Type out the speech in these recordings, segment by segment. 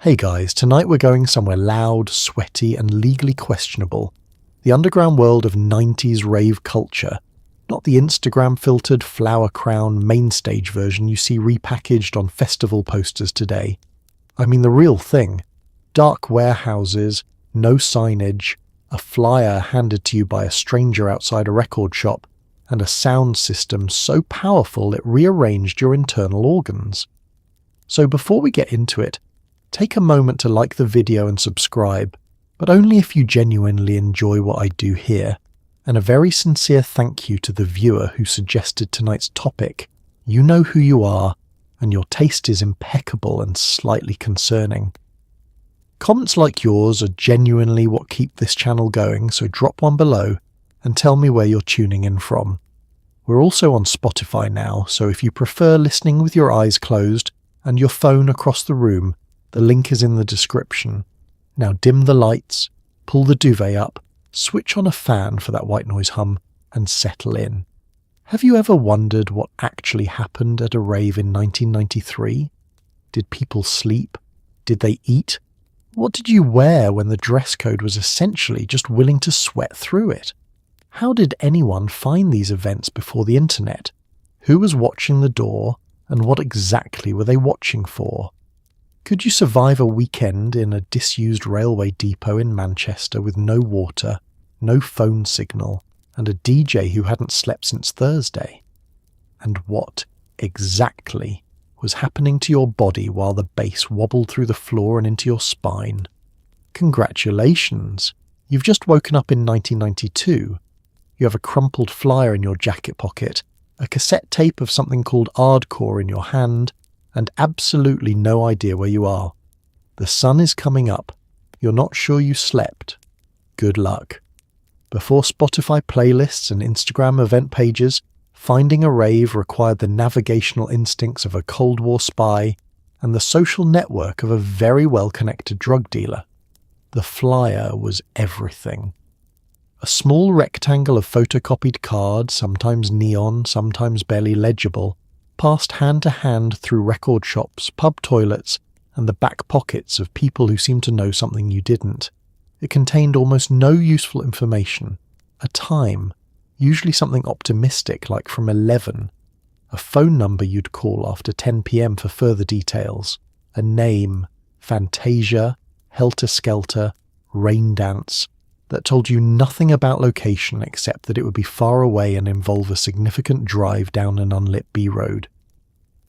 Hey guys, tonight we're going somewhere loud, sweaty and legally questionable. The underground world of 90s rave culture. Not the Instagram-filtered flower crown mainstage version you see repackaged on festival posters today. I mean the real thing. Dark warehouses, no signage, a flyer handed to you by a stranger outside a record shop, and a sound system so powerful it rearranged your internal organs. So before we get into it, take a moment to like the video and subscribe, but only if you genuinely enjoy what I do here. And a very sincere thank you to the viewer who suggested tonight's topic. You know who you are, and your taste is impeccable and slightly concerning. Comments like yours are genuinely what keep this channel going, so drop one below and tell me where you're tuning in from. We're also on Spotify now, so if you prefer listening with your eyes closed and your phone across the room, the link is in the description. Now dim the lights, pull the duvet up, switch on a fan for that white noise hum, and settle in. Have you ever wondered what actually happened at a rave in 1993? Did people sleep? Did they eat? What did you wear when the dress code was essentially just willing to sweat through it? How did anyone find these events before the internet? Who was watching the door, and what exactly were they watching for? Could you survive a weekend in a disused railway depot in Manchester with no water, no phone signal, and a DJ who hadn't slept since Thursday? And what exactly was happening to your body while the bass wobbled through the floor and into your spine? Congratulations! You've just woken up in 1992. You have a crumpled flyer in your jacket pocket, a cassette tape of something called hardcore in your hand, and absolutely no idea where you are. The sun is coming up. You're not sure you slept. Good luck. Before Spotify playlists and Instagram event pages, finding a rave required the navigational instincts of a Cold War spy and the social network of a very well-connected drug dealer. The flyer was everything. A small rectangle of photocopied cards, sometimes neon, sometimes barely legible, passed hand to hand through record shops, pub toilets, and the back pockets of people who seemed to know something you didn't. It contained almost no useful information. A time, usually something optimistic like from 11. A phone number you'd call after 10 p.m. for further details. A name, Fantasia, Helter Skelter, Rain Dance, that told you nothing about location except that it would be far away and involve a significant drive down an unlit B-road.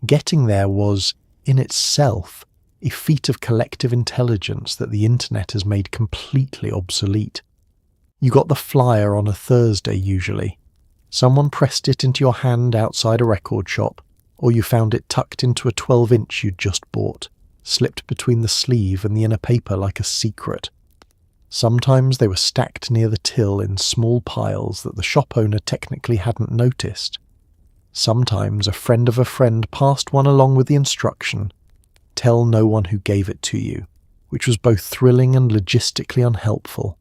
Getting there was, in itself, a feat of collective intelligence that the internet has made completely obsolete. You got the flyer on a Thursday usually. Someone pressed it into your hand outside a record shop, or you found it tucked into a 12-inch you'd just bought, slipped between the sleeve and the inner paper like a secret. Sometimes they were stacked near the till in small piles that the shop owner technically hadn't noticed. Sometimes a friend of a friend passed one along with the instruction, "Tell no one who gave it to you," which was both thrilling and logistically unhelpful.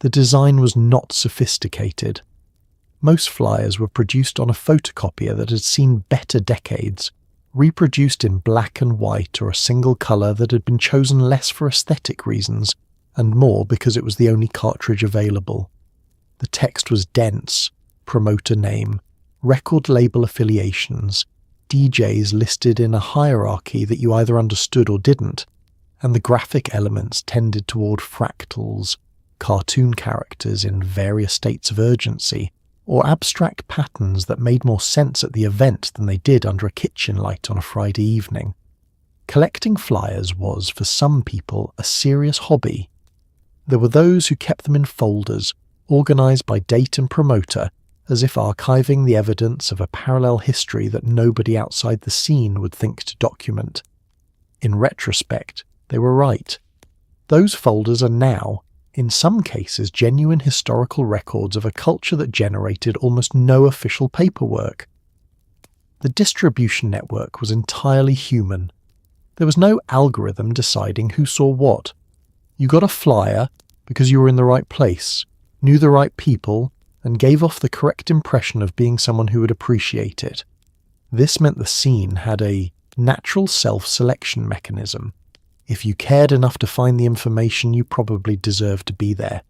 The design was not sophisticated. Most flyers were produced on a photocopier that had seen better decades, reproduced in black and white or a single colour that had been chosen less for aesthetic reasons and more because it was the only cartridge available. The text was dense, promoter name, record label affiliations, DJs listed in a hierarchy that you either understood or didn't, and the graphic elements tended toward fractals, cartoon characters in various states of urgency, or abstract patterns that made more sense at the event than they did under a kitchen light on a Friday evening. Collecting flyers was, for some people, a serious hobby. There were those who kept them in folders, organised by date and promoter, as if archiving the evidence of a parallel history that nobody outside the scene would think to document. In retrospect, they were right. Those folders are now, in some cases, genuine historical records of a culture that generated almost no official paperwork. The distribution network was entirely human. There was no algorithm deciding who saw what. You got a flyer because you were in the right place, knew the right people, and gave off the correct impression of being someone who would appreciate it. This meant the scene had a natural self-selection mechanism. If you cared enough to find the information, you probably deserved to be there.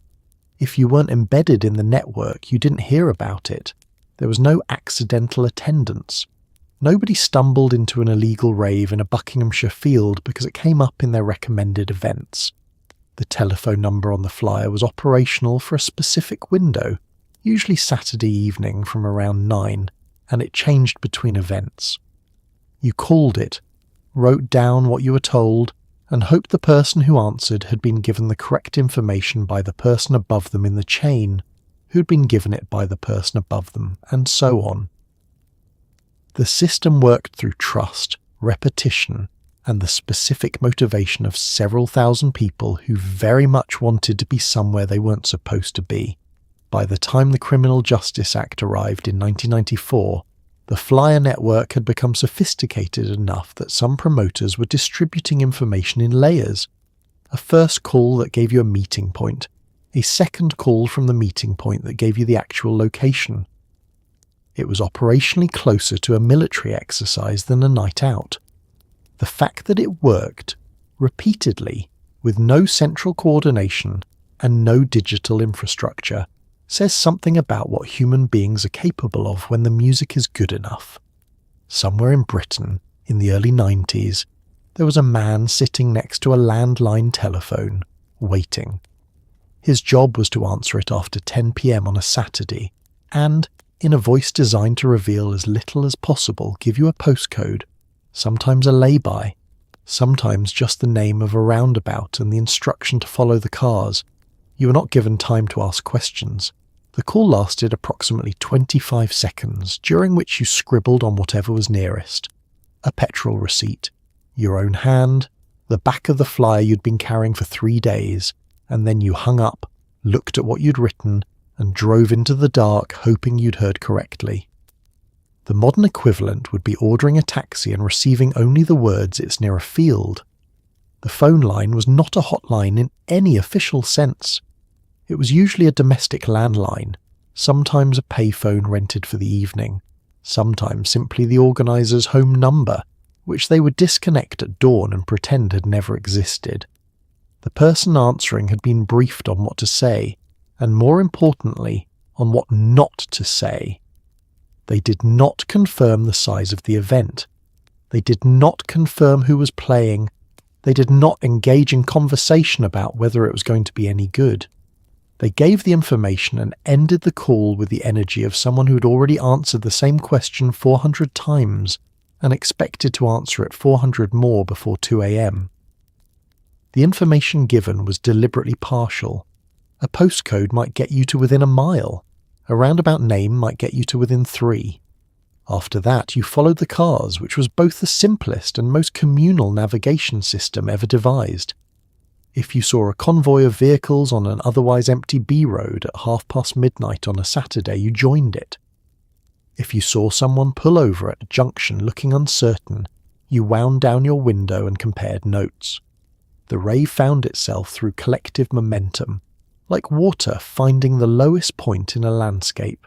If you weren't embedded in the network, you didn't hear about it. There was no accidental attendance. Nobody stumbled into an illegal rave in a Buckinghamshire field because it came up in their recommended events. The telephone number on the flyer was operational for a specific window, usually Saturday evening from around 9, and it changed between events. You called it, wrote down what you were told, and hoped the person who answered had been given the correct information by the person above them in the chain, who'd been given it by the person above them, and so on. The system worked through trust, repetition, and the specific motivation of several thousand people who very much wanted to be somewhere they weren't supposed to be. By the time the Criminal Justice Act arrived in 1994, the flyer network had become sophisticated enough that some promoters were distributing information in layers. A first call that gave you a meeting point, a second call from the meeting point that gave you the actual location. It was operationally closer to a military exercise than a night out. The fact that it worked, repeatedly, with no central coordination and no digital infrastructure, says something about what human beings are capable of when the music is good enough. Somewhere in Britain, in the early 90s, there was a man sitting next to a landline telephone, waiting. His job was to answer it after 10 p.m. on a Saturday, and, in a voice designed to reveal as little as possible, give you a postcode, sometimes a lay-by, sometimes just the name of a roundabout and the instruction to follow the cars. You were not given time to ask questions. The call lasted approximately 25 seconds, during which you scribbled on whatever was nearest. A petrol receipt, your own hand, the back of the flyer you'd been carrying for 3 days, and then you hung up, looked at what you'd written, and drove into the dark hoping you'd heard correctly. The modern equivalent would be ordering a taxi and receiving only the words "it's near a field." The phone line was not a hotline in any official sense. It was usually a domestic landline, sometimes a payphone rented for the evening, sometimes simply the organiser's home number, which they would disconnect at dawn and pretend had never existed. The person answering had been briefed on what to say, and more importantly, on what not to say. They did not confirm the size of the event. They did not confirm who was playing. They did not engage in conversation about whether it was going to be any good. They gave the information and ended the call with the energy of someone who had already answered the same question 400 times and expected to answer it 400 more before 2 a.m. The information given was deliberately partial. A postcode might get you to within a mile. A roundabout name might get you to within 3. After that, you followed the cars, which was both the simplest and most communal navigation system ever devised. If you saw a convoy of vehicles on an otherwise empty B road at midnight on a Saturday, you joined it. If you saw someone pull over at a junction looking uncertain, you wound down your window and compared notes. The rave found itself through collective momentum, like water finding the lowest point in a landscape.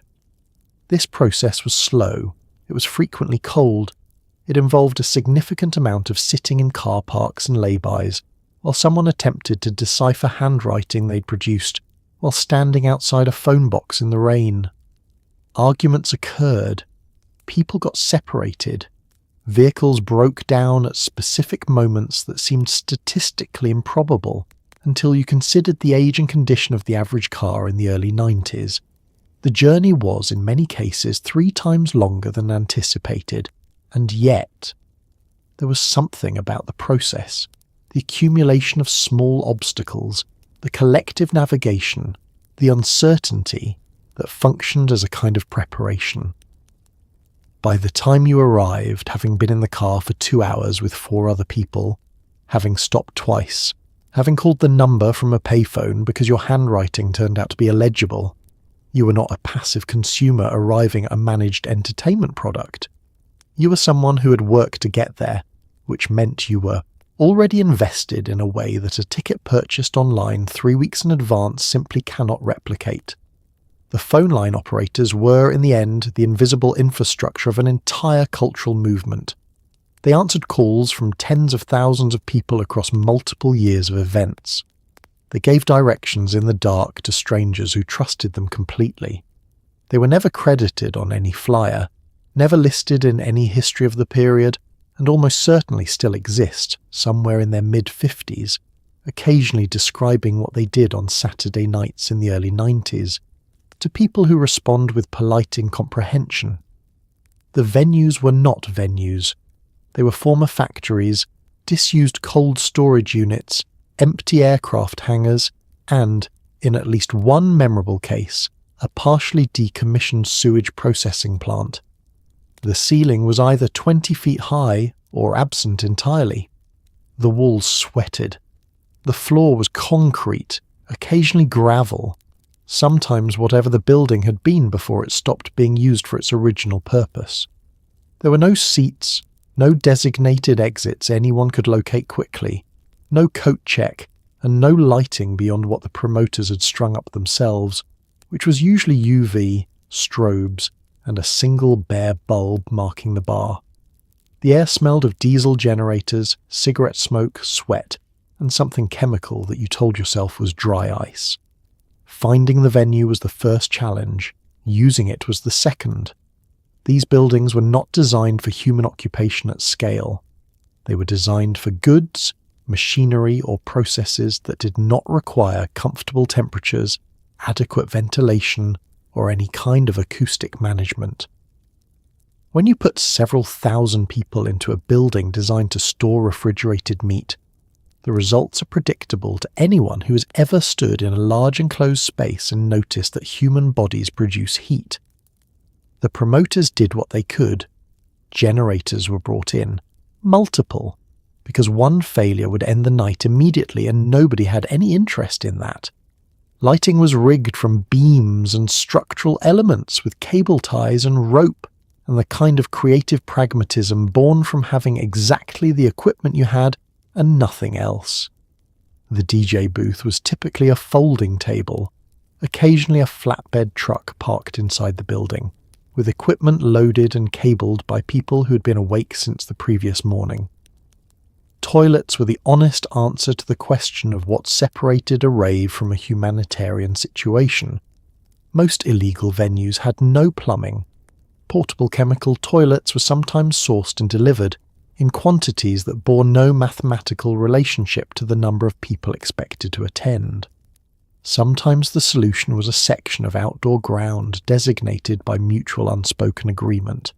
This process was slow, it was frequently cold, it involved a significant amount of sitting in car parks and laybys, while someone attempted to decipher handwriting they'd produced while standing outside a phone box in the rain. Arguments occurred, people got separated, vehicles broke down at specific moments that seemed statistically improbable until you considered the age and condition of the average car in the early 90s. The journey was, in many cases, 3 times longer than anticipated, and yet there was something about the process, the accumulation of small obstacles, the collective navigation, the uncertainty that functioned as a kind of preparation. By the time you arrived, having been in the car for 2 hours with 4 other people, having stopped twice, having called the number from a payphone because your handwriting turned out to be illegible, you were not a passive consumer arriving at a managed entertainment product. You were someone who had worked to get there, which meant you were already invested in a way that a ticket purchased online 3 weeks in advance simply cannot replicate. The phone line operators were, in the end, the invisible infrastructure of an entire cultural movement. They answered calls from tens of thousands of people across multiple years of events. They gave directions in the dark to strangers who trusted them completely. They were never credited on any flyer, never listed in any history of the period, and almost certainly still exist, somewhere in their mid-50s, occasionally describing what they did on Saturday nights in the early 90s, to people who respond with polite incomprehension. The venues were not venues. They were former factories, disused cold storage units, empty aircraft hangars, and, in at least one memorable case, a partially decommissioned sewage processing plant. The ceiling was either 20 feet high or absent entirely. The walls sweated. The floor was concrete, occasionally gravel, sometimes whatever the building had been before it stopped being used for its original purpose. There were no seats, no designated exits anyone could locate quickly, no coat check, and no lighting beyond what the promoters had strung up themselves, which was usually UV, strobes, and a single bare bulb marking the bar. The air smelled of diesel generators, cigarette smoke, sweat, and something chemical that you told yourself was dry ice. Finding the venue was the first challenge, using it was the second. These buildings were not designed for human occupation at scale. They were designed for goods, machinery, or processes that did not require comfortable temperatures, adequate ventilation, or any kind of acoustic management. When you put several thousand people into a building designed to store refrigerated meat, the results are predictable to anyone who has ever stood in a large enclosed space and noticed that human bodies produce heat. The promoters did what they could. Generators were brought in, multiple, because one failure would end the night immediately and nobody had any interest in that. Lighting was rigged from beams and structural elements with cable ties and rope, and the kind of creative pragmatism born from having exactly the equipment you had and nothing else. The DJ booth was typically a folding table, occasionally a flatbed truck parked inside the building, with equipment loaded and cabled by people who had been awake since the previous morning. Toilets were the honest answer to the question of what separated a rave from a humanitarian situation. Most illegal venues had no plumbing. Portable chemical toilets were sometimes sourced and delivered in quantities that bore no mathematical relationship to the number of people expected to attend. Sometimes the solution was a section of outdoor ground designated by mutual unspoken agreement.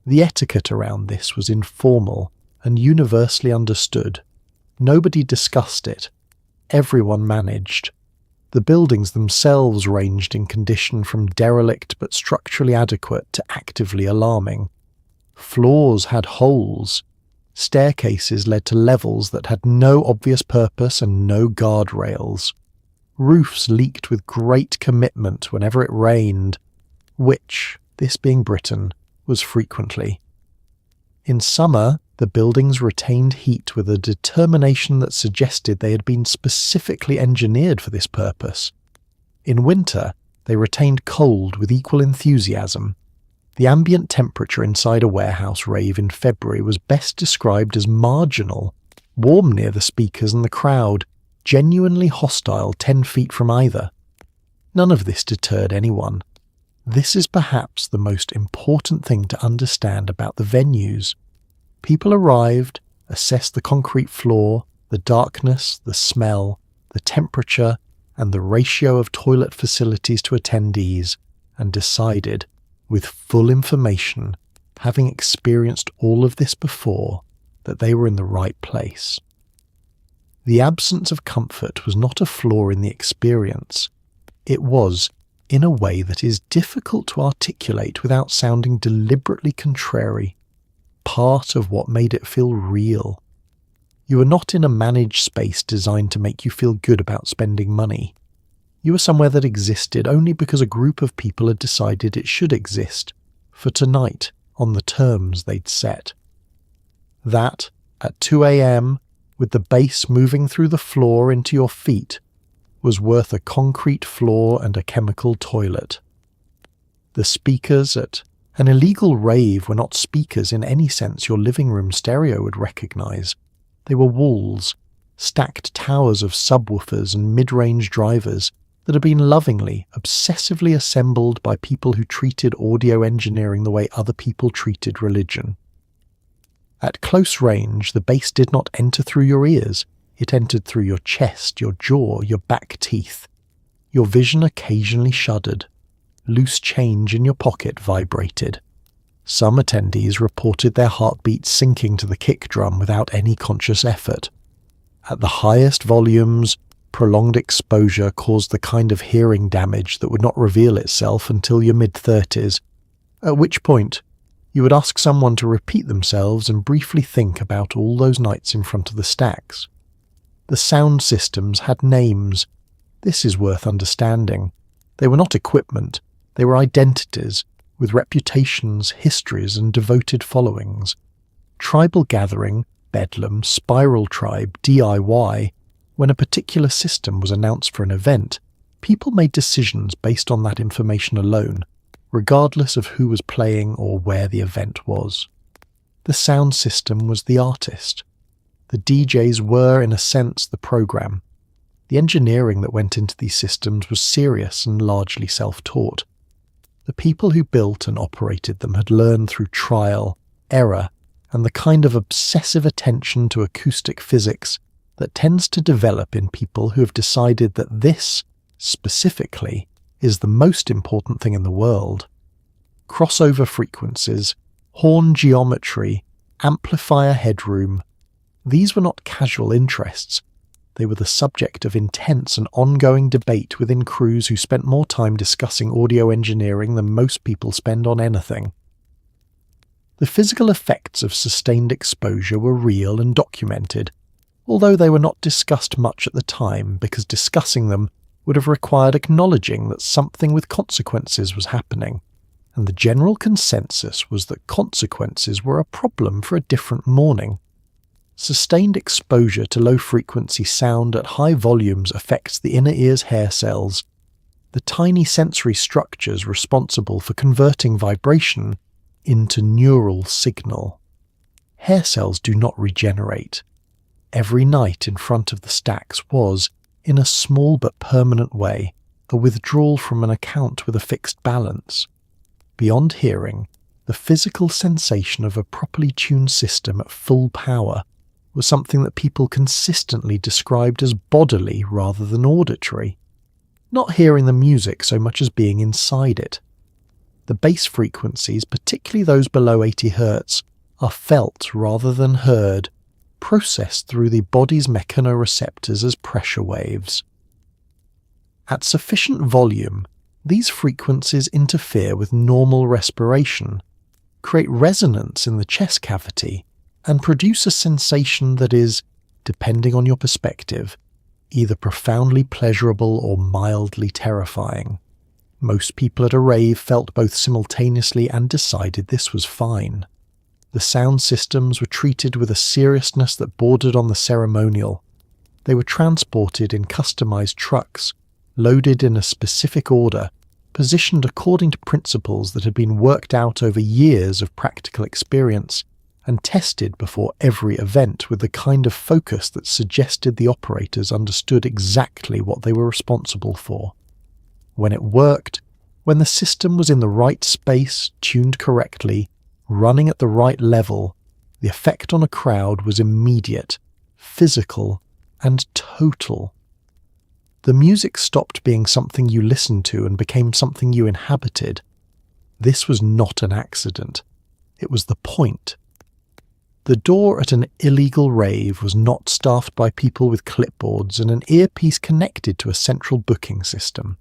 The etiquette around this was informal and universally understood. Nobody discussed it. Everyone managed. The buildings themselves ranged in condition from derelict but structurally adequate to actively alarming. Floors had holes. Staircases led to levels that had no obvious purpose and no guardrails. Roofs leaked with great commitment whenever it rained, which, this being Britain, was frequently. In summer, the buildings retained heat with a determination that suggested they had been specifically engineered for this purpose. In winter, they retained cold with equal enthusiasm. The ambient temperature inside a warehouse rave in February was best described as marginal, warm near the speakers and the crowd, genuinely hostile 10 feet from either. None of this deterred anyone. This is perhaps the most important thing to understand about the venues. People arrived, assessed the concrete floor, the darkness, the smell, the temperature, and the ratio of toilet facilities to attendees, and decided, with full information, having experienced all of this before, that they were in the right place. The absence of comfort was not a flaw in the experience. It was, in a way that is difficult to articulate without sounding deliberately contrary, part of what made it feel real. You were not in a managed space designed to make you feel good about spending money. You were somewhere that existed only because a group of people had decided it should exist, for tonight, on the terms they'd set. That, at 2 a.m., with the bass moving through the floor into your feet, was worth a concrete floor and a chemical toilet. The speakers at An illegal rave were not speakers in any sense your living room stereo would recognize. They were walls, stacked towers of subwoofers and mid-range drivers that had been lovingly, obsessively assembled by people who treated audio engineering the way other people treated religion. At close range, the bass did not enter through your ears. It entered through your chest, your jaw, your back teeth. Your vision occasionally shuddered. Loose change in your pocket vibrated. Some attendees reported their heartbeats sinking to the kick drum without any conscious effort. At the highest volumes, prolonged exposure caused the kind of hearing damage that would not reveal itself until your mid-30s, at which point you would ask someone to repeat themselves and briefly think about all those nights in front of the stacks. The sound systems had names. This is worth understanding. They were not equipment, they were identities, with reputations, histories, and devoted followings. Tribal gathering, bedlam, spiral tribe, DIY. When a particular system was announced for an event, people made decisions based on that information alone, regardless of who was playing or where the event was. The sound system was the artist. The DJs were, in a sense, the program. The engineering that went into these systems was serious and largely self-taught. The people who built and operated them had learned through trial, error, and the kind of obsessive attention to acoustic physics that tends to develop in people who have decided that this, specifically, is the most important thing in the world. Crossover frequencies, horn geometry, amplifier headroom. These were not casual interests. They were the subject of intense and ongoing debate within crews who spent more time discussing audio engineering than most people spend on anything. The physical effects of sustained exposure were real and documented, although they were not discussed much at the time because discussing them would have required acknowledging that something with consequences was happening, and the general consensus was that consequences were a problem for a different morning. Sustained exposure to low-frequency sound at high volumes affects the inner ear's hair cells, the tiny sensory structures responsible for converting vibration into neural signal. Hair cells do not regenerate. Every night in front of the stacks was, in a small but permanent way, a withdrawal from an account with a fixed balance. Beyond hearing, the physical sensation of a properly tuned system at full power was something that people consistently described as bodily rather than auditory, not hearing the music so much as being inside it. The bass frequencies, particularly those below 80 Hz, are felt rather than heard, processed through the body's mechanoreceptors as pressure waves. At sufficient volume, these frequencies interfere with normal respiration, create resonance in the chest cavity, and produce a sensation that is, depending on your perspective, either profoundly pleasurable or mildly terrifying. Most people at a rave felt both simultaneously and decided this was fine. The sound systems were treated with a seriousness that bordered on the ceremonial. They were transported in customized trucks, loaded in a specific order, positioned according to principles that had been worked out over years of practical experience, and tested before every event with the kind of focus that suggested the operators understood exactly what they were responsible for. When it worked, when the system was in the right space, tuned correctly, running at the right level, the effect on a crowd was immediate, physical, and total. The music stopped being something you listened to and became something you inhabited. This was not an accident. It was the point. The door at an illegal rave was not staffed by people with clipboards and an earpiece connected to a central booking system.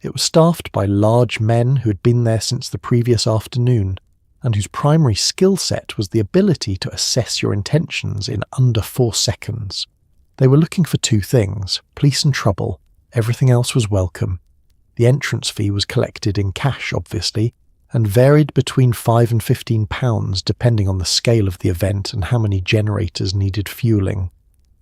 It was staffed by large men who had been there since the previous afternoon, and whose primary skill set was the ability to assess your intentions in under 4 seconds. They were looking for 2 things, police and trouble. Everything else was welcome. The entrance fee was collected in cash, obviously, and varied between £5 and £15 depending on the scale of the event and how many generators needed fueling.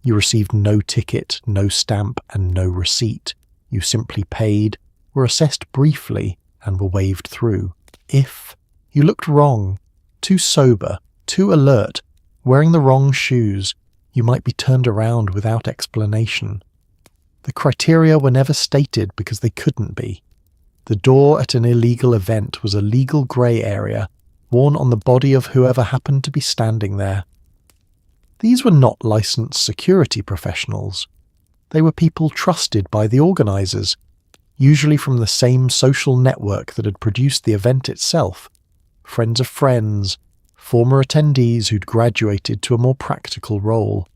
You received no ticket, no stamp, and no receipt. You simply paid, were assessed briefly, and were waved through. If You looked wrong, too sober, too alert, wearing the wrong shoes. You might be turned around without explanation. The criteria were never stated because they couldn't be. The door at an illegal event was a legal grey area, worn on the body of whoever happened to be standing there. These were not licensed security professionals. They were people trusted by the organisers, usually from the same social network that had produced the event itself. Friends of friends, former attendees who'd graduated to a more practical role,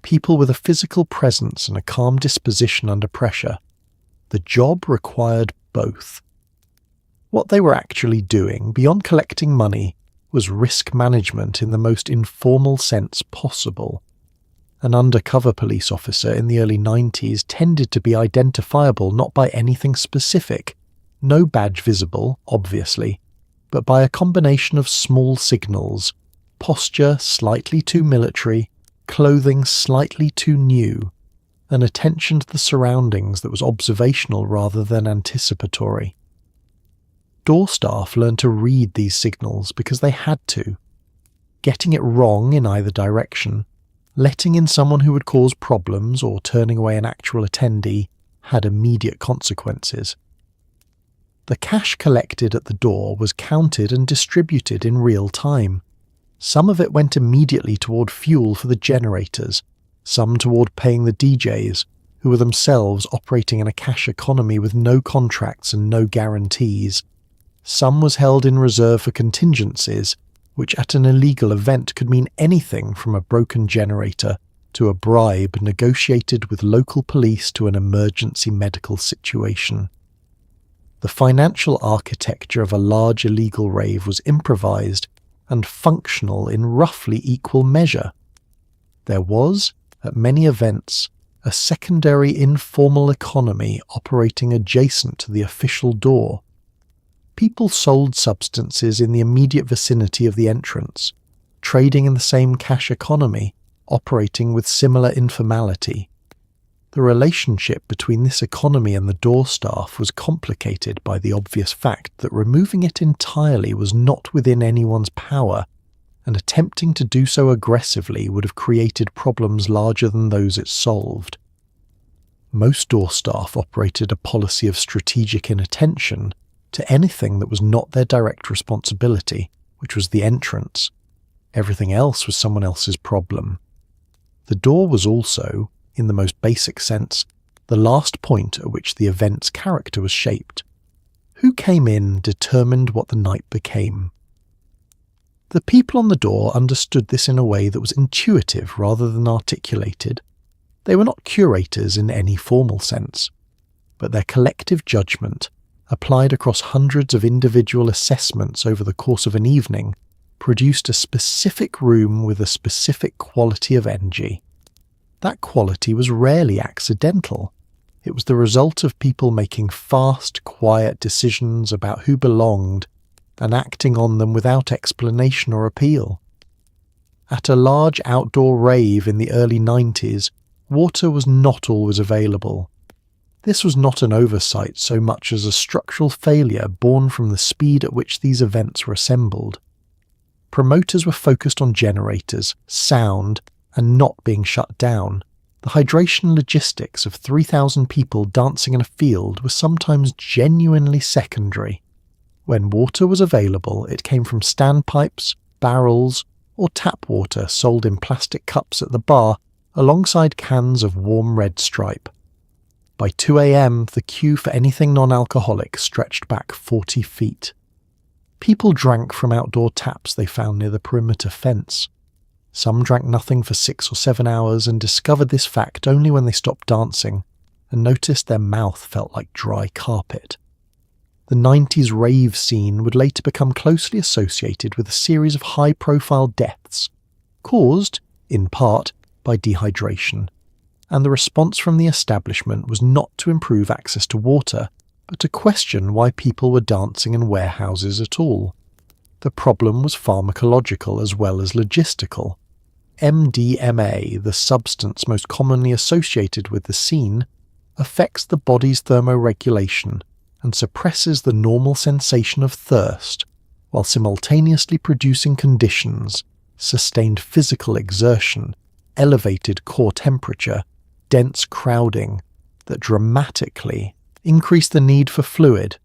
people with a physical presence and a calm disposition under pressure. The job required both. What they were actually doing, beyond collecting money, was risk management in the most informal sense possible. An undercover police officer in the early 90s tended to be identifiable not by anything specific, no badge visible, obviously, but by a combination of small signals, posture slightly too military, clothing slightly too new, an attention to the surroundings that was observational rather than anticipatory. Door staff learned to read these signals because they had to. Getting it wrong in either direction, letting in someone who would cause problems or turning away an actual attendee, had immediate consequences. The cash collected at the door was counted and distributed in real time. Some of it went immediately toward fuel for the generators, some toward paying the DJs, who were themselves operating in a cash economy with no contracts and no guarantees. Some was held in reserve for contingencies, which at an illegal event could mean anything from a broken generator to a bribe negotiated with local police to an emergency medical situation. The financial architecture of a large illegal rave was improvised and functional in roughly equal measure. There was, at many events, a secondary informal economy operating adjacent to the official door. People sold substances in the immediate vicinity of the entrance, trading in the same cash economy, operating with similar informality. The relationship between this economy and the door staff was complicated by the obvious fact that removing it entirely was not within anyone's power, and attempting to do so aggressively would have created problems larger than those it solved. Most door staff operated a policy of strategic inattention to anything that was not their direct responsibility, which was the entrance. Everything else was someone else's problem. The door was also, in the most basic sense, the last point at which the event's character was shaped. Who came in determined what the night became. The people on the door understood this in a way that was intuitive rather than articulated. They were not curators in any formal sense, but their collective judgment, applied across hundreds of individual assessments over the course of an evening, produced a specific room with a specific quality of energy. That quality was rarely accidental. It was the result of people making fast, quiet decisions about who belonged and acting on them without explanation or appeal. At a large outdoor rave in the early 90s, water was not always available. This was not an oversight so much as a structural failure born from the speed at which these events were assembled. Promoters were focused on generators, sound, and not being shut down. The hydration logistics of 3,000 people dancing in a field was sometimes genuinely secondary. When water was available, it came from standpipes, barrels, or tap water sold in plastic cups at the bar alongside cans of warm red Stripe. By 2 a.m, the queue for anything non-alcoholic stretched back 40 feet. People drank from outdoor taps they found near the perimeter fence. Some drank nothing for 6 or 7 hours and discovered this fact only when they stopped dancing and noticed their mouth felt like dry carpet. The 90s rave scene would later become closely associated with a series of high-profile deaths, caused, in part, by dehydration. And the response from the establishment was not to improve access to water, but to question why people were dancing in warehouses at all. The problem was pharmacological as well as logistical. MDMA, the substance most commonly associated with the scene, affects the body's thermoregulation and suppresses the normal sensation of thirst, while simultaneously producing conditions, sustained physical exertion, elevated core temperature, dense crowding, that dramatically increase the need for fluid.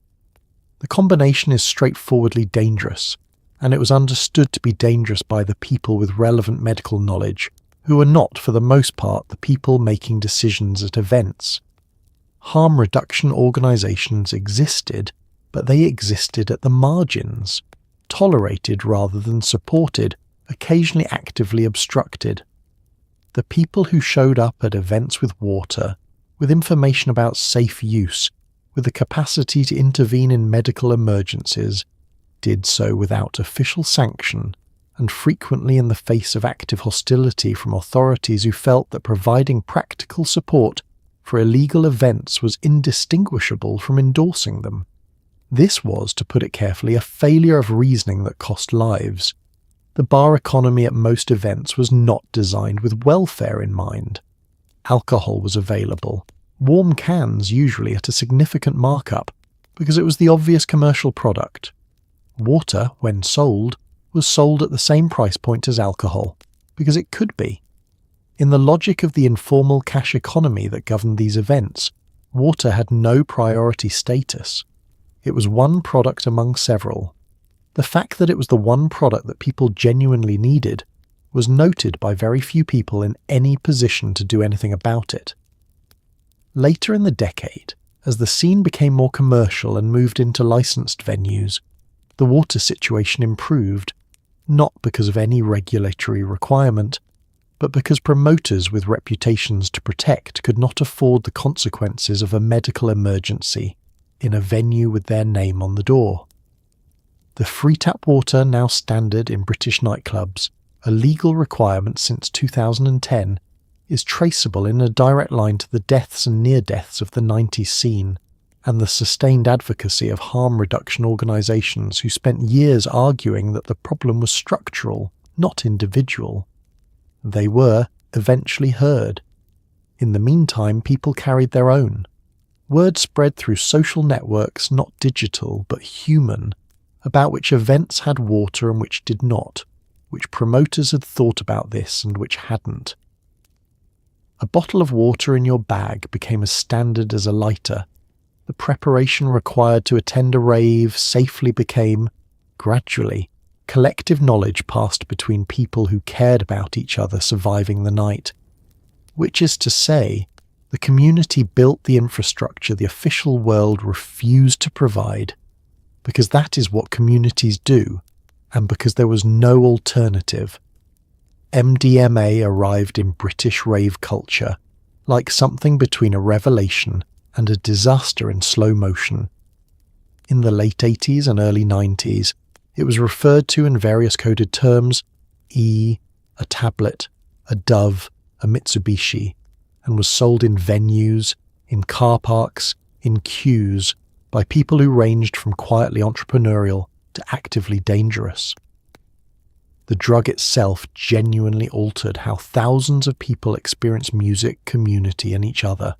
The combination is straightforwardly dangerous, and it was understood to be dangerous by the people with relevant medical knowledge, who were not, for the most part, the people making decisions at events. Harm reduction organisations existed, but they existed at the margins, tolerated rather than supported, occasionally actively obstructed. The people who showed up at events with water, with information about safe use, with the capacity to intervene in medical emergencies, did so without official sanction, and frequently in the face of active hostility from authorities who felt that providing practical support for illegal events was indistinguishable from endorsing them. This was, to put it carefully, a failure of reasoning that cost lives. The bar economy at most events was not designed with welfare in mind. Alcohol was available, warm cans usually at a significant markup, because it was the obvious commercial product. Water, when sold, was sold at the same price point as alcohol, because it could be. In the logic of the informal cash economy that governed these events, water had no priority status. It was one product among several. The fact that it was the one product that people genuinely needed was noted by very few people in any position to do anything about it. Later in the decade, as the scene became more commercial and moved into licensed venues, the water situation improved, not because of any regulatory requirement, but because promoters with reputations to protect could not afford the consequences of a medical emergency in a venue with their name on the door. The free tap water, now standard in British nightclubs, a legal requirement since 2010, is traceable in a direct line to the deaths and near-deaths of the 90s scene, and the sustained advocacy of harm reduction organisations who spent years arguing that the problem was structural, not individual. They were eventually heard. In the meantime, people carried their own. Word spread through social networks, not digital, but human, about which events had water and which did not, which promoters had thought about this and which hadn't. A bottle of water in your bag became as standard as a lighter. The preparation required to attend a rave safely became, gradually, collective knowledge passed between people who cared about each other surviving the night. Which is to say, the community built the infrastructure the official world refused to provide, because that is what communities do, and because there was no alternative. MDMA arrived in British rave culture, like something between a revelation and a disaster in slow motion. In the late 80s and early 90s, it was referred to in various coded terms, a tablet, a Dove, a Mitsubishi, and was sold in venues, in car parks, in queues, by people who ranged from quietly entrepreneurial to actively dangerous. The drug itself genuinely altered how thousands of people experience music, community, and each other.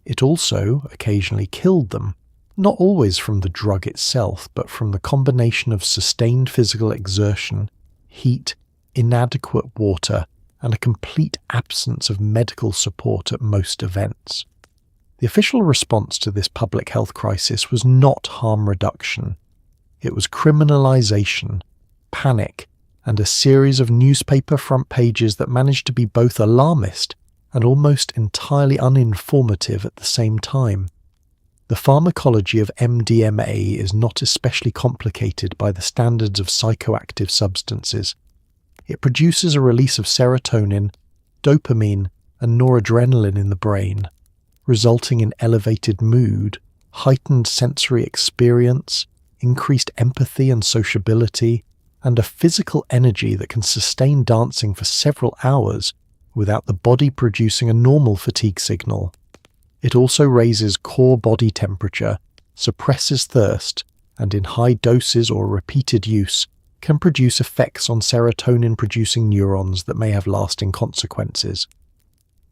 It also occasionally killed them, not always from the drug itself, but from the combination of sustained physical exertion, heat, inadequate water, and a complete absence of medical support at most events. The official response to this public health crisis was not harm reduction. It was criminalisation, panic, and a series of newspaper front pages that managed to be both alarmist and almost entirely uninformative at the same time. The pharmacology of MDMA is not especially complicated by the standards of psychoactive substances. It produces a release of serotonin, dopamine, and noradrenaline in the brain, resulting in elevated mood, heightened sensory experience, increased empathy and sociability, and a physical energy that can sustain dancing for several hours without the body producing a normal fatigue signal. It also raises core body temperature, suppresses thirst, and in high doses or repeated use can produce effects on serotonin-producing neurons that may have lasting consequences.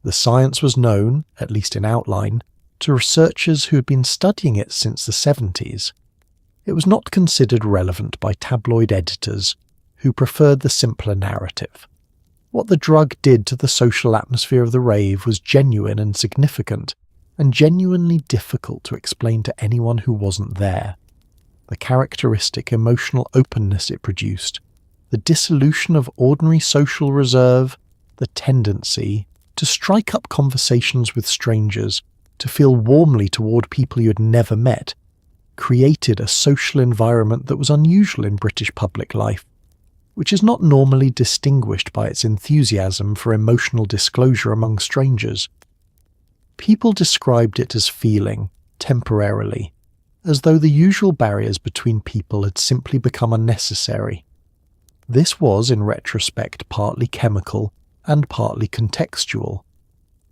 The science was known, at least in outline, to researchers who had been studying it since the 70s. It was not considered relevant by tabloid editors, who preferred the simpler narrative. What the drug did to the social atmosphere of the rave was genuine and significant, and genuinely difficult to explain to anyone who wasn't there. The characteristic emotional openness it produced, the dissolution of ordinary social reserve, the tendency to strike up conversations with strangers, to feel warmly toward people you had never met, created a social environment that was unusual in British public life, which is not normally distinguished by its enthusiasm for emotional disclosure among strangers. People described it as feeling, temporarily, as though the usual barriers between people had simply become unnecessary. This was, in retrospect, partly chemical and partly contextual.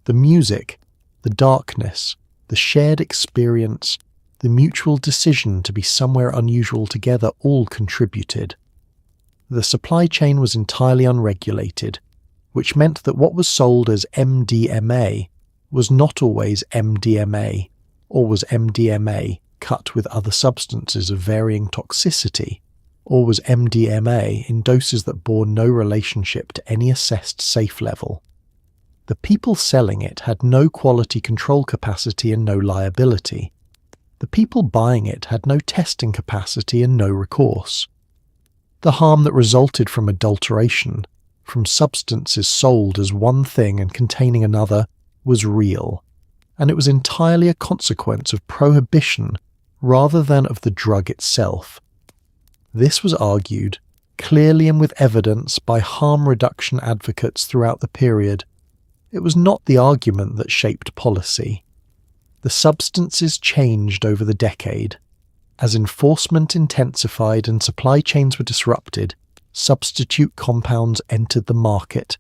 The music, the darkness, the shared experience, the mutual decision to be somewhere unusual together all contributed. The supply chain was entirely unregulated, which meant that what was sold as MDMA was not always MDMA, or was MDMA cut with other substances of varying toxicity, or was MDMA in doses that bore no relationship to any assessed safe level. The people selling it had no quality control capacity and no liability. The people buying it had no testing capacity and no recourse. The harm that resulted from adulteration, from substances sold as one thing and containing another, was real, and it was entirely a consequence of prohibition rather than of the drug itself. This was argued, clearly and with evidence, by harm reduction advocates throughout the period. It was not the argument that shaped policy. The substances changed over the decade. As enforcement intensified and supply chains were disrupted, substitute compounds entered the market,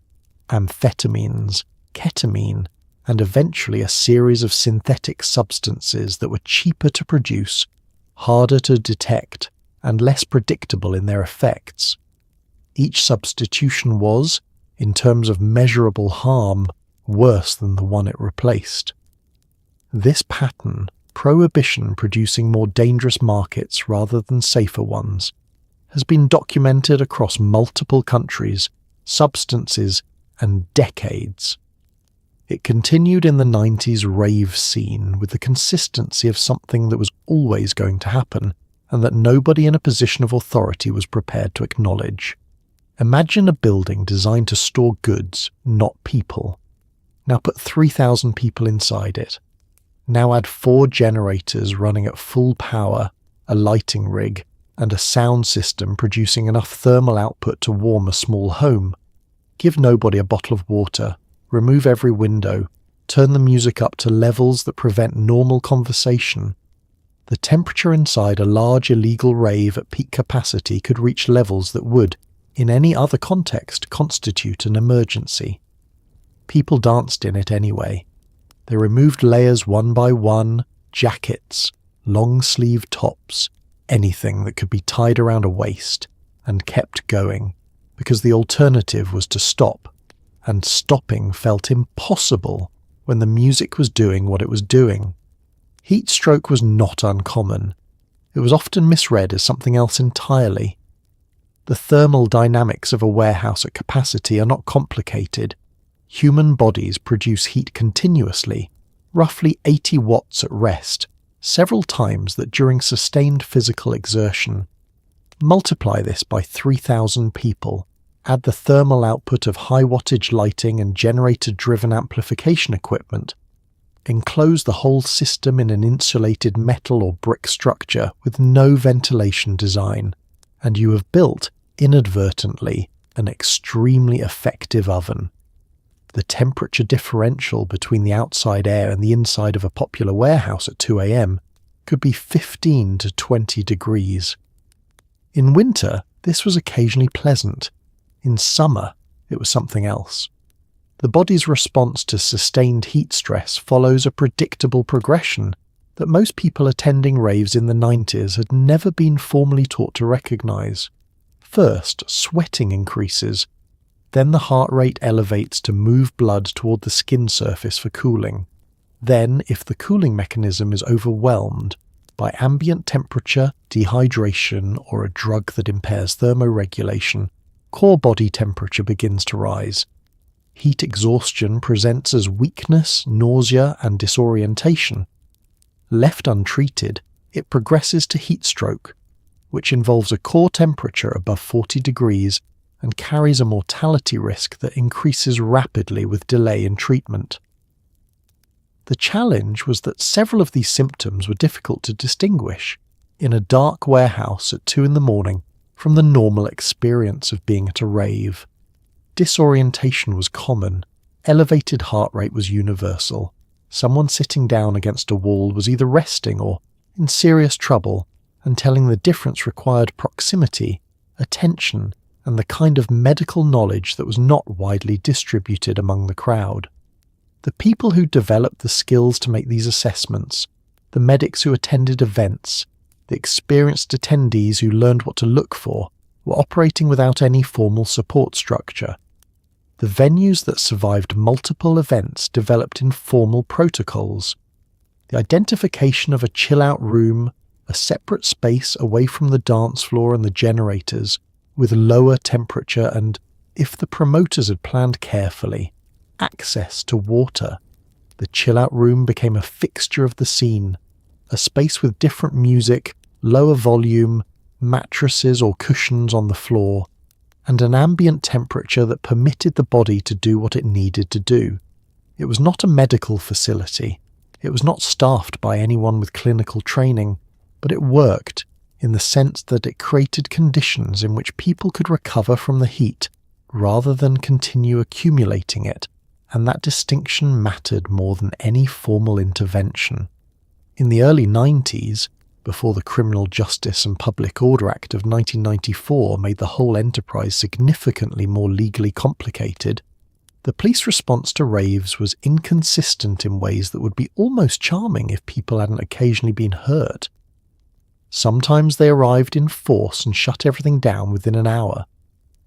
amphetamines, ketamine, and eventually a series of synthetic substances that were cheaper to produce, harder to detect, and less predictable in their effects. Each substitution was, in terms of measurable harm, worse than the one it replaced. This pattern, prohibition producing more dangerous markets rather than safer ones, has been documented across multiple countries, substances, and decades. It continued in the 90s rave scene with the consistency of something that was always going to happen and that nobody in a position of authority was prepared to acknowledge. Imagine a building designed to store goods, not people. Now put 3,000 people inside it. Now add 4 generators running at full power, a lighting rig, and a sound system producing enough thermal output to warm a small home. Give nobody a bottle of water, remove every window, turn the music up to levels that prevent normal conversation. The temperature inside a large illegal rave at peak capacity could reach levels that would, in any other context, constitute an emergency. People danced in it anyway. They removed layers one by one, jackets, long-sleeve tops, anything that could be tied around a waist, and kept going, because the alternative was to stop, and stopping felt impossible when the music was doing what it was doing. Heat stroke was not uncommon. It was often misread as something else entirely. The thermal dynamics of a warehouse at capacity are not complicated. Human bodies produce heat continuously, roughly 80 watts at rest, several times that during sustained physical exertion. Multiply this by 3,000 people, add the thermal output of high-wattage lighting and generator-driven amplification equipment, enclose the whole system in an insulated metal or brick structure with no ventilation design, and you have built, inadvertently, an extremely effective oven. The temperature differential between the outside air and the inside of a popular warehouse at 2 a.m. could be 15 to 20 degrees. In winter, this was occasionally pleasant. In summer, it was something else. The body's response to sustained heat stress follows a predictable progression that most people attending raves in the 90s had never been formally taught to recognize. First, sweating increases. Then the heart rate elevates to move blood toward the skin surface for cooling. Then, if the cooling mechanism is overwhelmed, by ambient temperature, dehydration, or a drug that impairs thermoregulation, core body temperature begins to rise. Heat exhaustion presents as weakness, nausea, and disorientation. Left untreated, it progresses to heat stroke, which involves a core temperature above 40 degrees and carries a mortality risk that increases rapidly with delay in treatment. The challenge was that several of these symptoms were difficult to distinguish in a dark warehouse at 2 a.m. from the normal experience of being at a rave. Disorientation was common, elevated heart rate was universal. Someone sitting down against a wall was either resting or in serious trouble, and telling the difference required proximity, attention, and the kind of medical knowledge that was not widely distributed among the crowd. The people who developed the skills to make these assessments, the medics who attended events, the experienced attendees who learned what to look for, were operating without any formal support structure. The venues that survived multiple events developed informal protocols. The identification of a chill-out room, a separate space away from the dance floor and the generators, with lower temperature and, if the promoters had planned carefully, access to water. The chill-out room became a fixture of the scene, a space with different music, lower volume, mattresses or cushions on the floor, and an ambient temperature that permitted the body to do what it needed to do. It was not a medical facility. It was not staffed by anyone with clinical training, but it worked in the sense that it created conditions in which people could recover from the heat rather than continue accumulating it, and that distinction mattered more than any formal intervention. In the early 90s, before the Criminal Justice and Public Order Act of 1994 made the whole enterprise significantly more legally complicated, the police response to raves was inconsistent in ways that would be almost charming if people hadn't occasionally been hurt. Sometimes they arrived in force and shut everything down within an hour.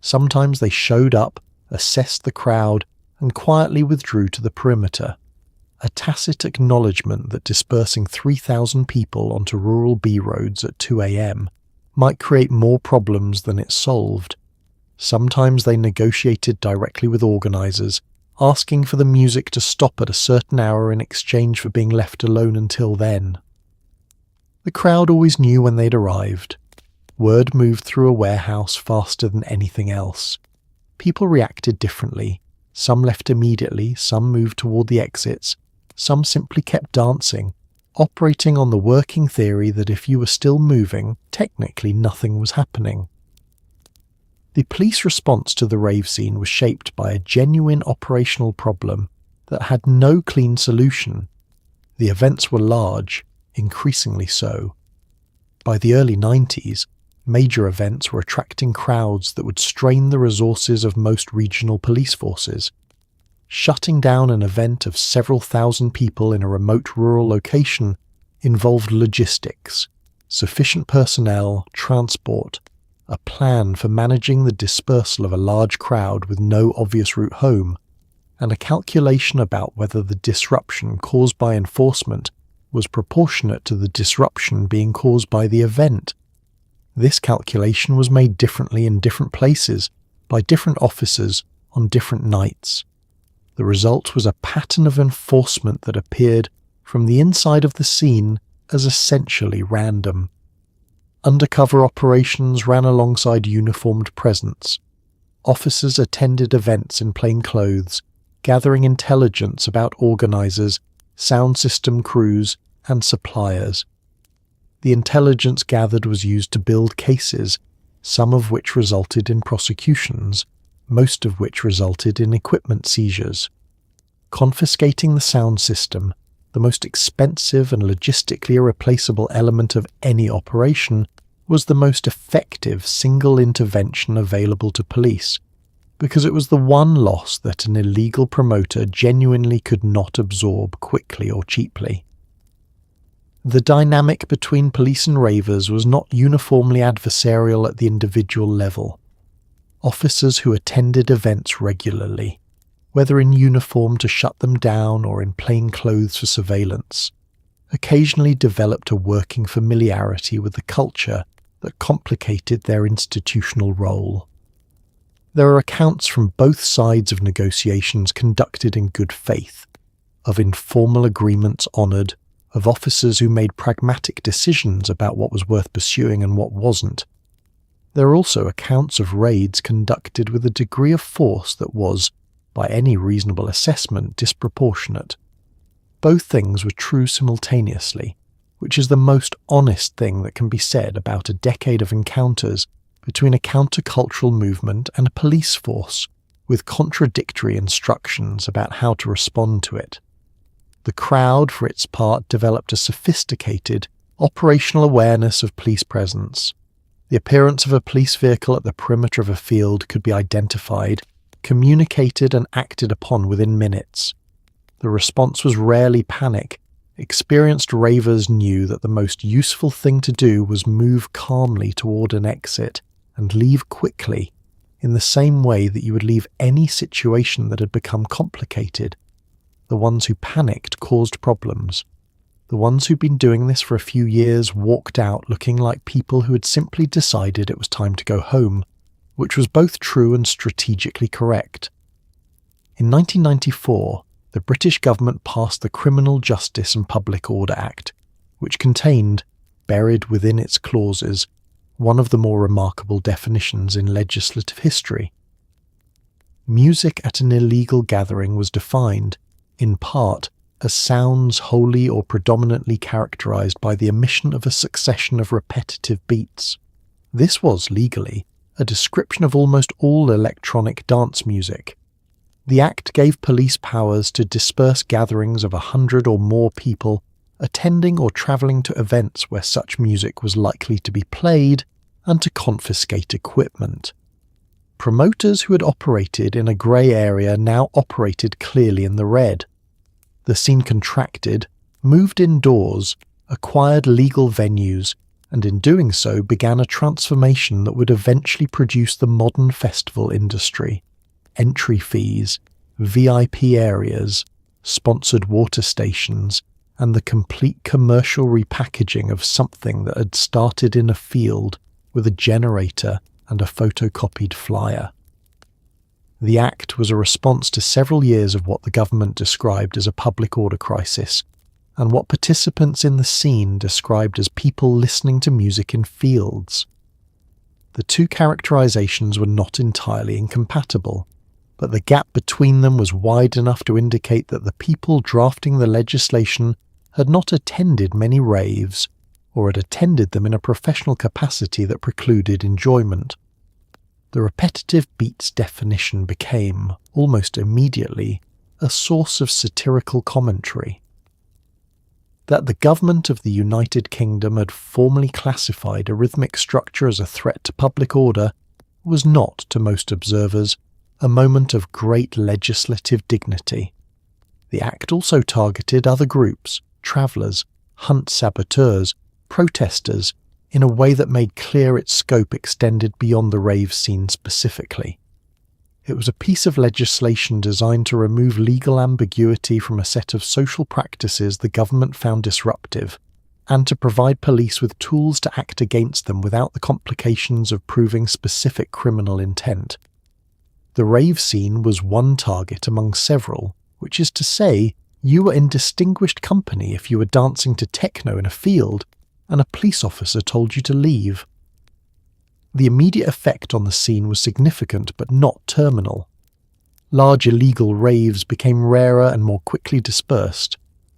Sometimes they showed up, assessed the crowd, and quietly withdrew to the perimeter. A tacit acknowledgement that dispersing 3,000 people onto rural B roads at 2 a.m. might create more problems than it solved. Sometimes they negotiated directly with organisers, asking for the music to stop at a certain hour in exchange for being left alone until then. The crowd always knew when they'd arrived. Word moved through a warehouse faster than anything else. People reacted differently. Some left immediately, some moved toward the exits, some simply kept dancing, operating on the working theory that if you were still moving, technically nothing was happening. The police response to the rave scene was shaped by a genuine operational problem that had no clean solution. The events were large, increasingly so. By the early 90s, major events were attracting crowds that would strain the resources of most regional police forces. Shutting down an event of several thousand people in a remote rural location involved logistics, sufficient personnel, transport, a plan for managing the dispersal of a large crowd with no obvious route home, and a calculation about whether the disruption caused by enforcement was proportionate to the disruption being caused by the event. This calculation was made differently in different places, by different officers, on different nights. The result was a pattern of enforcement that appeared, from the inside of the scene, as essentially random. Undercover operations ran alongside uniformed presence. Officers attended events in plain clothes, gathering intelligence about organisers, sound system crews, and suppliers. The intelligence gathered was used to build cases, some of which resulted in prosecutions, most of which resulted in equipment seizures. Confiscating the sound system, the most expensive and logistically irreplaceable element of any operation, was the most effective single intervention available to police, because it was the one loss that an illegal promoter genuinely could not absorb quickly or cheaply. The dynamic between police and ravers was not uniformly adversarial at the individual level. Officers who attended events regularly, whether in uniform to shut them down or in plain clothes for surveillance, occasionally developed a working familiarity with the culture that complicated their institutional role. There are accounts from both sides of negotiations conducted in good faith, of informal agreements honoured, of officers who made pragmatic decisions about what was worth pursuing and what wasn't. There are also accounts of raids conducted with a degree of force that was, by any reasonable assessment, disproportionate. Both things were true simultaneously, which is the most honest thing that can be said about a decade of encounters between a countercultural movement and a police force, with contradictory instructions about how to respond to it. The crowd, for its part, developed a sophisticated, operational awareness of police presence. The appearance of a police vehicle at the perimeter of a field could be identified, communicated and acted upon within minutes. The response was rarely panic. Experienced ravers knew that the most useful thing to do was move calmly toward an exit and leave quickly, in the same way that you would leave any situation that had become complicated. The ones who panicked caused problems. The ones who'd been doing this for a few years walked out looking like people who had simply decided it was time to go home, which was both true and strategically correct. In 1994, the British government passed the Criminal Justice and Public Order Act, which contained, buried within its clauses, one of the more remarkable definitions in legislative history. Music at an illegal gathering was defined, in part, as sounds wholly or predominantly characterized by the emission of a succession of repetitive beats. This was, legally, a description of almost all electronic dance music. The Act gave police powers to disperse gatherings of 100 or more people attending or travelling to events where such music was likely to be played, and to confiscate equipment. Promoters who had operated in a grey area now operated clearly in the red. The scene contracted, moved indoors, acquired legal venues, and in doing so began a transformation that would eventually produce the modern festival industry. Entry fees, VIP areas, sponsored water stations, and the complete commercial repackaging of something that had started in a field with a generator and a photocopied flyer. The Act was a response to several years of what the government described as a public order crisis, and what participants in the scene described as people listening to music in fields. The two characterizations were not entirely incompatible, but the gap between them was wide enough to indicate that the people drafting the legislation had not attended many raves, or had attended them in a professional capacity that precluded enjoyment. The repetitive beats definition became, almost immediately, a source of satirical commentary. That the government of the United Kingdom had formally classified a rhythmic structure as a threat to public order was not, to most observers, a moment of great legislative dignity. The Act also targeted other groups, travellers, hunt saboteurs, protesters, in a way that made clear its scope extended beyond the rave scene specifically. It was a piece of legislation designed to remove legal ambiguity from a set of social practices the government found disruptive, and to provide police with tools to act against them without the complications of proving specific criminal intent. The rave scene was one target among several, which is to say, you were in distinguished company if you were dancing to techno in a field, and a police officer told you to leave. The immediate effect on the scene was significant but not terminal. Large illegal raves became rarer and more quickly dispersed.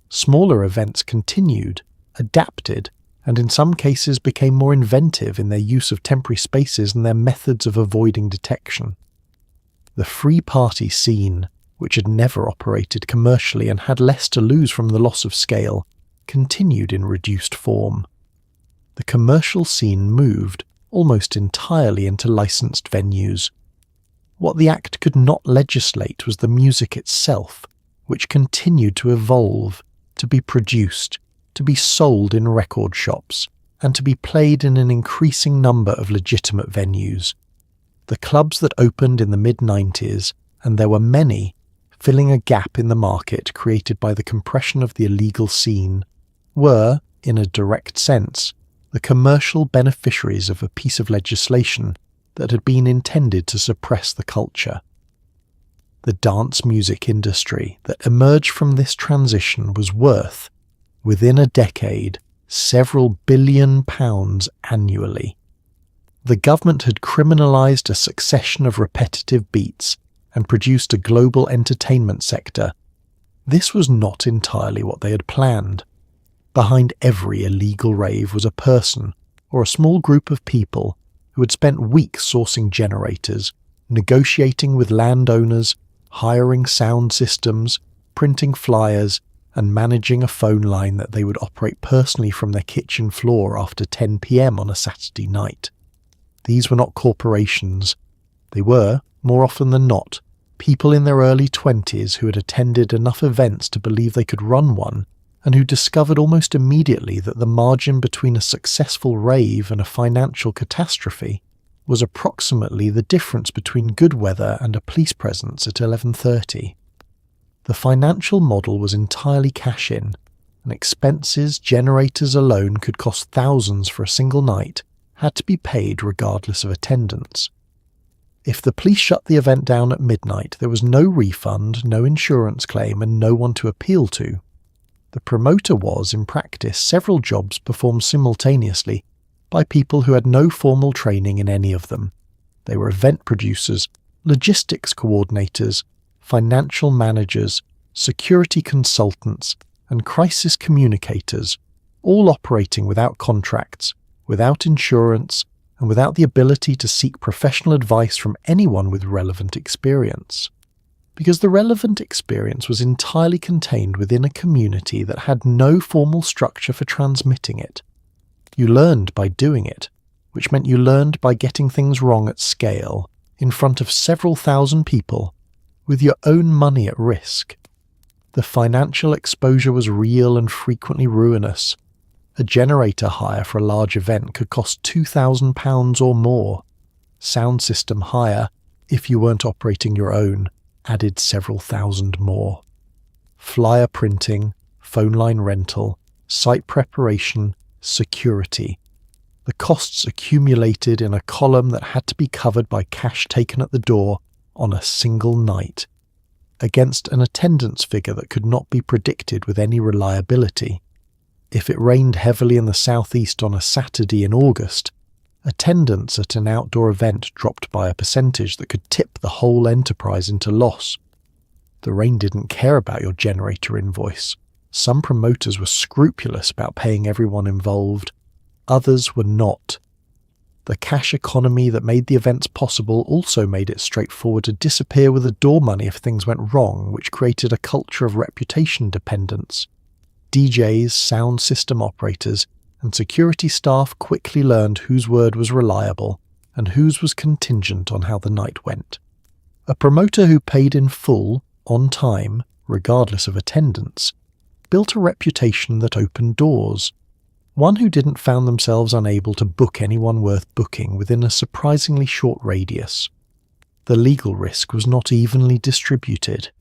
Smaller events continued, adapted, and in some cases became more inventive in their use of temporary spaces and their methods of avoiding detection. The free party scene, which had never operated commercially and had less to lose from the loss of scale, continued in reduced form. The commercial scene moved almost entirely into licensed venues. What the Act could not legislate was the music itself, which continued to evolve, to be produced, to be sold in record shops, and to be played in an increasing number of legitimate venues. The clubs that opened in the mid-90s, and there were many, filling a gap in the market created by the compression of the illegal scene, were, in a direct sense, the commercial beneficiaries of a piece of legislation that had been intended to suppress the culture. The dance music industry that emerged from this transition was worth, within a decade, several billion pounds annually. The government had criminalised a succession of repetitive beats and produced a global entertainment sector. This was not entirely what they had planned. Behind every illegal rave was a person or a small group of people who had spent weeks sourcing generators, negotiating with landowners, hiring sound systems, printing flyers, and managing a phone line that they would operate personally from their kitchen floor after 10 p.m. on a Saturday night. These were not corporations. They were, more often than not, people in their early 20s who had attended enough events to believe they could run one, and who discovered almost immediately that the margin between a successful rave and a financial catastrophe was approximately the difference between good weather and a police presence at 11:30. The financial model was entirely cash-in, and expenses generators alone could cost thousands for a single night had to be paid regardless of attendance. If the police shut the event down at midnight, there was no refund, no insurance claim, and no one to appeal to. The promoter was, in practice, several jobs performed simultaneously by people who had no formal training in any of them. They were event producers, logistics coordinators, financial managers, security consultants, and crisis communicators, all operating without contracts, without insurance, and without the ability to seek professional advice from anyone with relevant experience. Because the relevant experience was entirely contained within a community that had no formal structure for transmitting it. You learned by doing it, which meant you learned by getting things wrong at scale, in front of several thousand people, with your own money at risk. The financial exposure was real and frequently ruinous. A generator hire for a large event could cost £2,000 or more. Sound system hire, if you weren't operating your own, added several thousand more. Flyer printing, phone line rental, site preparation, security. The costs accumulated in a column that had to be covered by cash taken at the door on a single night, against an attendance figure that could not be predicted with any reliability. If it rained heavily in the southeast on a Saturday in August, attendance at an outdoor event dropped by a percentage that could tip the whole enterprise into loss. The rain didn't care about your generator invoice. Some promoters were scrupulous about paying everyone involved. Others were not. The cash economy that made the events possible also made it straightforward to disappear with the door money if things went wrong, which created a culture of reputation dependence. DJs, sound system operators, and security staff quickly learned whose word was reliable and whose was contingent on how the night went. A promoter who paid in full, on time, regardless of attendance, built a reputation that opened doors. One who didn't found themselves unable to book anyone worth booking within a surprisingly short radius. The legal risk was not evenly distributed.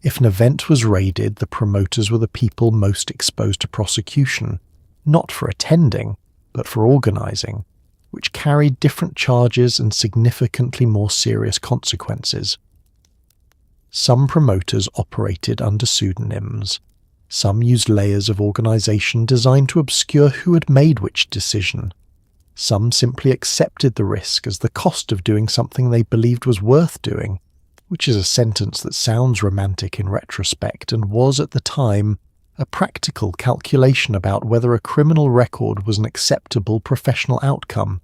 If an event was raided, the promoters were the people most exposed to prosecution, not for attending, but for organising, which carried different charges and significantly more serious consequences. Some promoters operated under pseudonyms. Some used layers of organisation designed to obscure who had made which decision. Some simply accepted the risk as the cost of doing something they believed was worth doing, which is a sentence that sounds romantic in retrospect and was at the time a practical calculation about whether a criminal record was an acceptable professional outcome.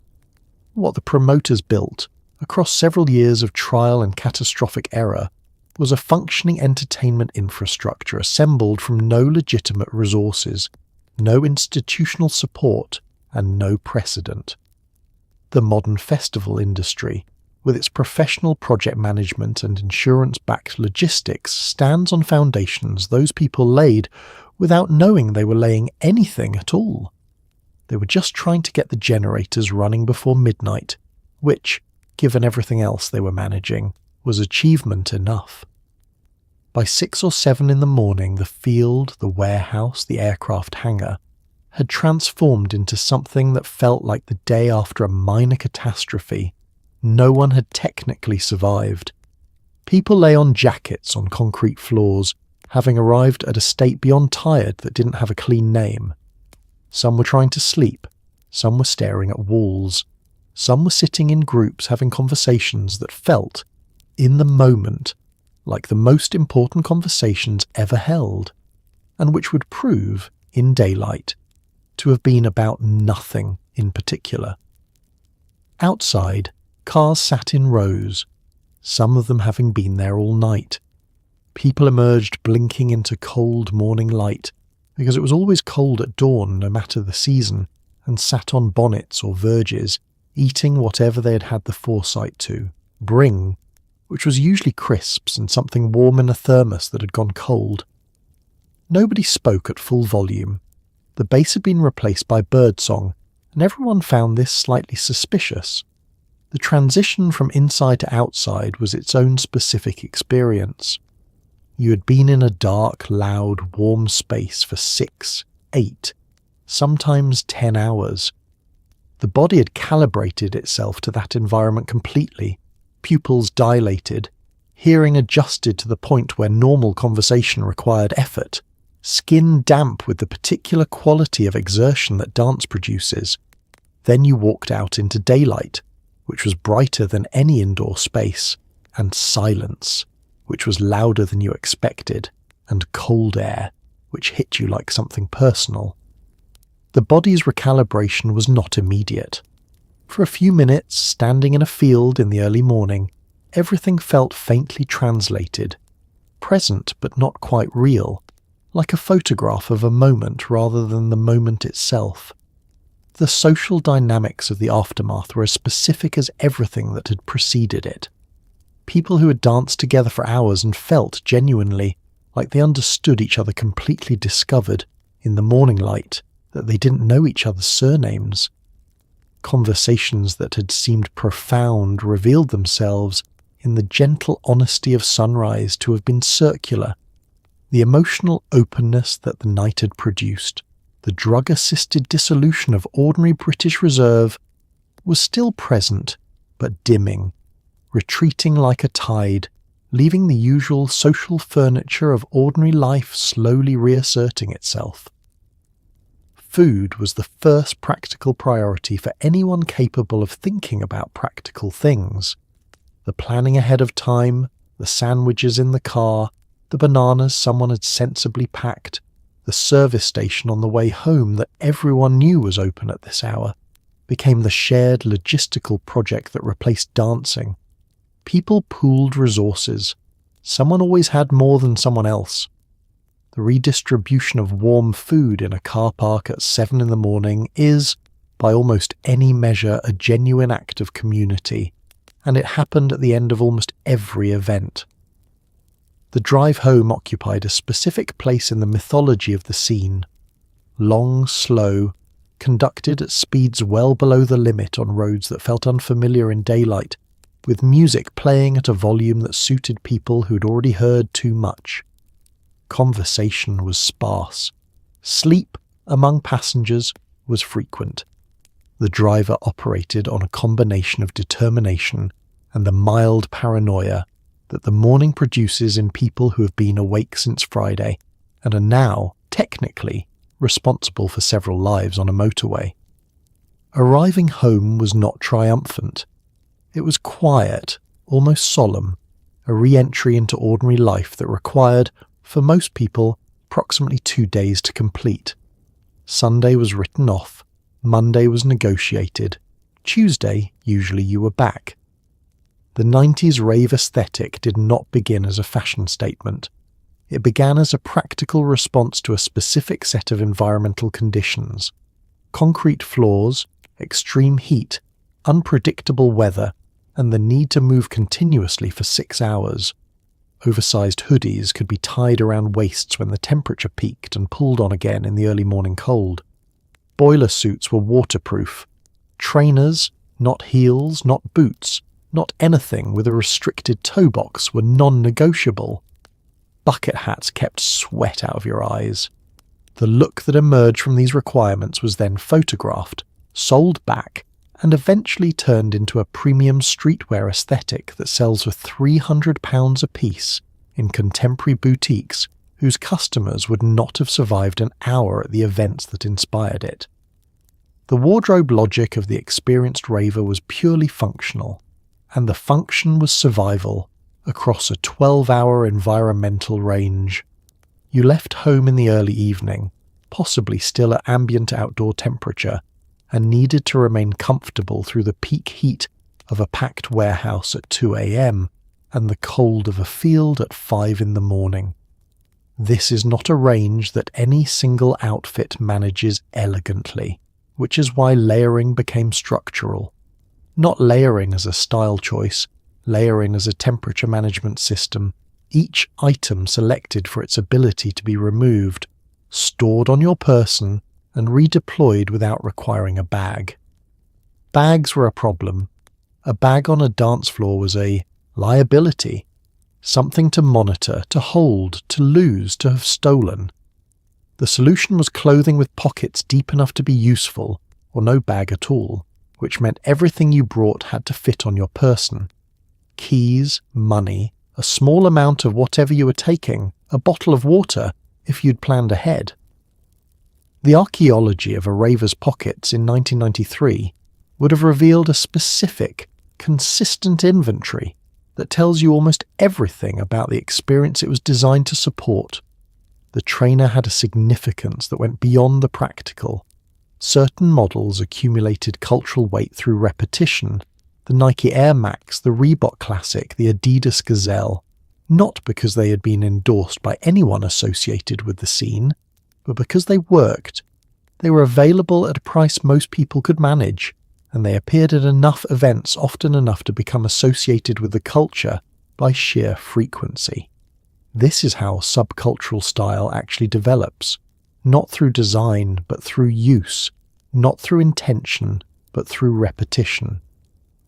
What the promoters built, across several years of trial and catastrophic error, was a functioning entertainment infrastructure assembled from no legitimate resources, no institutional support, and no precedent. The modern festival industry, with its professional project management and insurance-backed logistics, stands on foundations those people laid without knowing they were laying anything at all. They were just trying to get the generators running before midnight, which, given everything else they were managing, was achievement enough. By 6 or 7 in the morning, the field, the warehouse, the aircraft hangar had transformed into something that felt like the day after a minor catastrophe. No one had technically survived. People lay on jackets on concrete floors, having arrived at a state beyond tired that didn't have a clean name. Some were trying to sleep, some were staring at walls, some were sitting in groups having conversations that felt, in the moment, like the most important conversations ever held, and which would prove, in daylight, to have been about nothing in particular. Outside, cars sat in rows, some of them having been there all night. People emerged blinking into cold morning light, because it was always cold at dawn no matter the season, and sat on bonnets or verges, eating whatever they had had the foresight to bring, which was usually crisps and something warm in a thermos that had gone cold. Nobody spoke at full volume. The bass had been replaced by birdsong, and everyone found this slightly suspicious. The transition from inside to outside was its own specific experience. You had been in a dark, loud, warm space for 6, 8, sometimes 10 hours. The body had calibrated itself to that environment completely, pupils dilated, hearing adjusted to the point where normal conversation required effort, skin damp with the particular quality of exertion that dance produces. Then you walked out into daylight, which was brighter than any indoor space, and silence, which was louder than you expected, and cold air, which hit you like something personal. The body's recalibration was not immediate. For a few minutes, standing in a field in the early morning, everything felt faintly translated, present but not quite real, like a photograph of a moment rather than the moment itself. The social dynamics of the aftermath were as specific as everything that had preceded it. People who had danced together for hours and felt genuinely like they understood each other completely discovered, in the morning light, that they didn't know each other's surnames. Conversations that had seemed profound revealed themselves in the gentle honesty of sunrise to have been circular. The emotional openness that the night had produced, the drug-assisted dissolution of ordinary British Reserve, was still present, but dimming, retreating like a tide, leaving the usual social furniture of ordinary life slowly reasserting itself. Food was the first practical priority for anyone capable of thinking about practical things. The planning ahead of time, the sandwiches in the car, the bananas someone had sensibly packed, the service station on the way home that everyone knew was open at this hour, became the shared logistical project that replaced dancing. People pooled resources. Someone always had more than someone else. The redistribution of warm food in a car park at 7 in the morning is, by almost any measure, a genuine act of community, and it happened at the end of almost every event. The drive home occupied a specific place in the mythology of the scene. Long, slow, conducted at speeds well below the limit on roads that felt unfamiliar in daylight, with music playing at a volume that suited people who had already heard too much. Conversation was sparse. Sleep among passengers was frequent. The driver operated on a combination of determination and the mild paranoia that the morning produces in people who have been awake since Friday and are now, technically, responsible for several lives on a motorway. Arriving home was not triumphant. It was quiet, almost solemn, a re-entry into ordinary life that required, for most people, approximately 2 days to complete. Sunday was written off, Monday was negotiated, Tuesday, usually you were back. The 90s rave aesthetic did not begin as a fashion statement. It began as a practical response to a specific set of environmental conditions. Concrete floors, extreme heat, unpredictable weather, and the need to move continuously for 6 hours. Oversized hoodies could be tied around waists when the temperature peaked and pulled on again in the early morning cold. Boiler suits were waterproof. Trainers, not heels, not boots, not anything with a restricted toe box, were non-negotiable. Bucket hats kept sweat out of your eyes. The look that emerged from these requirements was then photographed, sold back, and eventually turned into a premium streetwear aesthetic that sells for £300 a piece in contemporary boutiques whose customers would not have survived an hour at the events that inspired it. The wardrobe logic of the experienced raver was purely functional, and the function was survival across a 12-hour environmental range. You left home in the early evening, possibly still at ambient outdoor temperature, and needed to remain comfortable through the peak heat of a packed warehouse at 2 a.m. and the cold of a field at 5 in the morning. This is not a range that any single outfit manages elegantly, which is why layering became structural. Not layering as a style choice, layering as a temperature management system, each item selected for its ability to be removed, stored on your person, and redeployed without requiring a bag. Bags were a problem. A bag on a dance floor was a liability, something to monitor, to hold, to lose, to have stolen. The solution was clothing with pockets deep enough to be useful, or no bag at all, which meant everything you brought had to fit on your person. Keys, money, a small amount of whatever you were taking, a bottle of water, if you'd planned ahead. The archaeology of a raver's pockets in 1993 would have revealed a specific, consistent inventory that tells you almost everything about the experience it was designed to support. The trainer had a significance that went beyond the practical. Certain models accumulated cultural weight through repetition, the Nike Air Max, the Reebok Classic, the Adidas Gazelle, not because they had been endorsed by anyone associated with the scene, but because they worked. They were available at a price most people could manage, and they appeared at enough events often enough to become associated with the culture by sheer frequency. This is how subcultural style actually develops, not through design but through use, not through intention but through repetition.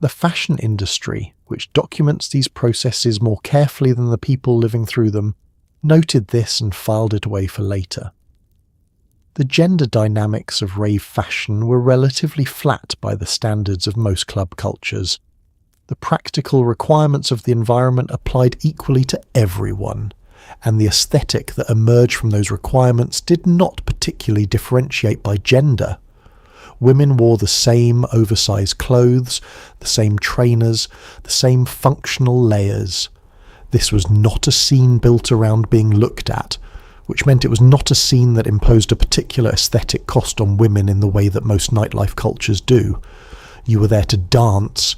The fashion industry, which documents these processes more carefully than the people living through them, noted this and filed it away for later. The gender dynamics of rave fashion were relatively flat by the standards of most club cultures. The practical requirements of the environment applied equally to everyone, and the aesthetic that emerged from those requirements did not particularly differentiate by gender. Women wore the same oversized clothes, the same trainers, the same functional layers. This was not a scene built around being looked at, which meant it was not a scene that imposed a particular aesthetic cost on women in the way that most nightlife cultures do. You were there to dance.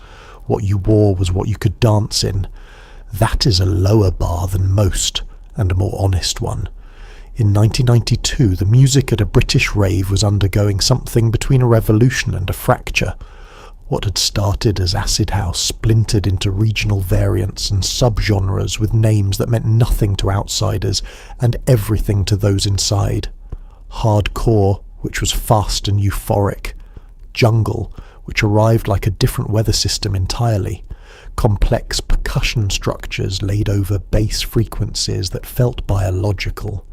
What you wore was what you could dance in. That is a lower bar than most, and a more honest one. In 1992, the music at a British rave was undergoing something between a revolution and a fracture. What had started as acid house splintered into regional variants and subgenres with names that meant nothing to outsiders and everything to those inside. Hardcore, which was fast and euphoric. Jungle, which arrived like a different weather system entirely. Complex percussion structures laid over bass frequencies that felt biological.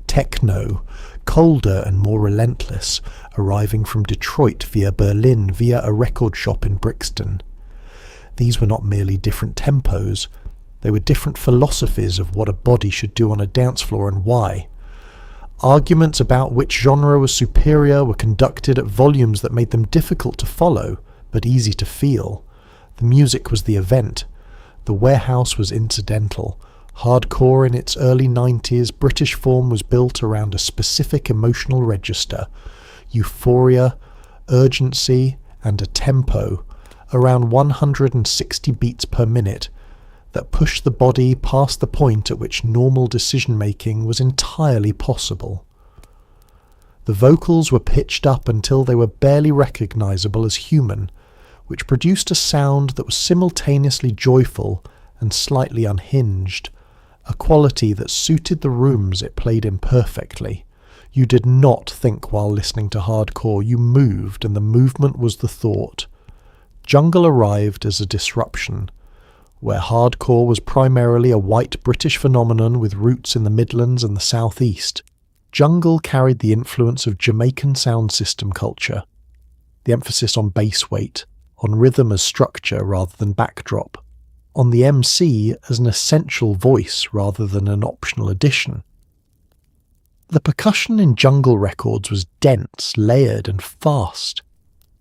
Techno, colder and more relentless, arriving from Detroit via Berlin via a record shop in Brixton. These were not merely different tempos, they were different philosophies of what a body should do on a dance floor and why. Arguments about which genre was superior were conducted at volumes that made them difficult to follow, but easy to feel. The music was the event. The warehouse was incidental. Hardcore in its early 90s British form was built around a specific emotional register, euphoria, urgency, and a tempo, around 160 beats per minute, that pushed the body past the point at which normal decision-making was entirely possible. The vocals were pitched up until they were barely recognizable as human, which produced a sound that was simultaneously joyful and slightly unhinged, a quality that suited the rooms it played in perfectly. You did not think while listening to hardcore, you moved, and the movement was the thought. Jungle arrived as a disruption. Where hardcore was primarily a white British phenomenon with roots in the Midlands and the South East, jungle carried the influence of Jamaican sound system culture. The emphasis on bass weight, on rhythm as structure rather than backdrop, on the MC as an essential voice rather than an optional addition. The percussion in jungle records was dense, layered and fast.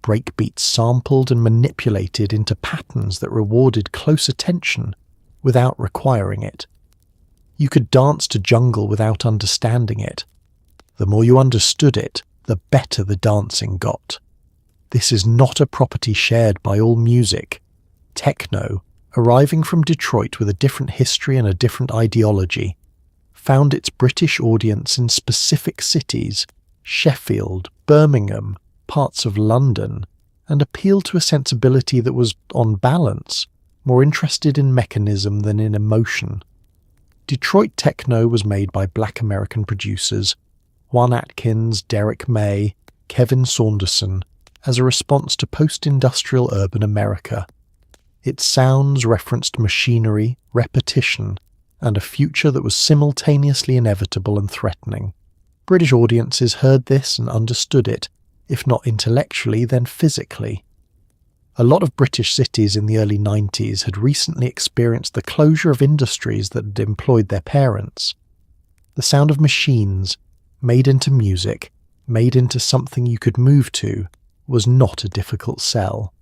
Breakbeats sampled and manipulated into patterns that rewarded close attention without requiring it. You could dance to jungle without understanding it. The more you understood it, the better the dancing got. This is not a property shared by all music. Techno, arriving from Detroit with a different history and a different ideology, found its British audience in specific cities, Sheffield, Birmingham, parts of London, and appealed to a sensibility that was, on balance, more interested in mechanism than in emotion. Detroit techno was made by black American producers, Juan Atkins, Derek May, Kevin Saunderson, as a response to post-industrial urban America. Its sounds referenced machinery, repetition, and a future that was simultaneously inevitable and threatening. British audiences heard this and understood it, if not intellectually, then physically. A lot of British cities in the early 90s had recently experienced the closure of industries that had employed their parents. The sound of machines, made into music, made into something you could move to, was not a difficult sell.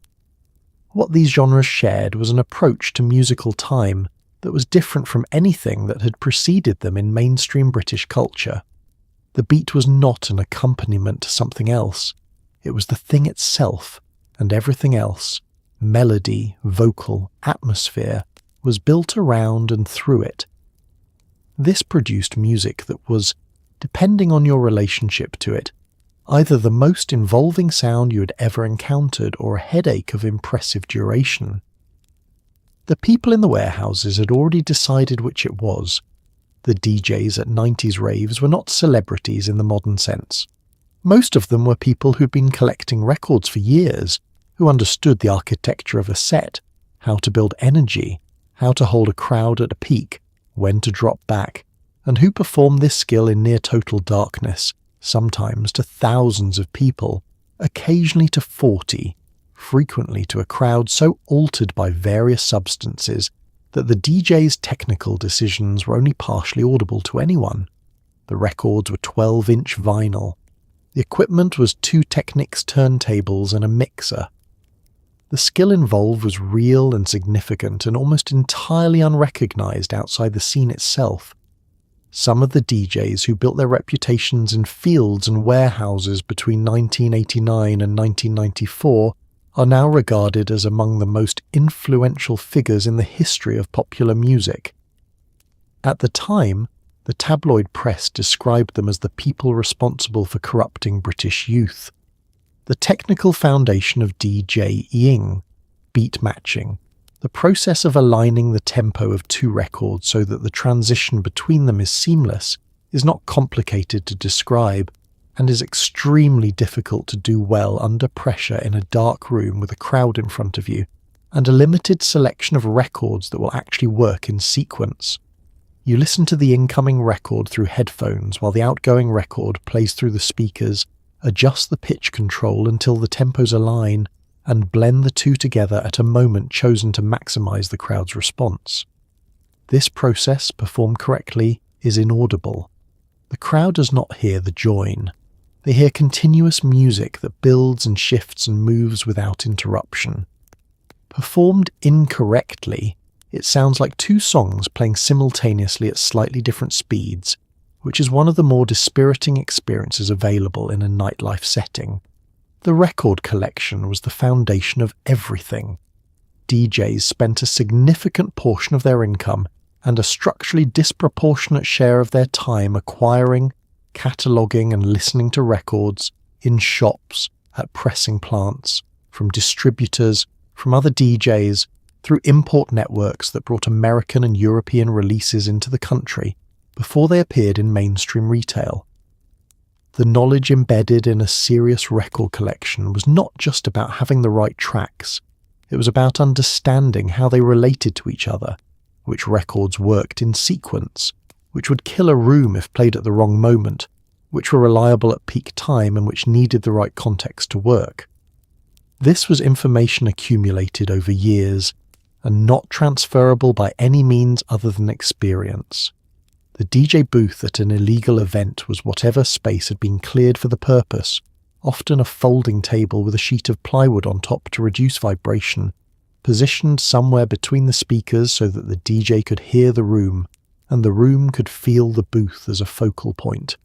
What these genres shared was an approach to musical time that was different from anything that had preceded them in mainstream British culture. The beat was not an accompaniment to something else. It was the thing itself, and everything else, melody, vocal, atmosphere, was built around and through it. This produced music that was, depending on your relationship to it, either the most involving sound you had ever encountered or a headache of impressive duration. The people in the warehouses had already decided which it was. The DJs at 90s raves were not celebrities in the modern sense. Most of them were people who'd been collecting records for years, who understood the architecture of a set, how to build energy, how to hold a crowd at a peak, when to drop back, and who performed this skill in near-total darkness, sometimes to thousands of people, occasionally to 40, frequently to a crowd so altered by various substances that the DJ's technical decisions were only partially audible to anyone. The records were 12-inch vinyl. The equipment was 2 Technics turntables and a mixer. The skill involved was real and significant and almost entirely unrecognized outside the scene itself. Some of the DJs who built their reputations in fields and warehouses between 1989 and 1994 are now regarded as among the most influential figures in the history of popular music. At the time, the tabloid press described them as the people responsible for corrupting British youth. The technical foundation of DJing, beat matching, the process of aligning the tempo of 2 records so that the transition between them is seamless, is not complicated to describe and is extremely difficult to do well under pressure in a dark room with a crowd in front of you and a limited selection of records that will actually work in sequence. You listen to the incoming record through headphones while the outgoing record plays through the speakers, adjust the pitch control until the tempos align, and blend the 2 together at a moment chosen to maximize the crowd's response. This process, performed correctly, is inaudible. The crowd does not hear the join. They hear continuous music that builds and shifts and moves without interruption. Performed incorrectly, it sounds like 2 songs playing simultaneously at slightly different speeds, which is one of the more dispiriting experiences available in a nightlife setting. The record collection was the foundation of everything. DJs spent a significant portion of their income and a structurally disproportionate share of their time acquiring, cataloguing and listening to records in shops, at pressing plants, from distributors, from other DJs, through import networks that brought American and European releases into the country before they appeared in mainstream retail. The knowledge embedded in a serious record collection was not just about having the right tracks, It was about understanding how they related to each other, which records worked in sequence, which would kill a room if played at the wrong moment, which were reliable at peak time and which needed the right context to work. This was information accumulated over years and not transferable by any means other than experience. The DJ booth at an illegal event was whatever space had been cleared for the purpose, often a folding table with a sheet of plywood on top to reduce vibration, positioned somewhere between the speakers so that the DJ could hear the room and the room could feel the booth as a focal point.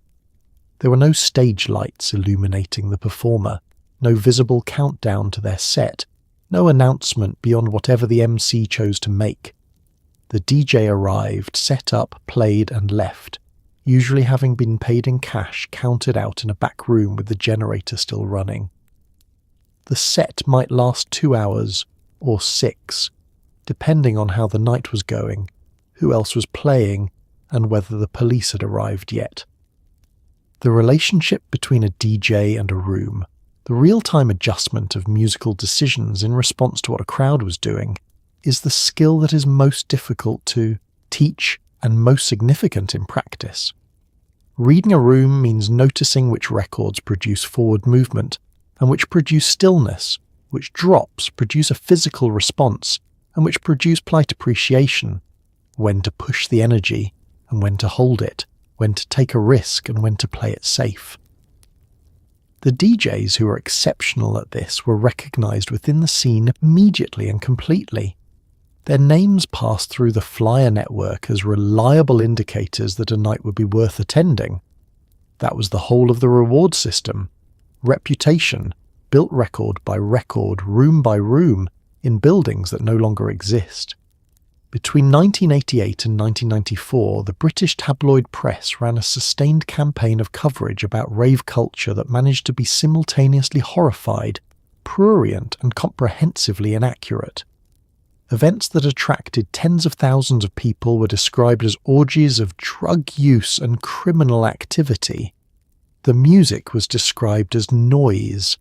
There were no stage lights illuminating the performer, no visible countdown to their set, no announcement beyond whatever the MC chose to make. The DJ arrived, set up, played and left, usually having been paid in cash counted out in a back room with the generator still running. The set might last 2 hours or 6, depending on how the night was going, who else was playing, and whether the police had arrived yet. The relationship between a DJ and a room, the real-time adjustment of musical decisions in response to what a crowd was doing, is the skill that is most difficult to teach and most significant in practice. Reading a room means noticing which records produce forward movement and which produce stillness, which drops produce a physical response and which produce polite appreciation, when to push the energy and when to hold it, when to take a risk and when to play it safe. The DJs who were exceptional at this were recognised within the scene immediately and completely. Their names passed through the flyer network as reliable indicators that a night would be worth attending. That was the whole of the reward system. Reputation, built record by record, room by room, in buildings that no longer exist. Between 1988 and 1994, the British tabloid press ran a sustained campaign of coverage about rave culture that managed to be simultaneously horrified, prurient, and comprehensively inaccurate. Events that attracted tens of thousands of people were described as orgies of drug use and criminal activity. The music was described as noise.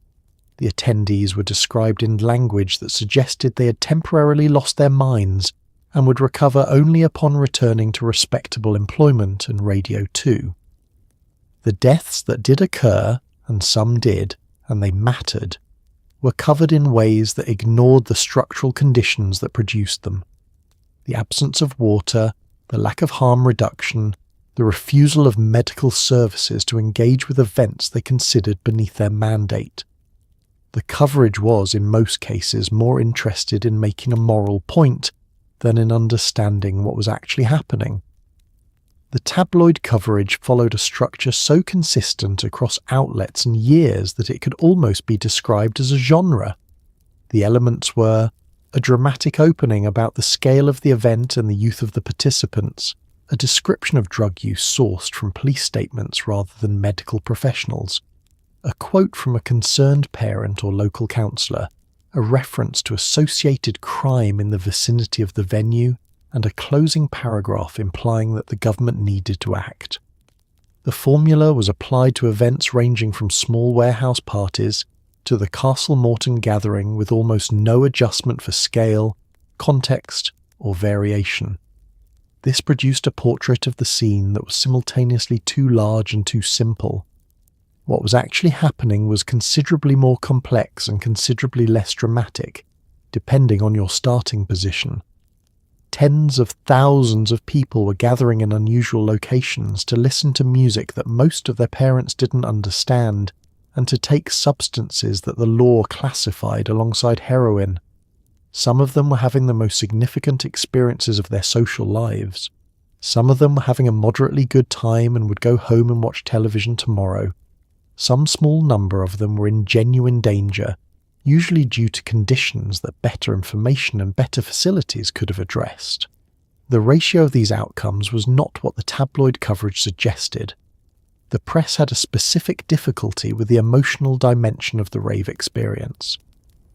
The attendees were described in language that suggested they had temporarily lost their minds and would recover only upon returning to respectable employment and Radio 2. The deaths that did occur, and some did, and they mattered, were covered in ways that ignored the structural conditions that produced them. The absence of water, the lack of harm reduction, the refusal of medical services to engage with events they considered beneath their mandate. The coverage was, in most cases, more interested in making a moral point than in understanding what was actually happening. The tabloid coverage followed a structure so consistent across outlets and years that it could almost be described as a genre. The elements were a dramatic opening about the scale of the event and the youth of the participants, a description of drug use sourced from police statements rather than medical professionals, a quote from a concerned parent or local counsellor, a reference to associated crime in the vicinity of the venue, and a closing paragraph implying that the government needed to act. The formula was applied to events ranging from small warehouse parties to the Castle Morton gathering with almost no adjustment for scale, context, or variation. This produced a portrait of the scene that was simultaneously too large and too simple. What was actually happening was considerably more complex and considerably less dramatic, depending on your starting position. Tens of thousands of people were gathering in unusual locations to listen to music that most of their parents didn't understand and to take substances that the law classified alongside heroin. Some of them were having the most significant experiences of their social lives. Some of them were having a moderately good time and would go home and watch television tomorrow. Some small number of them were in genuine danger, usually due to conditions that better information and better facilities could have addressed. The ratio of these outcomes was not what the tabloid coverage suggested. The press had a specific difficulty with the emotional dimension of the rave experience.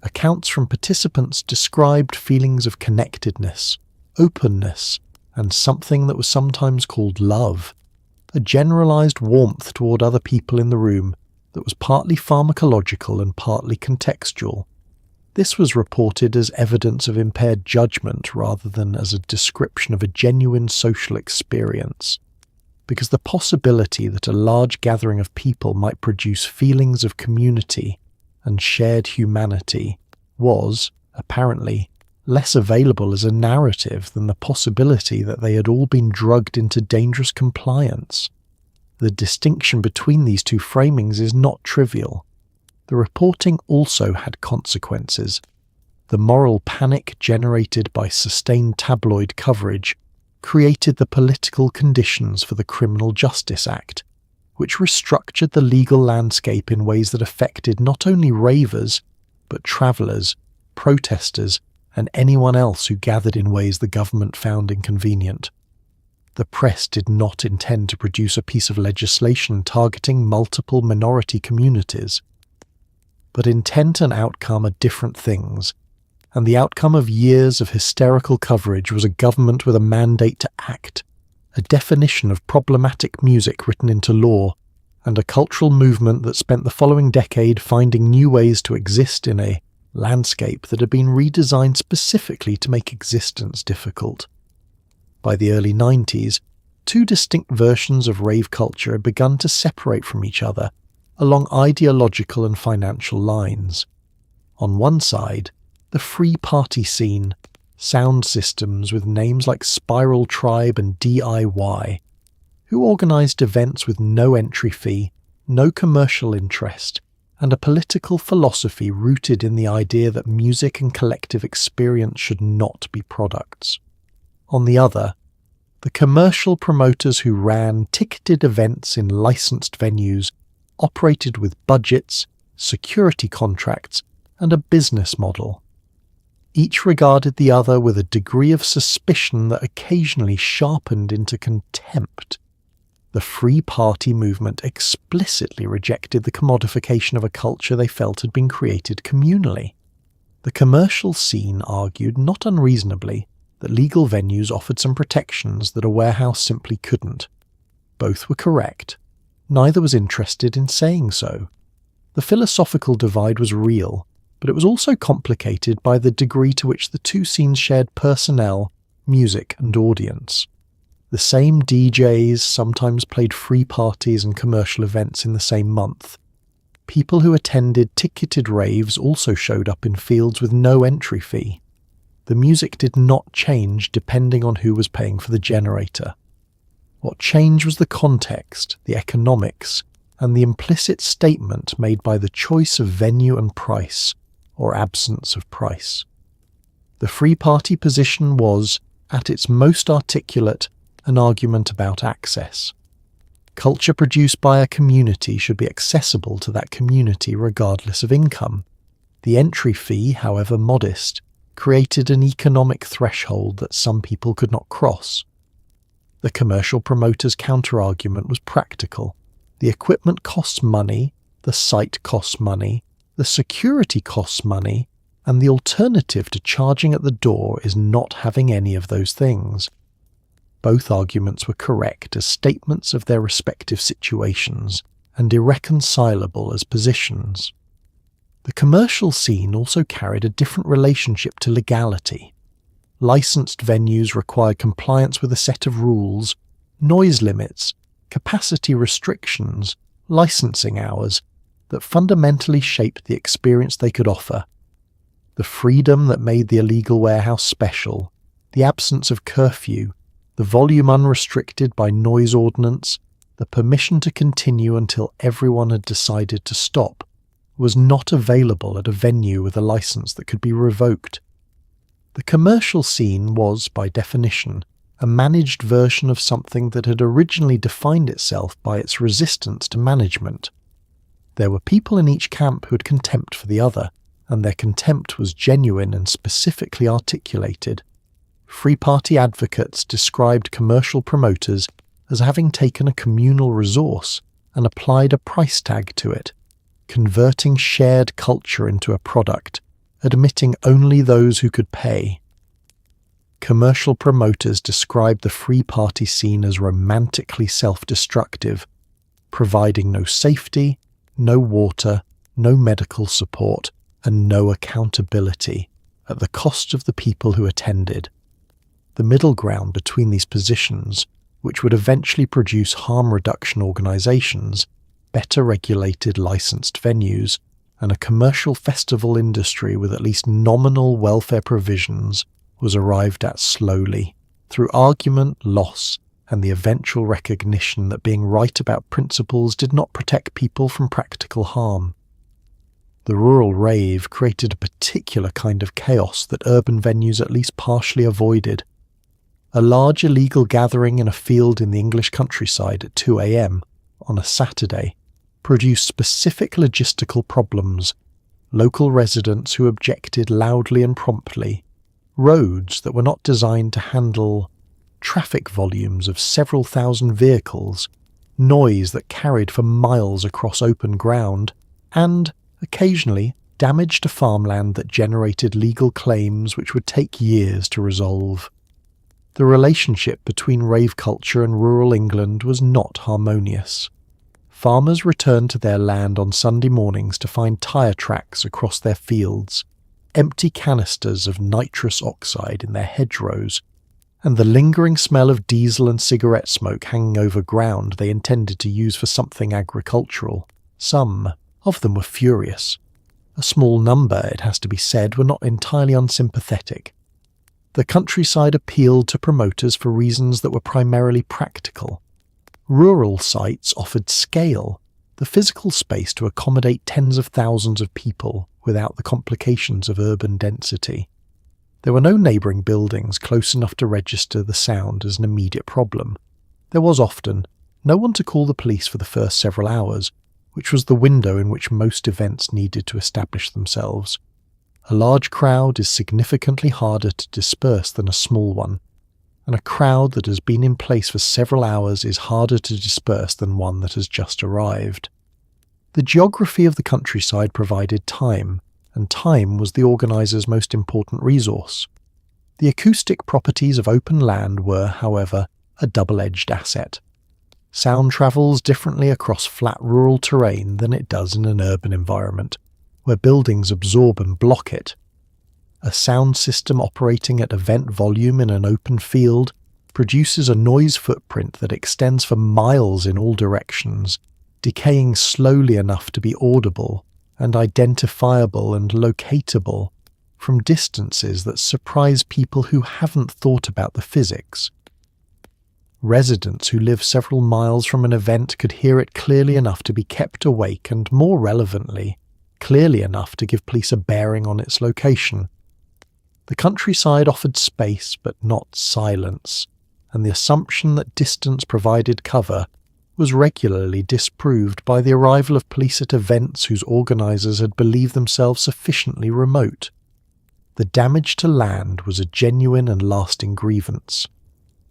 Accounts from participants described feelings of connectedness, openness, and something that was sometimes called love, a generalized warmth toward other people in the room that was partly pharmacological and partly contextual. This was reported as evidence of impaired judgment rather than as a description of a genuine social experience, because the possibility that a large gathering of people might produce feelings of community and shared humanity was, apparently, less available as a narrative than the possibility that they had all been drugged into dangerous compliance. The distinction between these two framings is not trivial. The reporting also had consequences. The moral panic generated by sustained tabloid coverage created the political conditions for the Criminal Justice Act, which restructured the legal landscape in ways that affected not only ravers, but travellers, protesters, and anyone else who gathered in ways the government found inconvenient. The press did not intend to produce a piece of legislation targeting multiple minority communities. But intent and outcome are different things, and the outcome of years of hysterical coverage was a government with a mandate to act, a definition of problematic music written into law, and a cultural movement that spent the following decade finding new ways to exist in a landscape that had been redesigned specifically to make existence difficult. By the early 90s, two distinct versions of rave culture had begun to separate from each other along ideological and financial lines. On one side, the free party scene, sound systems with names like Spiral Tribe and DIY, who organised events with no entry fee, no commercial interest, and a political philosophy rooted in the idea that music and collective experience should not be products. On the other, the commercial promoters who ran ticketed events in licensed venues operated with budgets, security contracts, and a business model. Each regarded the other with a degree of suspicion that occasionally sharpened into contempt. The Free Party movement explicitly rejected the commodification of a culture they felt had been created communally. The commercial scene argued, not unreasonably, that legal venues offered some protections that a warehouse simply couldn't. Both were correct. Neither was interested in saying so. The philosophical divide was real, but it was also complicated by the degree to which the two scenes shared personnel, music, and audience. The same DJs sometimes played free parties and commercial events in the same month. People who attended ticketed raves also showed up in fields with no entry fee. The music did not change depending on who was paying for the generator. What changed was the context, the economics, and the implicit statement made by the choice of venue and price, or absence of price. The Free Party position was, at its most articulate, an argument about access. Culture produced by a community should be accessible to that community regardless of income. The entry fee, however modest, created an economic threshold that some people could not cross. The commercial promoter's counter-argument was practical. The equipment costs money, the site costs money, the security costs money, and the alternative to charging at the door is not having any of those things. Both arguments were correct as statements of their respective situations, and irreconcilable as positions. The commercial scene also carried a different relationship to legality. Licensed venues required compliance with a set of rules, noise limits, capacity restrictions, licensing hours, that fundamentally shaped the experience they could offer. The freedom that made the illegal warehouse special, the absence of curfew, the volume unrestricted by noise ordinance, the permission to continue until everyone had decided to stop, was not available at a venue with a license that could be revoked. The commercial scene was, by definition, a managed version of something that had originally defined itself by its resistance to management. There were people in each camp who had contempt for the other, and their contempt was genuine and specifically articulated. Free Party advocates described commercial promoters as having taken a communal resource and applied a price tag to it, converting shared culture into a product, admitting only those who could pay. Commercial promoters described the Free Party scene as romantically self-destructive, providing no safety, no water, no medical support, and no accountability at the cost of the people who attended. The middle ground between these positions, which would eventually produce harm reduction organisations, better regulated licensed venues, and a commercial festival industry with at least nominal welfare provisions, was arrived at slowly, through argument, loss, and the eventual recognition that being right about principles did not protect people from practical harm. The rural rave created a particular kind of chaos that urban venues at least partially avoided. A large illegal gathering in a field in the English countryside at 2 a.m. on a Saturday produced specific logistical problems, local residents who objected loudly and promptly, roads that were not designed to handle traffic volumes of several thousand vehicles, noise that carried for miles across open ground, and, occasionally, damage to farmland that generated legal claims which would take years to resolve. The relationship between rave culture and rural England was not harmonious. Farmers returned to their land on Sunday mornings to find tyre tracks across their fields, empty canisters of nitrous oxide in their hedgerows, and the lingering smell of diesel and cigarette smoke hanging over ground they intended to use for something agricultural. Some of them were furious. A small number, it has to be said, were not entirely unsympathetic. The countryside appealed to promoters for reasons that were primarily practical. Rural sites offered scale, the physical space to accommodate tens of thousands of people without the complications of urban density. There were no neighbouring buildings close enough to register the sound as an immediate problem. There was often no one to call the police for the first several hours, which was the window in which most events needed to establish themselves. A large crowd is significantly harder to disperse than a small one, and a crowd that has been in place for several hours is harder to disperse than one that has just arrived. The geography of the countryside provided time, and time was the organiser's most important resource. The acoustic properties of open land were, however, a double-edged asset. Sound travels differently across flat rural terrain than it does in an urban environment, where buildings absorb and block it. A sound system operating at event volume in an open field produces a noise footprint that extends for miles in all directions, decaying slowly enough to be audible and identifiable and locatable from distances that surprise people who haven't thought about the physics. Residents who live several miles from an event could hear it clearly enough to be kept awake and, more relevantly, clearly enough to give police a bearing on its location. The countryside offered space but not silence, and the assumption that distance provided cover was regularly disproved by the arrival of police at events whose organisers had believed themselves sufficiently remote. The damage to land was a genuine and lasting grievance.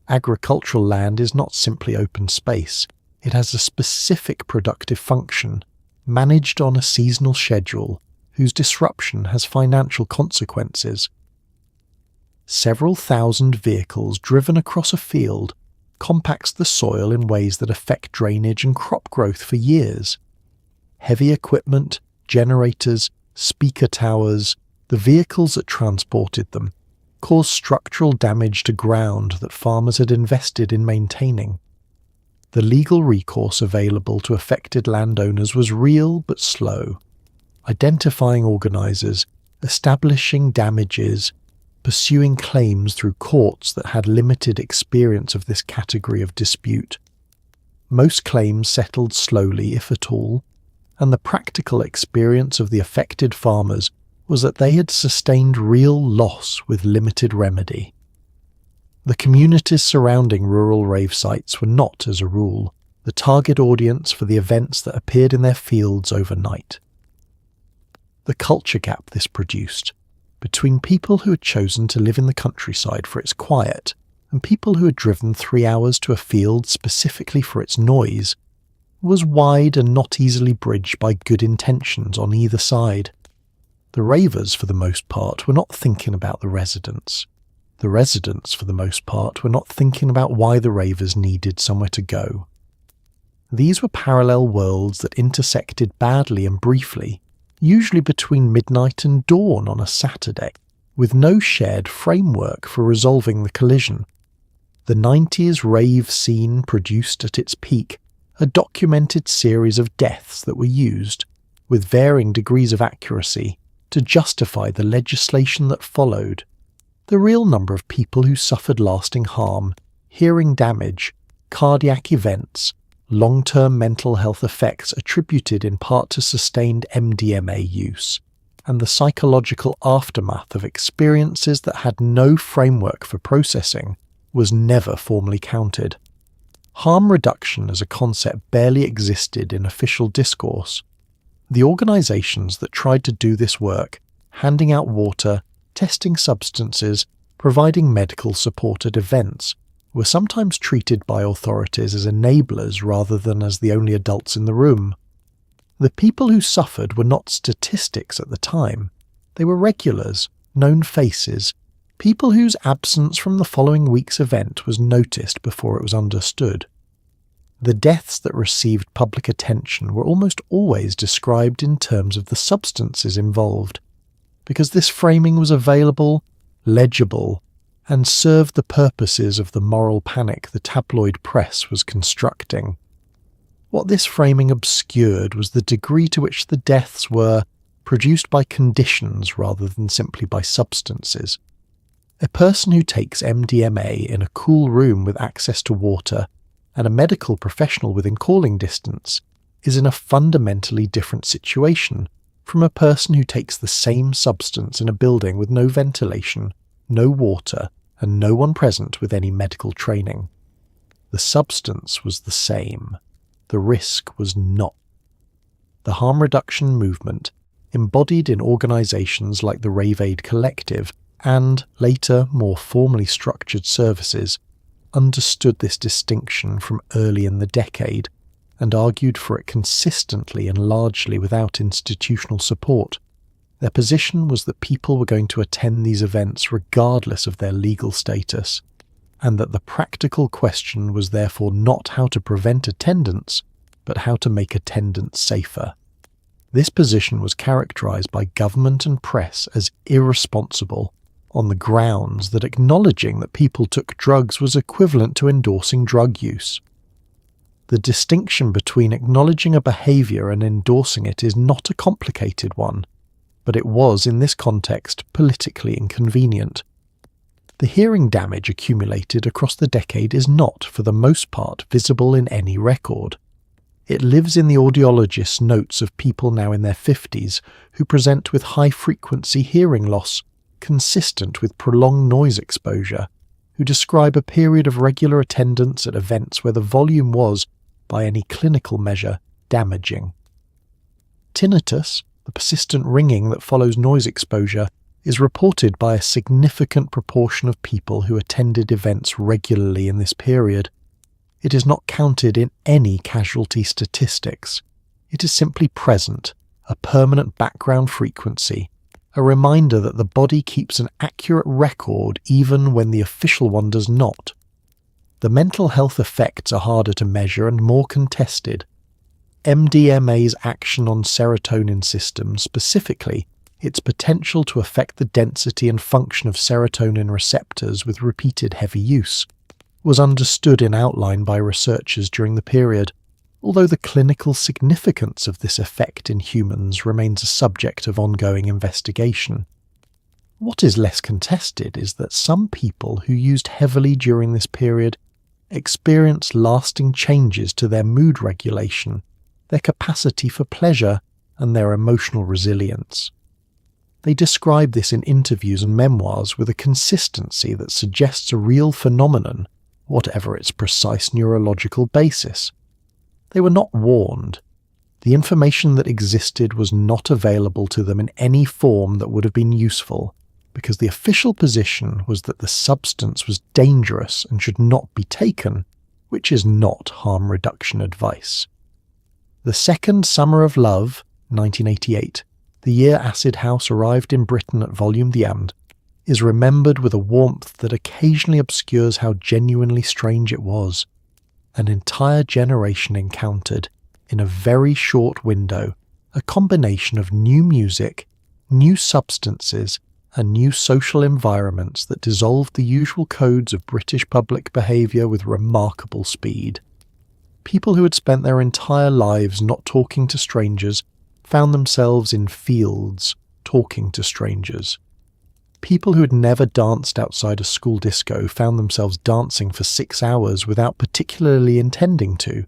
Agricultural land is not simply open space, it has a specific productive function, managed on a seasonal schedule, whose disruption has financial consequences. Several thousand vehicles driven across a field compacts the soil in ways that affect drainage and crop growth for years. Heavy equipment, generators, speaker towers, the vehicles that transported them, caused structural damage to ground that farmers had invested in maintaining. The legal recourse available to affected landowners was real but slow. Identifying organisers, establishing damages, pursuing claims through courts that had limited experience of this category of dispute. Most claims settled slowly, if at all, and the practical experience of the affected farmers was that they had sustained real loss with limited remedy. The communities surrounding rural rave sites were not, as a rule, the target audience for the events that appeared in their fields overnight. The culture gap this produced, between people who had chosen to live in the countryside for its quiet and people who had driven 3 hours to a field specifically for its noise, was wide and not easily bridged by good intentions on either side. The ravers, for the most part, were not thinking about the residents. The residents, for the most part, were not thinking about why the ravers needed somewhere to go. These were parallel worlds that intersected badly and briefly, usually between midnight and dawn on a Saturday, with no shared framework for resolving the collision. The 90s rave scene produced at its peak a documented series of deaths that were used, with varying degrees of accuracy, to justify the legislation that followed. The real number of people who suffered lasting harm, hearing damage, cardiac events, long-term mental health effects attributed in part to sustained MDMA use, and the psychological aftermath of experiences that had no framework for processing was never formally counted. Harm reduction as a concept barely existed in official discourse. The organisations that tried to do this work, handing out water, testing substances, providing medical support at events, were sometimes treated by authorities as enablers rather than as the only adults in the room. The people who suffered were not statistics at the time. They were regulars, known faces, people whose absence from the following week's event was noticed before it was understood. The deaths that received public attention were almost always described in terms of the substances involved, because this framing was available, legible, and served the purposes of the moral panic the tabloid press was constructing. What this framing obscured was the degree to which the deaths were produced by conditions rather than simply by substances. A person who takes MDMA in a cool room with access to water and a medical professional within calling distance is in a fundamentally different situation from a person who takes the same substance in a building with no ventilation, no water, and no one present with any medical training. The substance was the same. The risk was not. The harm reduction movement, embodied in organisations like the Rave Aid Collective and, later, more formally structured services, understood this distinction from early in the decade and argued for it consistently and largely without institutional support. Their position was that people were going to attend these events regardless of their legal status, and that the practical question was therefore not how to prevent attendance, but how to make attendance safer. This position was characterised by government and press as irresponsible, on the grounds that acknowledging that people took drugs was equivalent to endorsing drug use. The distinction between acknowledging a behaviour and endorsing it is not a complicated one, but it was, in this context, politically inconvenient. The hearing damage accumulated across the decade is not, for the most part, visible in any record. It lives in the audiologist's notes of people now in their 50s who present with high-frequency hearing loss, consistent with prolonged noise exposure, who describe a period of regular attendance at events where the volume was, by any clinical measure, damaging. Tinnitus, the persistent ringing that follows noise exposure, is reported by a significant proportion of people who attended events regularly in this period. It is not counted in any casualty statistics. It is simply present, a permanent background frequency, a reminder that the body keeps an accurate record even when the official one does not. The mental health effects are harder to measure and more contested. MDMA's action on serotonin systems, specifically its potential to affect the density and function of serotonin receptors with repeated heavy use, was understood in outline by researchers during the period, although the clinical significance of this effect in humans remains a subject of ongoing investigation. What is less contested is that some people who used heavily during this period experienced lasting changes to their mood regulation, their capacity for pleasure, and their emotional resilience. They describe this in interviews and memoirs with a consistency that suggests a real phenomenon, whatever its precise neurological basis. They were not warned. The information that existed was not available to them in any form that would have been useful, because the official position was that the substance was dangerous and should not be taken, which is not harm reduction advice. The second Summer of Love, 1988, the year Acid House arrived in Britain at Volume the End, is remembered with a warmth that occasionally obscures how genuinely strange it was. An entire generation encountered, in a very short window, a combination of new music, new substances, and new social environments that dissolved the usual codes of British public behaviour with remarkable speed. People who had spent their entire lives not talking to strangers found themselves in fields talking to strangers. People who had never danced outside a school disco found themselves dancing for 6 hours without particularly intending to.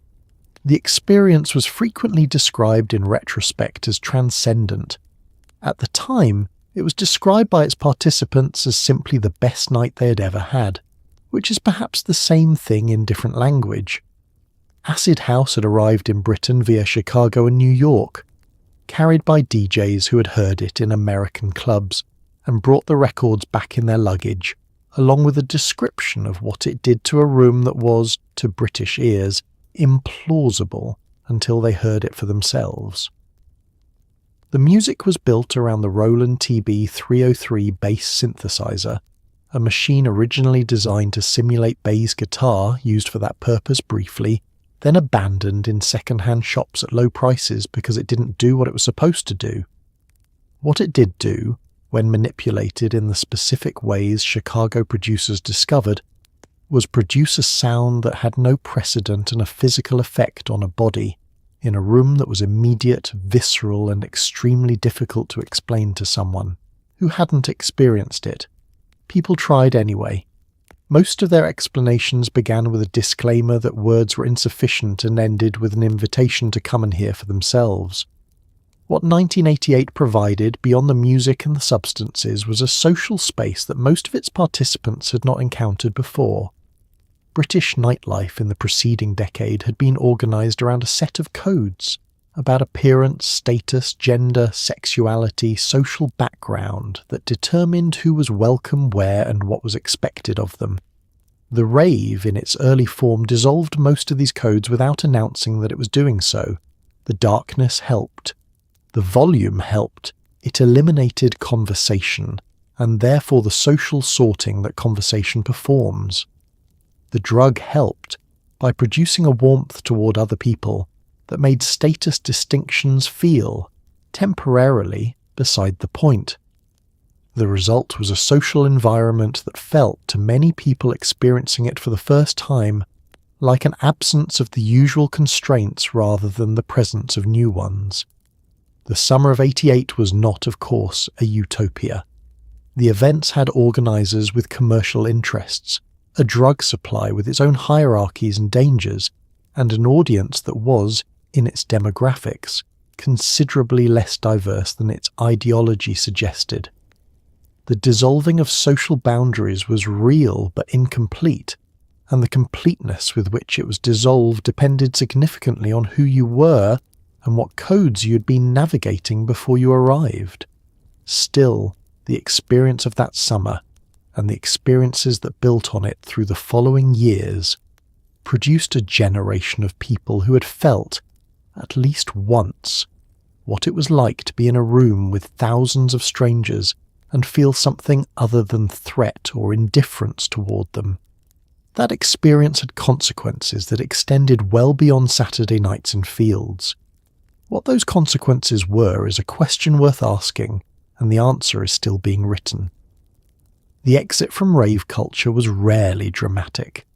The experience was frequently described in retrospect as transcendent. At the time, it was described by its participants as simply the best night they had ever had, which is perhaps the same thing in different language. Acid house had arrived in Britain via Chicago and New York, carried by DJs who had heard it in American clubs and brought the records back in their luggage, along with a description of what it did to a room that was, to British ears, implausible until they heard it for themselves. The music was built around the Roland TB-303 bass synthesizer, a machine originally designed to simulate bass guitar used for that purpose briefly, then abandoned in second-hand shops at low prices because it didn't do what it was supposed to do. What it did do, when manipulated in the specific ways Chicago producers discovered, was produce a sound that had no precedent and a physical effect on a body, in a room that was immediate, visceral, and extremely difficult to explain to someone who hadn't experienced it. People tried anyway. Most of their explanations began with a disclaimer that words were insufficient and ended with an invitation to come and hear for themselves. What 1988 provided, beyond the music and the substances, was a social space that most of its participants had not encountered before. British nightlife in the preceding decade had been organised around a set of codes about appearance, status, gender, sexuality, social background that determined who was welcome where and what was expected of them. The rave, in its early form, dissolved most of these codes without announcing that it was doing so. The darkness helped. The volume helped. It eliminated conversation, and therefore the social sorting that conversation performs. The drug helped by producing a warmth toward other people that made status distinctions feel, temporarily, beside the point. The result was a social environment that felt, to many people experiencing it for the first time, like an absence of the usual constraints rather than the presence of new ones. The summer of '88 was not, of course, a utopia. The events had organisers with commercial interests, a drug supply with its own hierarchies and dangers, and an audience that was, in its demographics, considerably less diverse than its ideology suggested. The dissolving of social boundaries was real but incomplete, and the completeness with which it was dissolved depended significantly on who you were and what codes you had been navigating before you arrived. Still, the experience of that summer, and the experiences that built on it through the following years, produced a generation of people who had felt, at least once, what it was like to be in a room with thousands of strangers and feel something other than threat or indifference toward them. That experience had consequences that extended well beyond Saturday nights in fields. What those consequences were is a question worth asking, and the answer is still being written. The exit from rave culture was rarely dramatic.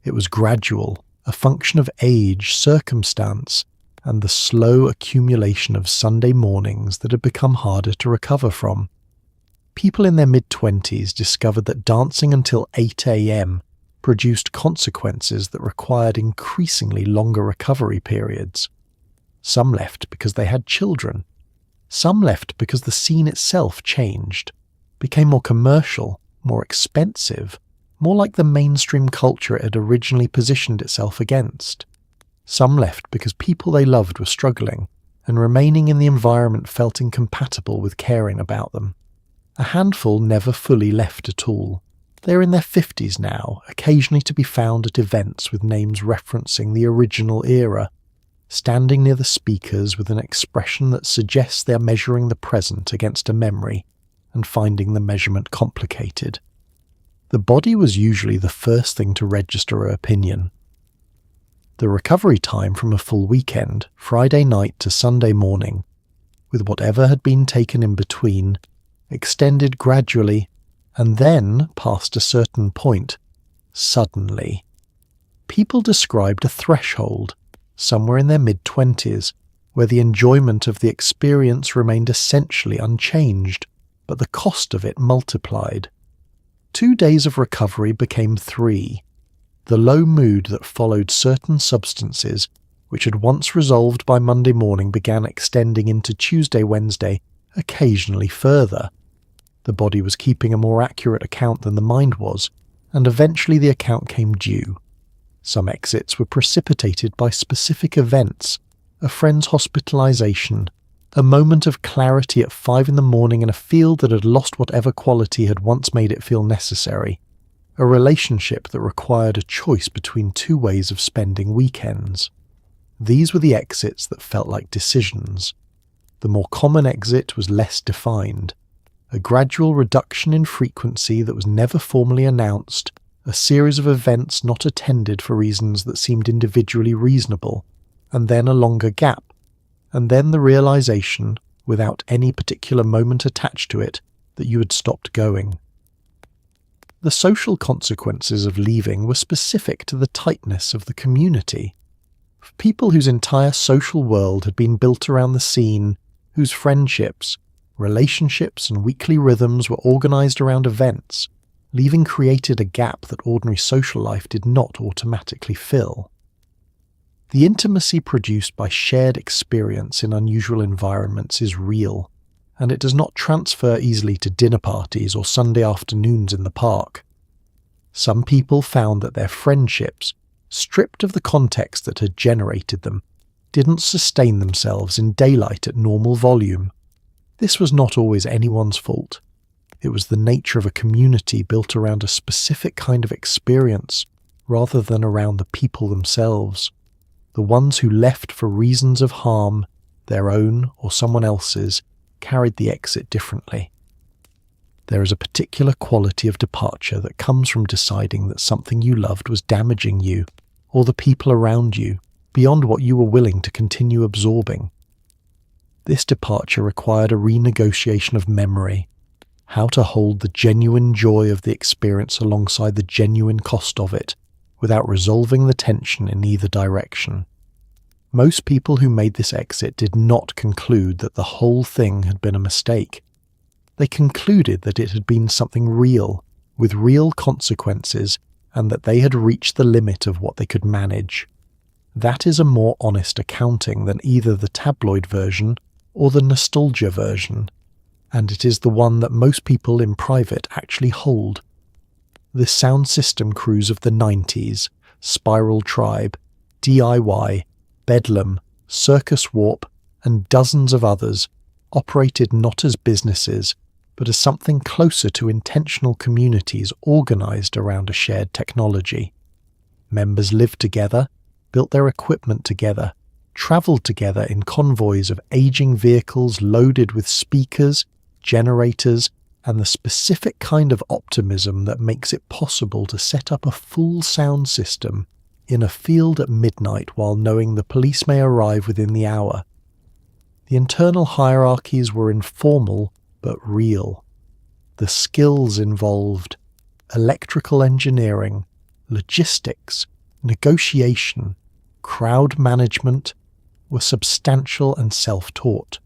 It was gradual, a function of age, circumstance, and the slow accumulation of Sunday mornings that had become harder to recover from. People in their mid-20s discovered that dancing until 8 a.m. produced consequences that required increasingly longer recovery periods. Some left because they had children. Some left because the scene itself changed, became more commercial, more expensive, more like the mainstream culture it had originally positioned itself against. Some left because people they loved were struggling, and remaining in the environment felt incompatible with caring about them. A handful never fully left at all. They are in their 50s now, occasionally to be found at events with names referencing the original era, standing near the speakers with an expression that suggests they are measuring the present against a memory and finding the measurement complicated. The body was usually the first thing to register her opinion. The recovery time from a full weekend, Friday night to Sunday morning, with whatever had been taken in between, extended gradually, and then, past a certain point, suddenly. People described a threshold, somewhere in their mid-20s, where the enjoyment of the experience remained essentially unchanged, but the cost of it multiplied. 2 days of recovery became 3. The low mood that followed certain substances, which had once resolved by Monday morning, began extending into Tuesday, Wednesday, occasionally further. The body was keeping a more accurate account than the mind was, and eventually the account came due. Some exits were precipitated by specific events, a friend's hospitalization, a moment of clarity at 5 in the morning in a field that had lost whatever quality had once made it feel necessary, a relationship that required a choice between 2 ways of spending weekends. These were the exits that felt like decisions. The more common exit was less defined, a gradual reduction in frequency that was never formally announced, a series of events not attended for reasons that seemed individually reasonable, and then a longer gap, and then the realization, without any particular moment attached to it, that you had stopped going. The social consequences of leaving were specific to the tightness of the community. For people whose entire social world had been built around the scene, whose friendships, relationships and weekly rhythms were organized around events, leaving created a gap that ordinary social life did not automatically fill. The intimacy produced by shared experience in unusual environments is real, and it does not transfer easily to dinner parties or Sunday afternoons in the park. Some people found that their friendships, stripped of the context that had generated them, didn't sustain themselves in daylight at normal volume. This was not always anyone's fault. It was the nature of a community built around a specific kind of experience, rather than around the people themselves. The ones who left for reasons of harm, their own or someone else's, carried the exit differently. There is a particular quality of departure that comes from deciding that something you loved was damaging you, or the people around you, beyond what you were willing to continue absorbing. This departure required a renegotiation of memory, how to hold the genuine joy of the experience alongside the genuine cost of it, without resolving the tension in either direction. Most people who made this exit did not conclude that the whole thing had been a mistake. They concluded that it had been something real, with real consequences, and that they had reached the limit of what they could manage. That is a more honest accounting than either the tabloid version or the nostalgia version, and it is the one that most people in private actually hold. The sound system crews of the 90s, Spiral Tribe, DIY, Bedlam, Circus Warp, and dozens of others operated not as businesses, but as something closer to intentional communities organized around a shared technology. Members lived together, built their equipment together, traveled together in convoys of aging vehicles loaded with speakers, generators, and the specific kind of optimism that makes it possible to set up a full sound system in a field at midnight while knowing the police may arrive within the hour. The internal hierarchies were informal but real. The skills involved, electrical engineering, logistics, negotiation, crowd management, were substantial and self-taught.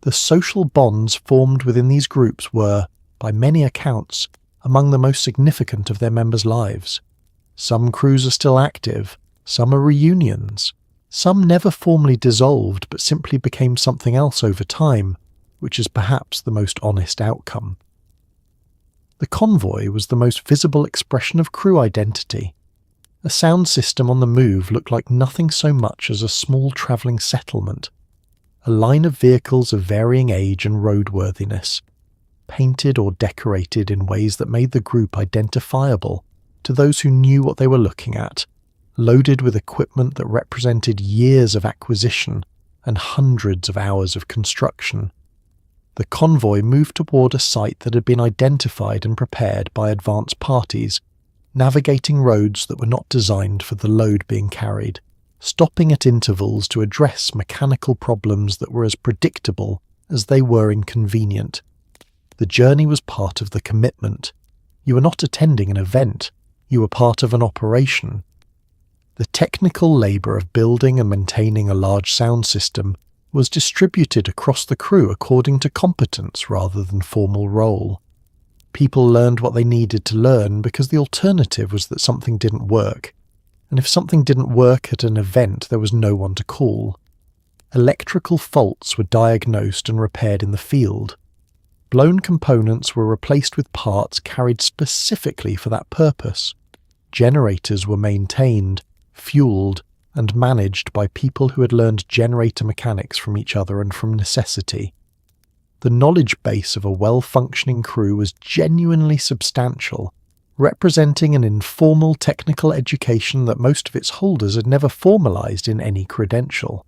The social bonds formed within these groups were, by many accounts, among the most significant of their members' lives. Some crews are still active, some are reunions, some never formally dissolved but simply became something else over time, which is perhaps the most honest outcome. The convoy was the most visible expression of crew identity. A sound system on the move looked like nothing so much as a small travelling settlement, a line of vehicles of varying age and roadworthiness, painted or decorated in ways that made the group identifiable to those who knew what they were looking at, loaded with equipment that represented years of acquisition and hundreds of hours of construction. The convoy moved toward a site that had been identified and prepared by advance parties, navigating roads that were not designed for the load being carried. stopping at intervals to address mechanical problems that were as predictable as they were inconvenient. The journey was part of the commitment. You were not attending an event, you were part of an operation. The technical labour of building and maintaining a large sound system was distributed across the crew according to competence rather than formal role. People learned what they needed to learn because the alternative was that something didn't work. And if something didn't work at an event, there was no one to call. Electrical faults were diagnosed and repaired in the field. Blown components were replaced with parts carried specifically for that purpose. Generators were maintained, fueled, and managed by people who had learned generator mechanics from each other and from necessity. The knowledge base of a well-functioning crew was genuinely substantial, representing an informal technical education that most of its holders had never formalized in any credential.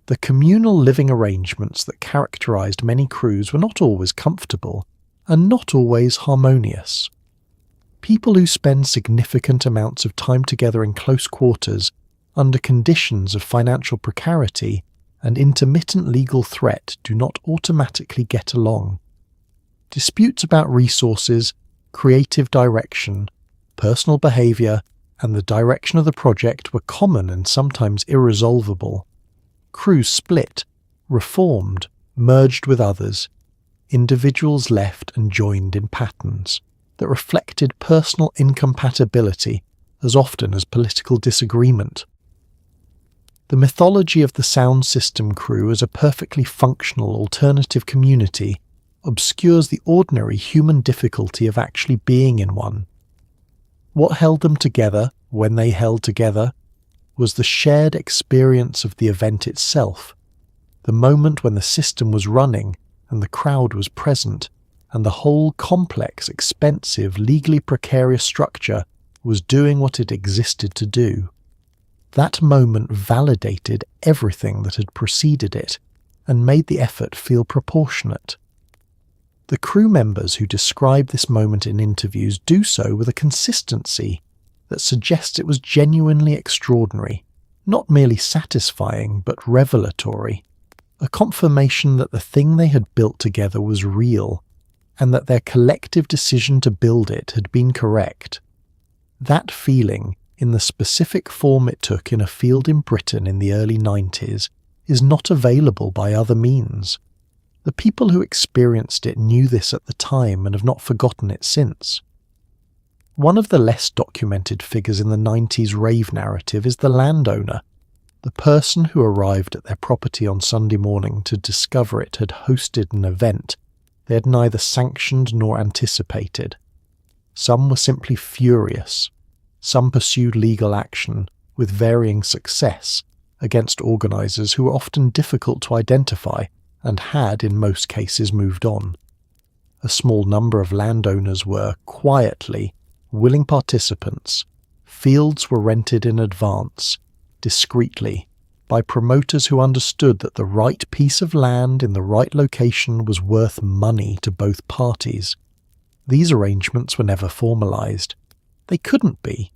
The communal living arrangements that characterized many crews were not always comfortable, and not always harmonious. People who spend significant amounts of time together in close quarters, under conditions of financial precarity and intermittent legal threat, do not automatically get along. Disputes about resources, creative direction, personal behaviour, and the direction of the project were common and sometimes irresolvable. Crews split, reformed, merged with others. Individuals left and joined in patterns that reflected personal incompatibility as often as political disagreement. The mythology of the sound system crew as a perfectly functional alternative community obscures the ordinary human difficulty of actually being in one. What held them together, when they held together, was the shared experience of the event itself, the moment when the system was running and the crowd was present, and the whole complex, expensive, legally precarious structure was doing what it existed to do. That moment validated everything that had preceded it and made the effort feel proportionate. The crew members who describe this moment in interviews do so with a consistency that suggests it was genuinely extraordinary, not merely satisfying but revelatory, a confirmation that the thing they had built together was real, and that their collective decision to build it had been correct. That feeling, in the specific form it took in a field in Britain in the early 90s, is not available by other means. The people who experienced it knew this at the time and have not forgotten it since. One of the less documented figures in the 90s rave narrative is the landowner, the person who arrived at their property on Sunday morning to discover it had hosted an event they had neither sanctioned nor anticipated. Some were simply furious. Some pursued legal action, with varying success, against organisers who were often difficult to identify and had, in most cases, moved on. A small number of landowners were, quietly, willing participants. Fields were rented in advance, discreetly, by promoters who understood that the right piece of land in the right location was worth money to both parties. These arrangements were never formalised. They couldn't be,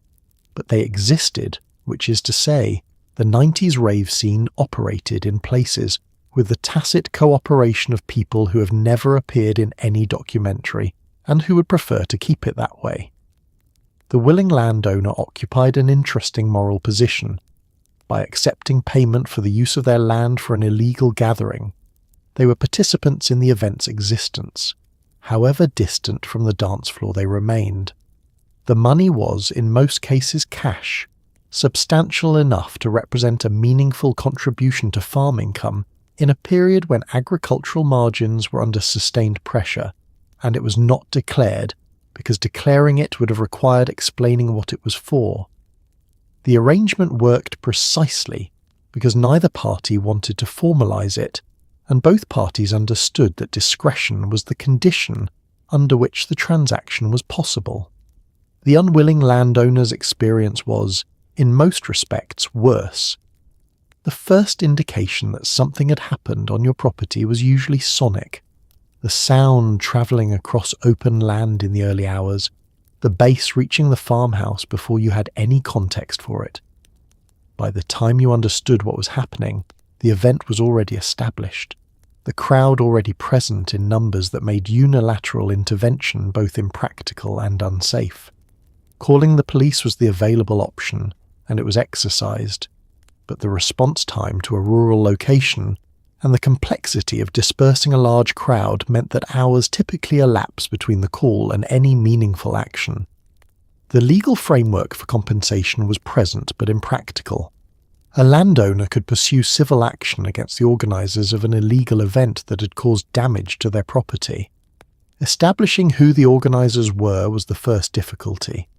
but they existed, which is to say, the 90s rave scene operated in places with the tacit cooperation of people who have never appeared in any documentary and who would prefer to keep it that way. The willing landowner occupied an interesting moral position. By accepting payment for the use of their land for an illegal gathering, they were participants in the event's existence, however distant from the dance floor they remained. The money was, in most cases, cash, substantial enough to represent a meaningful contribution to farm income in a period when agricultural margins were under sustained pressure, and it was not declared, because declaring it would have required explaining what it was for. The arrangement worked precisely because neither party wanted to formalise it, and both parties understood that discretion was the condition under which the transaction was possible. The unwilling landowner's experience was, in most respects, worse. The first indication that something had happened on your property was usually sonic, the sound travelling across open land in the early hours, the bass reaching the farmhouse before you had any context for it. By the time you understood what was happening, the event was already established. The crowd already present in numbers that made unilateral intervention both impractical and unsafe. Calling the police was the available option, and it was exercised. But the response time to a rural location and the complexity of dispersing a large crowd meant that hours typically elapsed between the call and any meaningful action. The legal framework for compensation was present but impractical. A landowner could pursue civil action against the organisers of an illegal event that had caused damage to their property. Establishing who the organisers were was the first difficulty.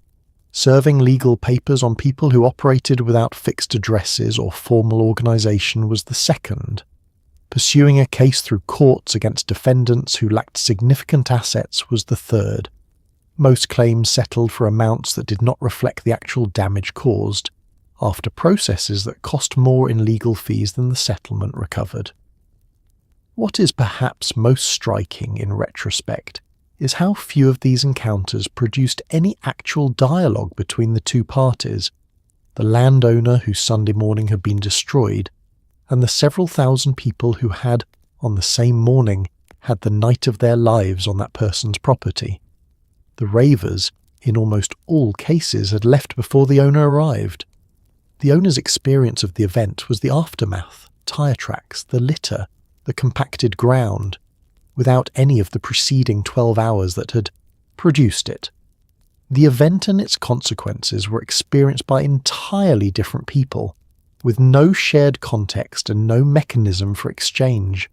Serving legal papers on people who operated without fixed addresses or formal organisation was the second. Pursuing a case through courts against defendants who lacked significant assets was the third. Most claims settled for amounts that did not reflect the actual damage caused, after processes that cost more in legal fees than the settlement recovered. What is perhaps most striking in retrospect is how few of these encounters produced any actual dialogue between the two parties, the landowner whose Sunday morning had been destroyed, and the several thousand people who had, on the same morning, had the night of their lives on that person's property. The ravers, in almost all cases, had left before the owner arrived. The owner's experience of the event was the aftermath, tyre tracks, the litter, the compacted ground, without any of the preceding 12 hours that had produced it. The event and its consequences were experienced by entirely different people, with no shared context and no mechanism for exchange.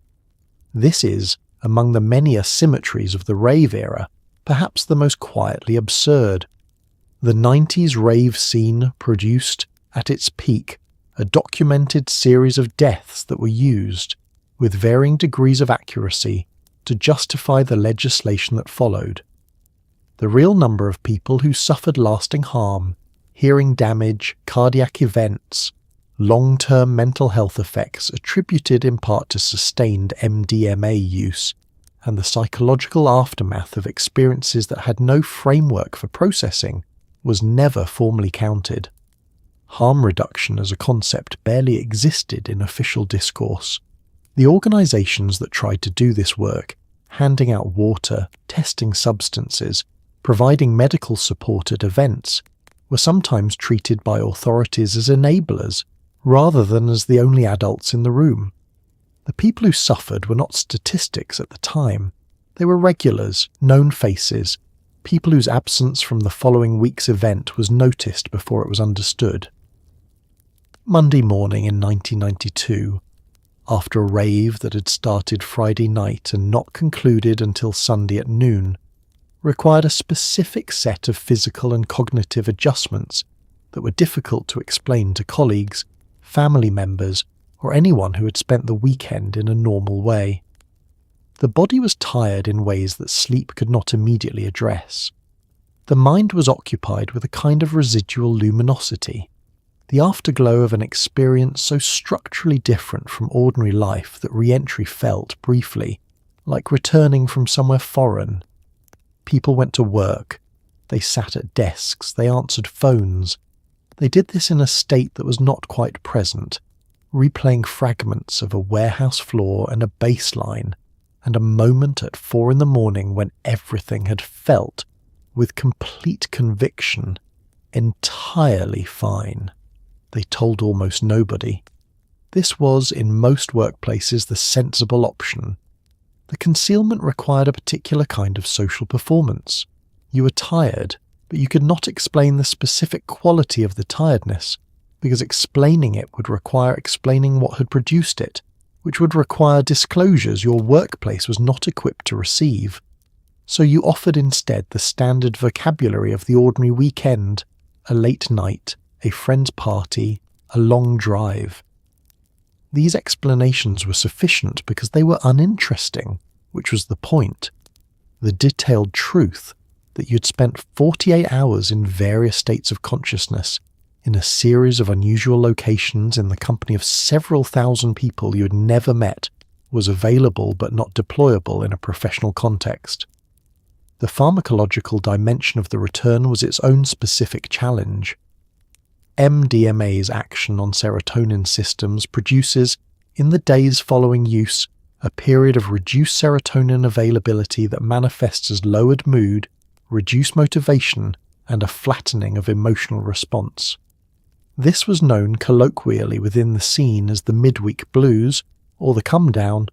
This is, among the many asymmetries of the rave era, perhaps the most quietly absurd. The 90s rave scene produced, at its peak, a documented series of deaths that were used, with varying degrees of accuracy, to justify the legislation that followed. The real number of people who suffered lasting harm, hearing damage, cardiac events, long-term mental health effects attributed in part to sustained MDMA use, and the psychological aftermath of experiences that had no framework for processing, was never formally counted. Harm reduction as a concept barely existed in official discourse. The organisations that tried to do this work, handing out water, testing substances, providing medical support at events, were sometimes treated by authorities as enablers rather than as the only adults in the room. The people who suffered were not statistics at the time. They were regulars, known faces, people whose absence from the following week's event was noticed before it was understood. Monday morning in 1992, after a rave that had started Friday night and not concluded until Sunday at noon, required a specific set of physical and cognitive adjustments that were difficult to explain to colleagues, family members, or anyone who had spent the weekend in a normal way. The body was tired in ways that sleep could not immediately address. The mind was occupied with a kind of residual luminosity, the afterglow of an experience so structurally different from ordinary life that re-entry felt, briefly, like returning from somewhere foreign. People went to work, they sat at desks, they answered phones. They did this in a state that was not quite present, replaying fragments of a warehouse floor and a bass line, and a moment at 4 a.m. when everything had felt, with complete conviction, entirely fine. They told almost nobody. This was, in most workplaces, the sensible option. The concealment required a particular kind of social performance. You were tired, but you could not explain the specific quality of the tiredness, because explaining it would require explaining what had produced it, which would require disclosures your workplace was not equipped to receive. So you offered instead the standard vocabulary of the ordinary weekend, a late night, a friend's party, a long drive. These explanations were sufficient because they were uninteresting, which was the point. The detailed truth that you'd spent 48 hours in various states of consciousness, in a series of unusual locations in the company of several thousand people you had never met, was available but not deployable in a professional context. The pharmacological dimension of the return was its own specific challenge. MDMA's action on serotonin systems produces, in the days following use, a period of reduced serotonin availability that manifests as lowered mood, reduced motivation, and a flattening of emotional response. This was known colloquially within the scene as the midweek blues, or the come down,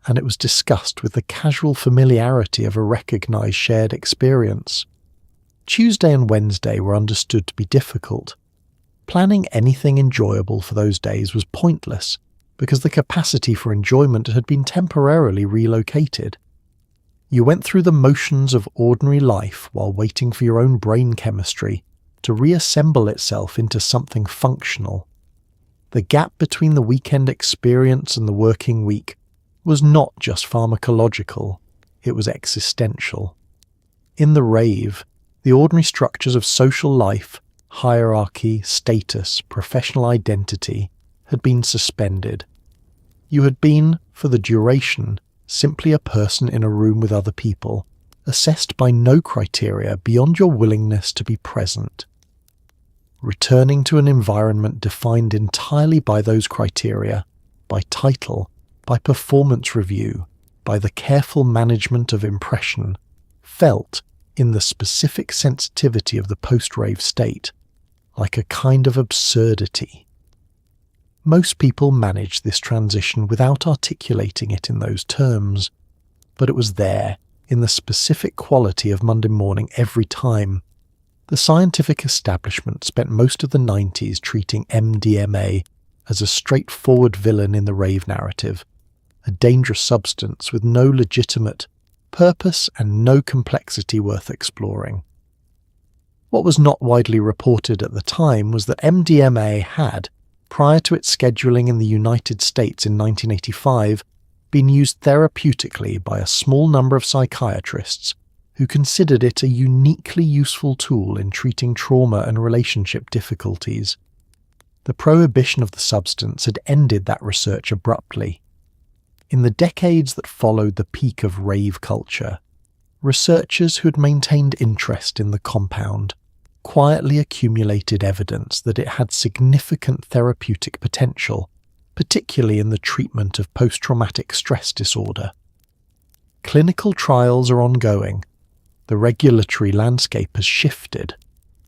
and it was discussed with the casual familiarity of a recognised shared experience. Tuesday and Wednesday were understood to be difficult. Planning anything enjoyable for those days was pointless, because the capacity for enjoyment had been temporarily relocated. You went through the motions of ordinary life while waiting for your own brain chemistry to reassemble itself into something functional. The gap between the weekend experience and the working week was not just pharmacological, it was existential. In the rave, the ordinary structures of social life, hierarchy, status, professional identity, had been suspended. You had been, for the duration, simply a person in a room with other people, assessed by no criteria beyond your willingness to be present. Returning to an environment defined entirely by those criteria, by title, by performance review, by the careful management of impression, felt, in the specific sensitivity of the post-rave state, like a kind of absurdity. Most people manage this transition without articulating it in those terms, but it was there, in the specific quality of Monday morning every time. The scientific establishment spent most of the 90s treating MDMA as a straightforward villain in the rave narrative, a dangerous substance with no legitimate purpose and no complexity worth exploring. What was not widely reported at the time was that MDMA had, prior to its scheduling in the United States in 1985, been used therapeutically by a small number of psychiatrists who considered it a uniquely useful tool in treating trauma and relationship difficulties. The prohibition of the substance had ended that research abruptly. In the decades that followed the peak of rave culture, researchers who had maintained interest in the compound quietly accumulated evidence that it had significant therapeutic potential, particularly in the treatment of post-traumatic stress disorder. Clinical trials are ongoing. The regulatory landscape has shifted.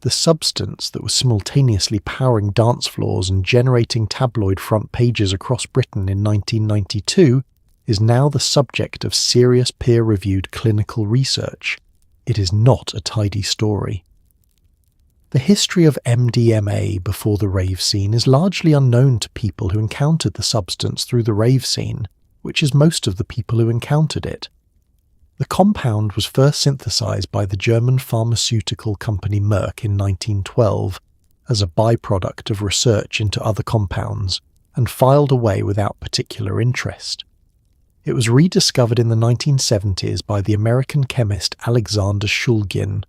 The substance that was simultaneously powering dance floors and generating tabloid front pages across Britain in 1992 is now the subject of serious peer-reviewed clinical research. It is not a tidy story. The history of MDMA before the rave scene is largely unknown to people who encountered the substance through the rave scene, which is most of the people who encountered it. The compound was first synthesized by the German pharmaceutical company Merck in 1912 as a byproduct of research into other compounds and filed away without particular interest. It was rediscovered in the 1970s by the American chemist Alexander Shulgin,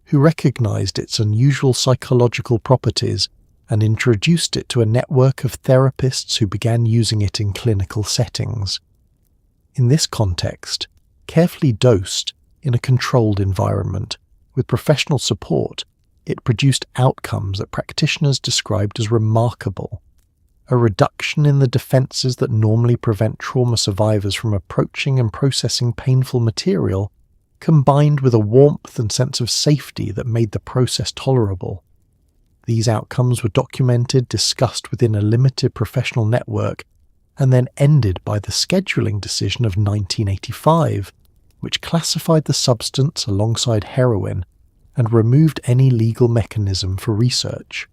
who recognized its unusual psychological properties and introduced it to a network of therapists who began using it in clinical settings. In this context, carefully dosed in a controlled environment, with professional support, it produced outcomes that practitioners described as remarkable. A reduction in the defenses that normally prevent trauma survivors from approaching and processing painful material, combined with a warmth and sense of safety that made the process tolerable. These outcomes were documented, discussed within a limited professional network, and then ended by the scheduling decision of 1985, which classified the substance alongside heroin and removed any legal mechanism for research.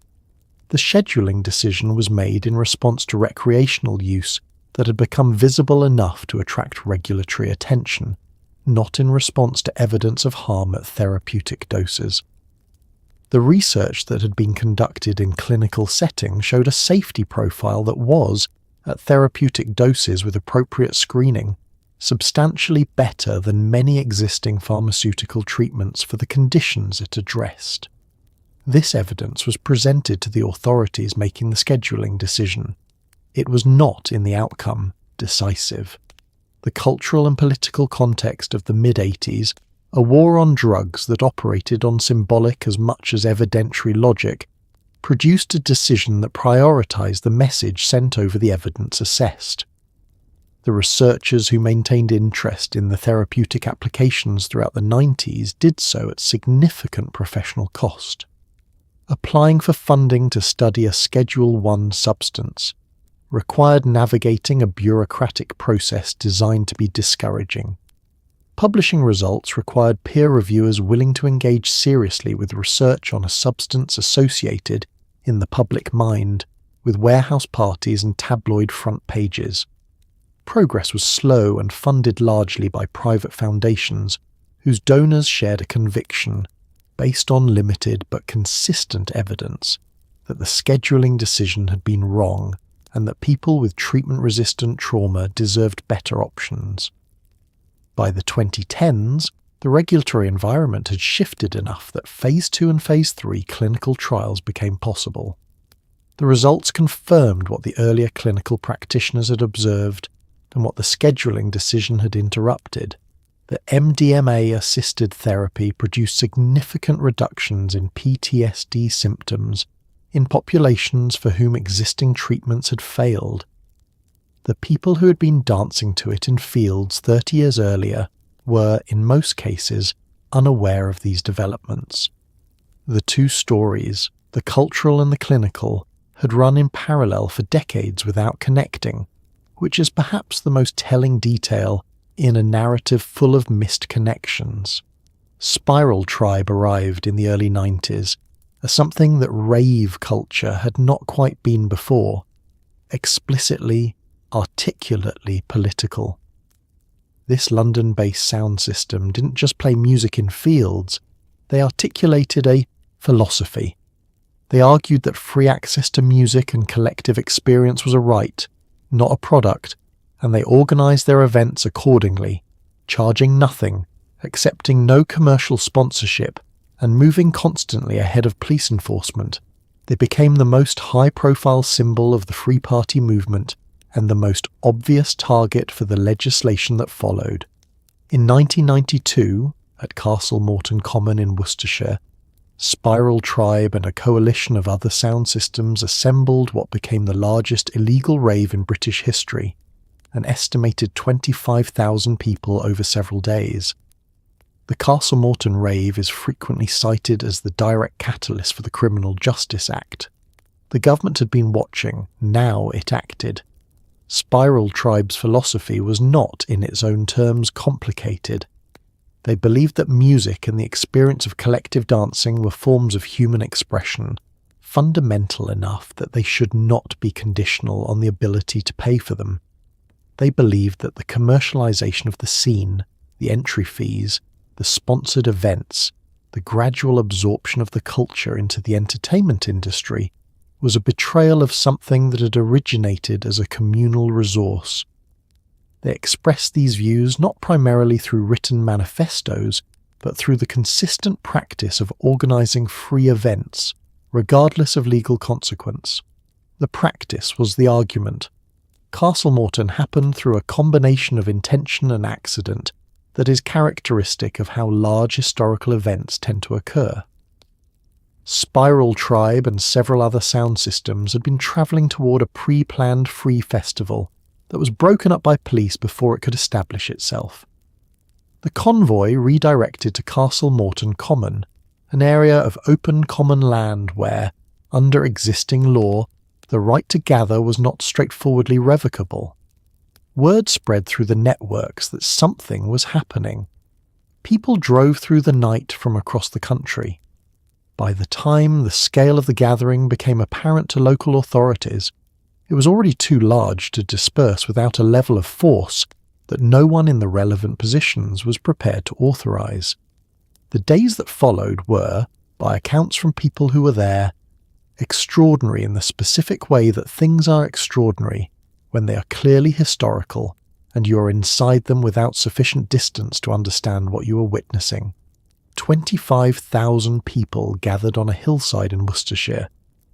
The scheduling decision was made in response to recreational use that had become visible enough to attract regulatory attention, not in response to evidence of harm at therapeutic doses. The research that had been conducted in clinical settings showed a safety profile that was, at therapeutic doses with appropriate screening, substantially better than many existing pharmaceutical treatments for the conditions it addressed. This evidence was presented to the authorities making the scheduling decision. It was not, in the outcome, decisive. The cultural and political context of the mid-80s, a war on drugs that operated on symbolic as much as evidentiary logic, produced a decision that prioritised the message sent over the evidence assessed. The researchers who maintained interest in the therapeutic applications throughout the 90s did so at significant professional cost. Applying for funding to study a Schedule I substance required navigating a bureaucratic process designed to be discouraging. Publishing results required peer reviewers willing to engage seriously with research on a substance associated, in the public mind, with warehouse parties and tabloid front pages. Progress was slow and funded largely by private foundations whose donors shared a conviction, based on limited but consistent evidence, that the scheduling decision had been wrong and that people with treatment-resistant trauma deserved better options. By the 2010s, the regulatory environment had shifted enough that Phase 2 and Phase 3 clinical trials became possible. The results confirmed what the earlier clinical practitioners had observed and what the scheduling decision had interrupted, that MDMA-assisted therapy produced significant reductions in PTSD symptoms in populations for whom existing treatments had failed. The people who had been dancing to it in fields 30 years earlier were, in most cases, unaware of these developments. The two stories, the cultural and the clinical, had run in parallel for decades without connecting, which is perhaps the most telling detail in a narrative full of missed connections. Spiral Tribe arrived in the early 90s as something that rave culture had not quite been before, explicitly, articulately political. This London-based sound system didn't just play music in fields, they articulated a philosophy. They argued that free access to music and collective experience was a right, not a product, and they organised their events accordingly, charging nothing, accepting no commercial sponsorship, and moving constantly ahead of police enforcement. They became the most high-profile symbol of the Free Party movement and the most obvious target for the legislation that followed. In 1992, at Castle Morton Common in Worcestershire, Spiral Tribe and a coalition of other sound systems assembled what became the largest illegal rave in British history, an estimated 25,000 people over several days. The Castle Morton rave is frequently cited as the direct catalyst for the Criminal Justice Act. The government had been watching, now it acted. Spiral Tribe's philosophy was not, in its own terms, complicated. They believed that music and the experience of collective dancing were forms of human expression, fundamental enough that they should not be conditional on the ability to pay for them. They believed that the commercialization of the scene, the entry fees, the sponsored events, the gradual absorption of the culture into the entertainment industry was a betrayal of something that had originated as a communal resource. They expressed these views not primarily through written manifestos, but through the consistent practice of organising free events, regardless of legal consequence. The practice was the argument. Castle Morton happened through a combination of intention and accident that is characteristic of how large historical events tend to occur. Spiral Tribe and several other sound systems had been travelling toward a pre-planned free festival that was broken up by police before it could establish itself. The convoy redirected to Castle Morton Common, an area of open common land where, under existing law, the right to gather was not straightforwardly revocable. Word spread through the networks that something was happening. People drove through the night from across the country. By the time the scale of the gathering became apparent to local authorities, it was already too large to disperse without a level of force that no one in the relevant positions was prepared to authorise. The days that followed were, by accounts from people who were there, extraordinary in the specific way that things are extraordinary when they are clearly historical and you are inside them without sufficient distance to understand what you are witnessing. 25,000 people gathered on a hillside in Worcestershire,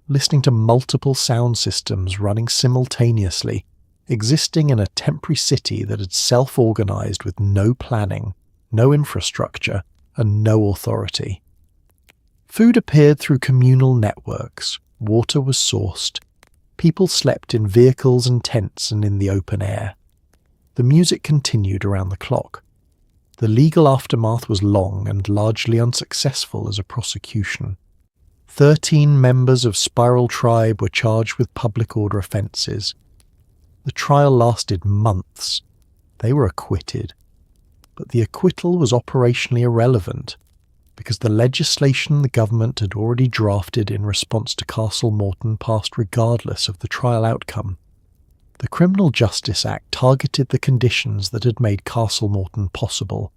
listening to multiple sound systems running simultaneously, existing in a temporary city that had self-organised with no planning, no infrastructure, and no authority. Food appeared through communal networks, water was sourced, people slept in vehicles and tents and in the open air. The music continued around the clock. The legal aftermath was long and largely unsuccessful as a prosecution. 13 members of Spiral Tribe were charged with public order offences. The trial lasted months. They were acquitted. But the acquittal was operationally irrelevant, because the legislation the government had already drafted in response to Castle Morton passed regardless of the trial outcome. The Criminal Justice Act targeted the conditions that had made Castle Morton possible: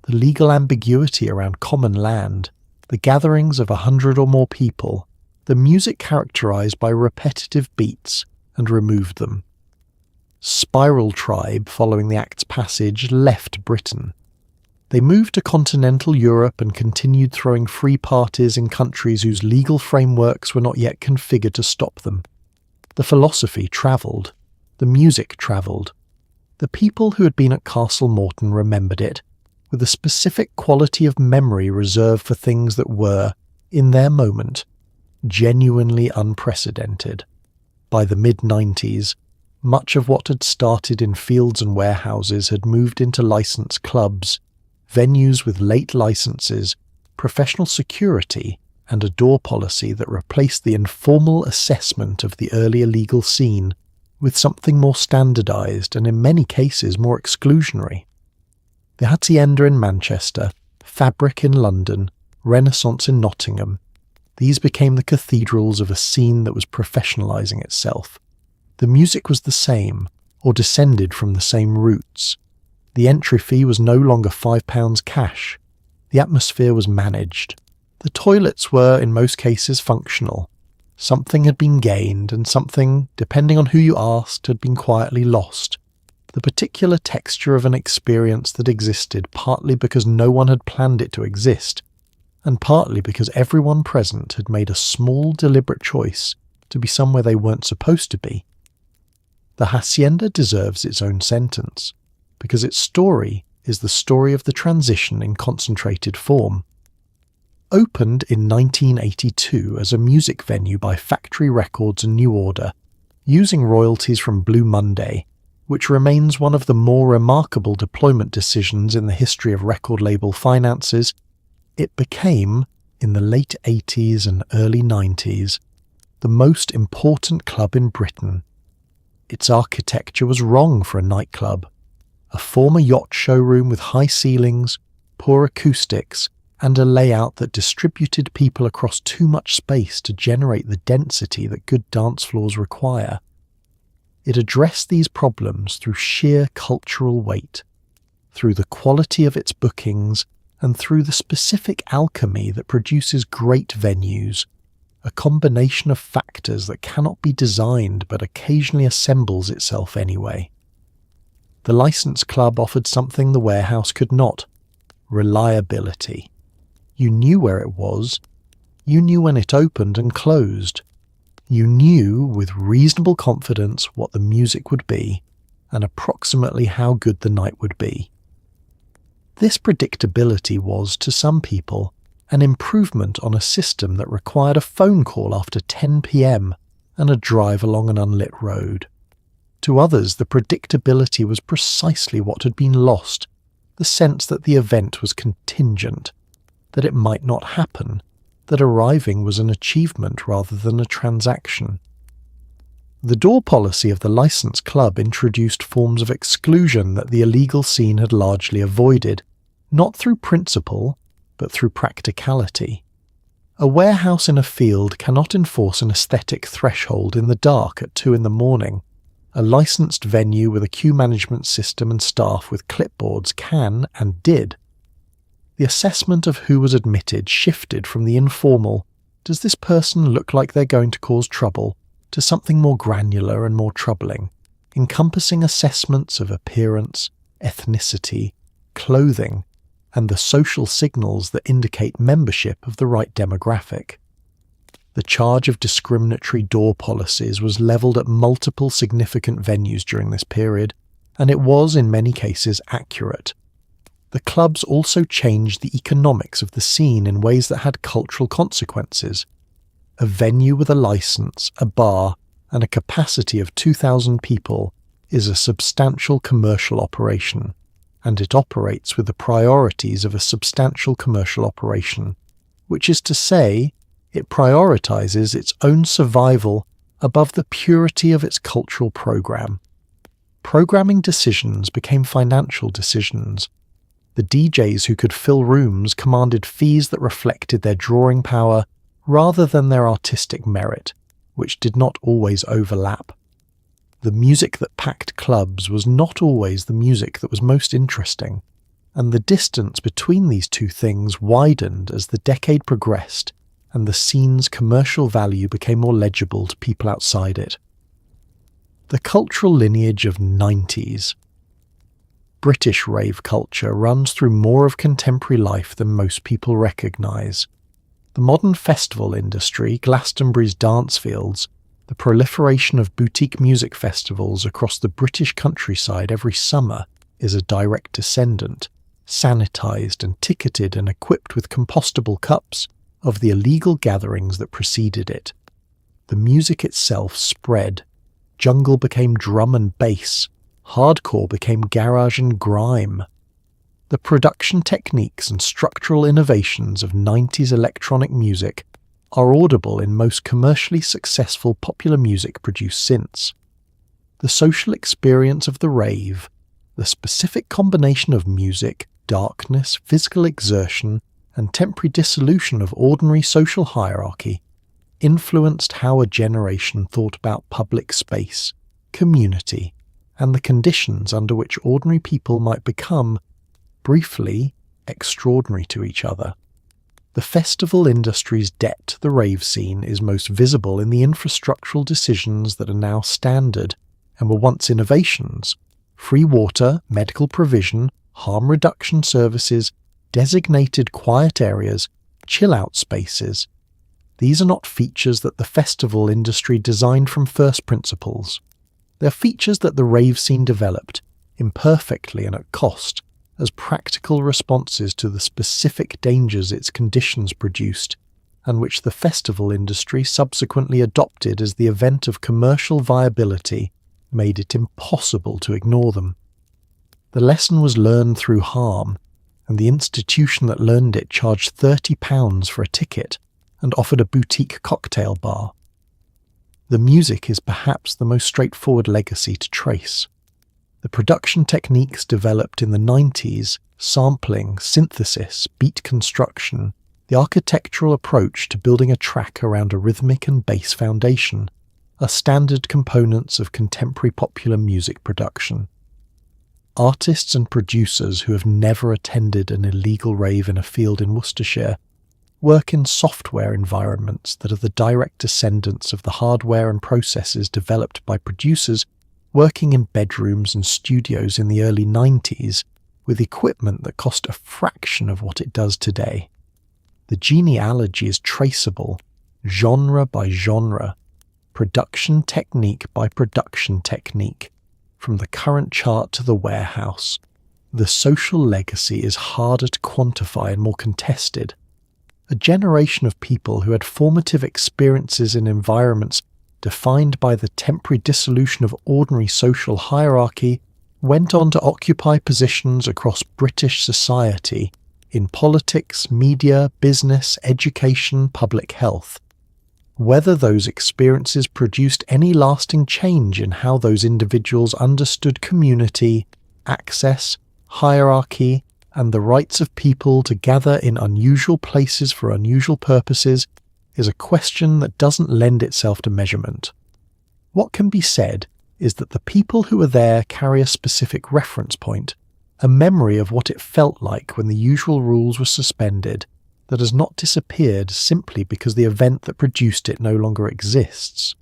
the legal ambiguity around common land, the gatherings of 100 or more people, the music characterised by repetitive beats, and removed them. Spiral Tribe, following the Act's passage, left Britain. They moved to continental Europe and continued throwing free parties in countries whose legal frameworks were not yet configured to stop them. The philosophy travelled. The music travelled. The people who had been at Castle Morton remembered it, with a specific quality of memory reserved for things that were, in their moment, genuinely unprecedented. By the mid-90s, much of what had started in fields and warehouses had moved into licensed clubs, venues with late licenses, professional security, and a door policy that replaced the informal assessment of the earlier legal scene with something more standardised and in many cases more exclusionary. The Hacienda in Manchester, Fabric in London, Renaissance in Nottingham, these became the cathedrals of a scene that was professionalising itself. The music was the same, or descended from the same roots. The entry fee was no longer £5 cash. The atmosphere was managed. The toilets were, in most cases, functional. Something had been gained, and something, depending on who you asked, had been quietly lost. The particular texture of an experience that existed partly because no one had planned it to exist, and partly because everyone present had made a small, deliberate choice to be somewhere they weren't supposed to be. The Hacienda deserves its own sentence, because its story is the story of the transition in concentrated form. Opened in 1982 as a music venue by Factory Records and New Order, using royalties from Blue Monday, which remains one of the more remarkable deployment decisions in the history of record label finances, it became, in the late 80s and early 90s, the most important club in Britain. Its architecture was wrong for a nightclub. A former yacht showroom with high ceilings, poor acoustics, and a layout that distributed people across too much space to generate the density that good dance floors require. It addressed these problems through sheer cultural weight, through the quality of its bookings, and through the specific alchemy that produces great venues, a combination of factors that cannot be designed but occasionally assembles itself anyway. The licensed club offered something the warehouse could not: reliability. You knew where it was. You knew when it opened and closed. You knew with reasonable confidence what the music would be, and approximately how good the night would be. This predictability was, to some people, an improvement on a system that required a phone call after 10 p.m. and a drive along an unlit road. To others, the predictability was precisely what had been lost, the sense that the event was contingent, that it might not happen, that arriving was an achievement rather than a transaction. The door policy of the licensed club introduced forms of exclusion that the illegal scene had largely avoided, not through principle, but through practicality. A warehouse in a field cannot enforce an aesthetic threshold in the dark at 2 a.m. A licensed venue with a queue management system and staff with clipboards can, and did. The assessment of who was admitted shifted from the informal, does this person look like they're going to cause trouble, to something more granular and more troubling, encompassing assessments of appearance, ethnicity, clothing, and the social signals that indicate membership of the right demographic. The charge of discriminatory door policies was levelled at multiple significant venues during this period, and it was in many cases accurate. The clubs also changed the economics of the scene in ways that had cultural consequences. a venue with a license, a bar, and a capacity of 2,000 people is a substantial commercial operation, and it operates with the priorities of a substantial commercial operation, which is to say, it prioritizes its own survival above the purity of its cultural program. Programming decisions became financial decisions. The DJs who could fill rooms commanded fees that reflected their drawing power rather than their artistic merit, which did not always overlap. The music that packed clubs was not always the music that was most interesting, and the distance between these two things widened as the decade progressed and the scene's commercial value became more legible to people outside it. The cultural lineage of 90s. British rave culture runs through more of contemporary life than most people recognise. The modern festival industry, Glastonbury's dance fields, the proliferation of boutique music festivals across the British countryside every summer is a direct descendant, sanitised and ticketed and equipped with compostable cups, of the illegal gatherings that preceded it. The music itself spread. Jungle became drum and bass. Hardcore became garage and grime. The production techniques and structural innovations of 90s electronic music are audible in most commercially successful popular music produced since. The social experience of the rave, the specific combination of music, darkness, physical exertion, and temporary dissolution of ordinary social hierarchy, influenced how a generation thought about public space, community, and the conditions under which ordinary people might become, briefly, extraordinary to each other. The festival industry's debt to the rave scene is most visible in the infrastructural decisions that are now standard and were once innovations: free water, medical provision, harm reduction services, designated quiet areas, chill-out spaces. These are not features that the festival industry designed from first principles. They're features that the rave scene developed, imperfectly and at cost, as practical responses to the specific dangers its conditions produced, and which the festival industry subsequently adopted as the event of commercial viability made it impossible to ignore them. The lesson was learned through harm, and the institution that learned it charged £30 for a ticket and offered a boutique cocktail bar. The music is perhaps the most straightforward legacy to trace. The production techniques developed in the 90s, sampling, synthesis, beat construction, the architectural approach to building a track around a rhythmic and bass foundation, are standard components of contemporary popular music production. Artists and producers who have never attended an illegal rave in a field in Worcestershire work in software environments that are the direct descendants of the hardware and processes developed by producers working in bedrooms and studios in the early 90s with equipment that cost a fraction of what it does today. The genealogy is traceable, genre by genre, production technique by production technique, from the current chart to the warehouse. The social legacy is harder to quantify and more contested. A generation of people who had formative experiences in environments defined by the temporary dissolution of ordinary social hierarchy went on to occupy positions across British society in politics, media, business, education, public health. Whether those experiences produced any lasting change in how those individuals understood community, access, hierarchy, and the rights of people to gather in unusual places for unusual purposes is a question that doesn't lend itself to measurement. What can be said is that the people who are there carry a specific reference point, a memory of what it felt like when the usual rules were suspended, that has not disappeared simply because the event that produced it no longer exists.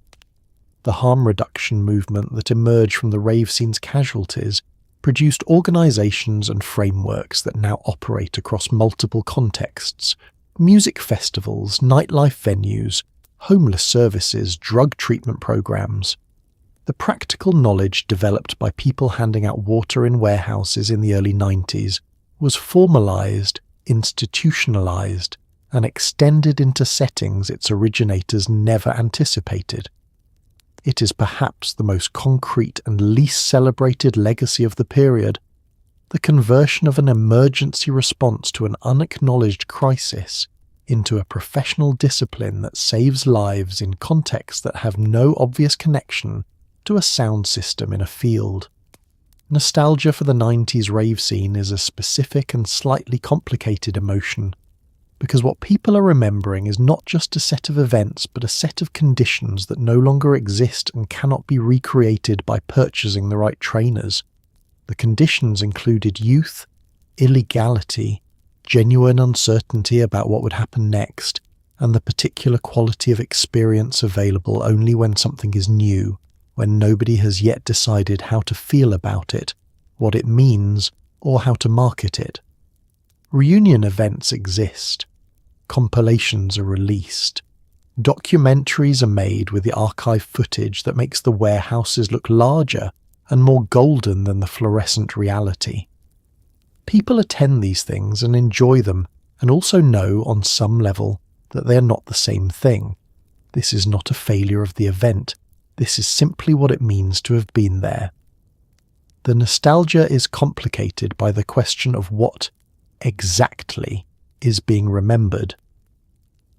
The harm reduction movement that emerged from the rave scene's casualties produced organisations and frameworks that now operate across multiple contexts: music festivals, nightlife venues, homeless services, drug treatment programs. The practical knowledge developed by people handing out water in warehouses in the early 90s was formalised, institutionalised, and extended into settings its originators never anticipated. It is perhaps the most concrete and least celebrated legacy of the period, the conversion of an emergency response to an unacknowledged crisis into a professional discipline that saves lives in contexts that have no obvious connection to a sound system in a field. Nostalgia for the 90s rave scene is a specific and slightly complicated emotion, because what people are remembering is not just a set of events but a set of conditions that no longer exist and cannot be recreated by purchasing the right trainers. The conditions included youth, illegality, genuine uncertainty about what would happen next, and the particular quality of experience available only when something is new, when nobody has yet decided how to feel about it, what it means, or how to market it. Reunion events exist. Compilations are released. Documentaries are made with the archive footage that makes the warehouses look larger and more golden than the fluorescent reality. People attend these things and enjoy them, and also know on some level that they are not the same thing. This is not a failure of the event. This is simply what it means to have been there. The nostalgia is complicated by the question of what, exactly, is being remembered.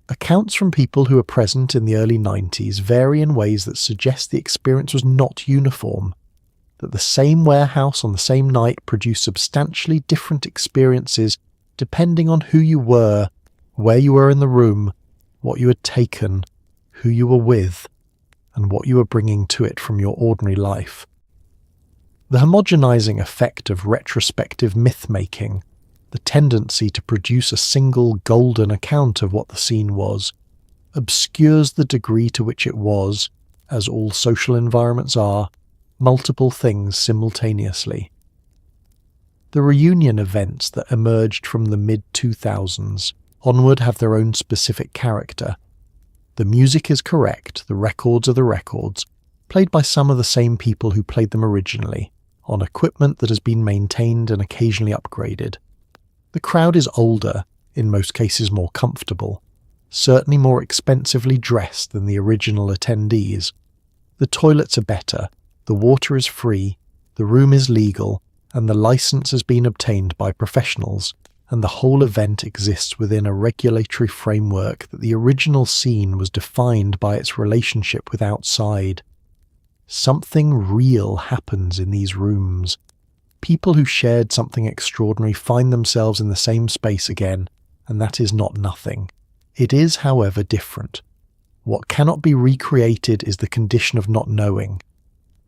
Accounts from people who were present in the early 90s vary in ways that suggest the experience was not uniform, that the same warehouse on the same night produced substantially different experiences depending on who you were, where you were in the room, what you had taken, who you were with, and what you were bringing to it from your ordinary life. The homogenizing effect of retrospective myth-making, the tendency to produce a single golden account of what the scene was, obscures the degree to which it was, as all social environments are, multiple things simultaneously. The reunion events that emerged from the mid-2000s onward have their own specific character. The music is correct, the records are the records, played by some of the same people who played them originally, on equipment that has been maintained and occasionally upgraded. The crowd is older, in most cases more comfortable, certainly more expensively dressed than the original attendees. The toilets are better, the water is free, the room is legal, and the license has been obtained by professionals, and the whole event exists within a regulatory framework that the original scene was defined by its relationship with outside. Something real happens in these rooms. People who shared something extraordinary find themselves in the same space again, and that is not nothing. It is, however, different. What cannot be recreated is the condition of not knowing.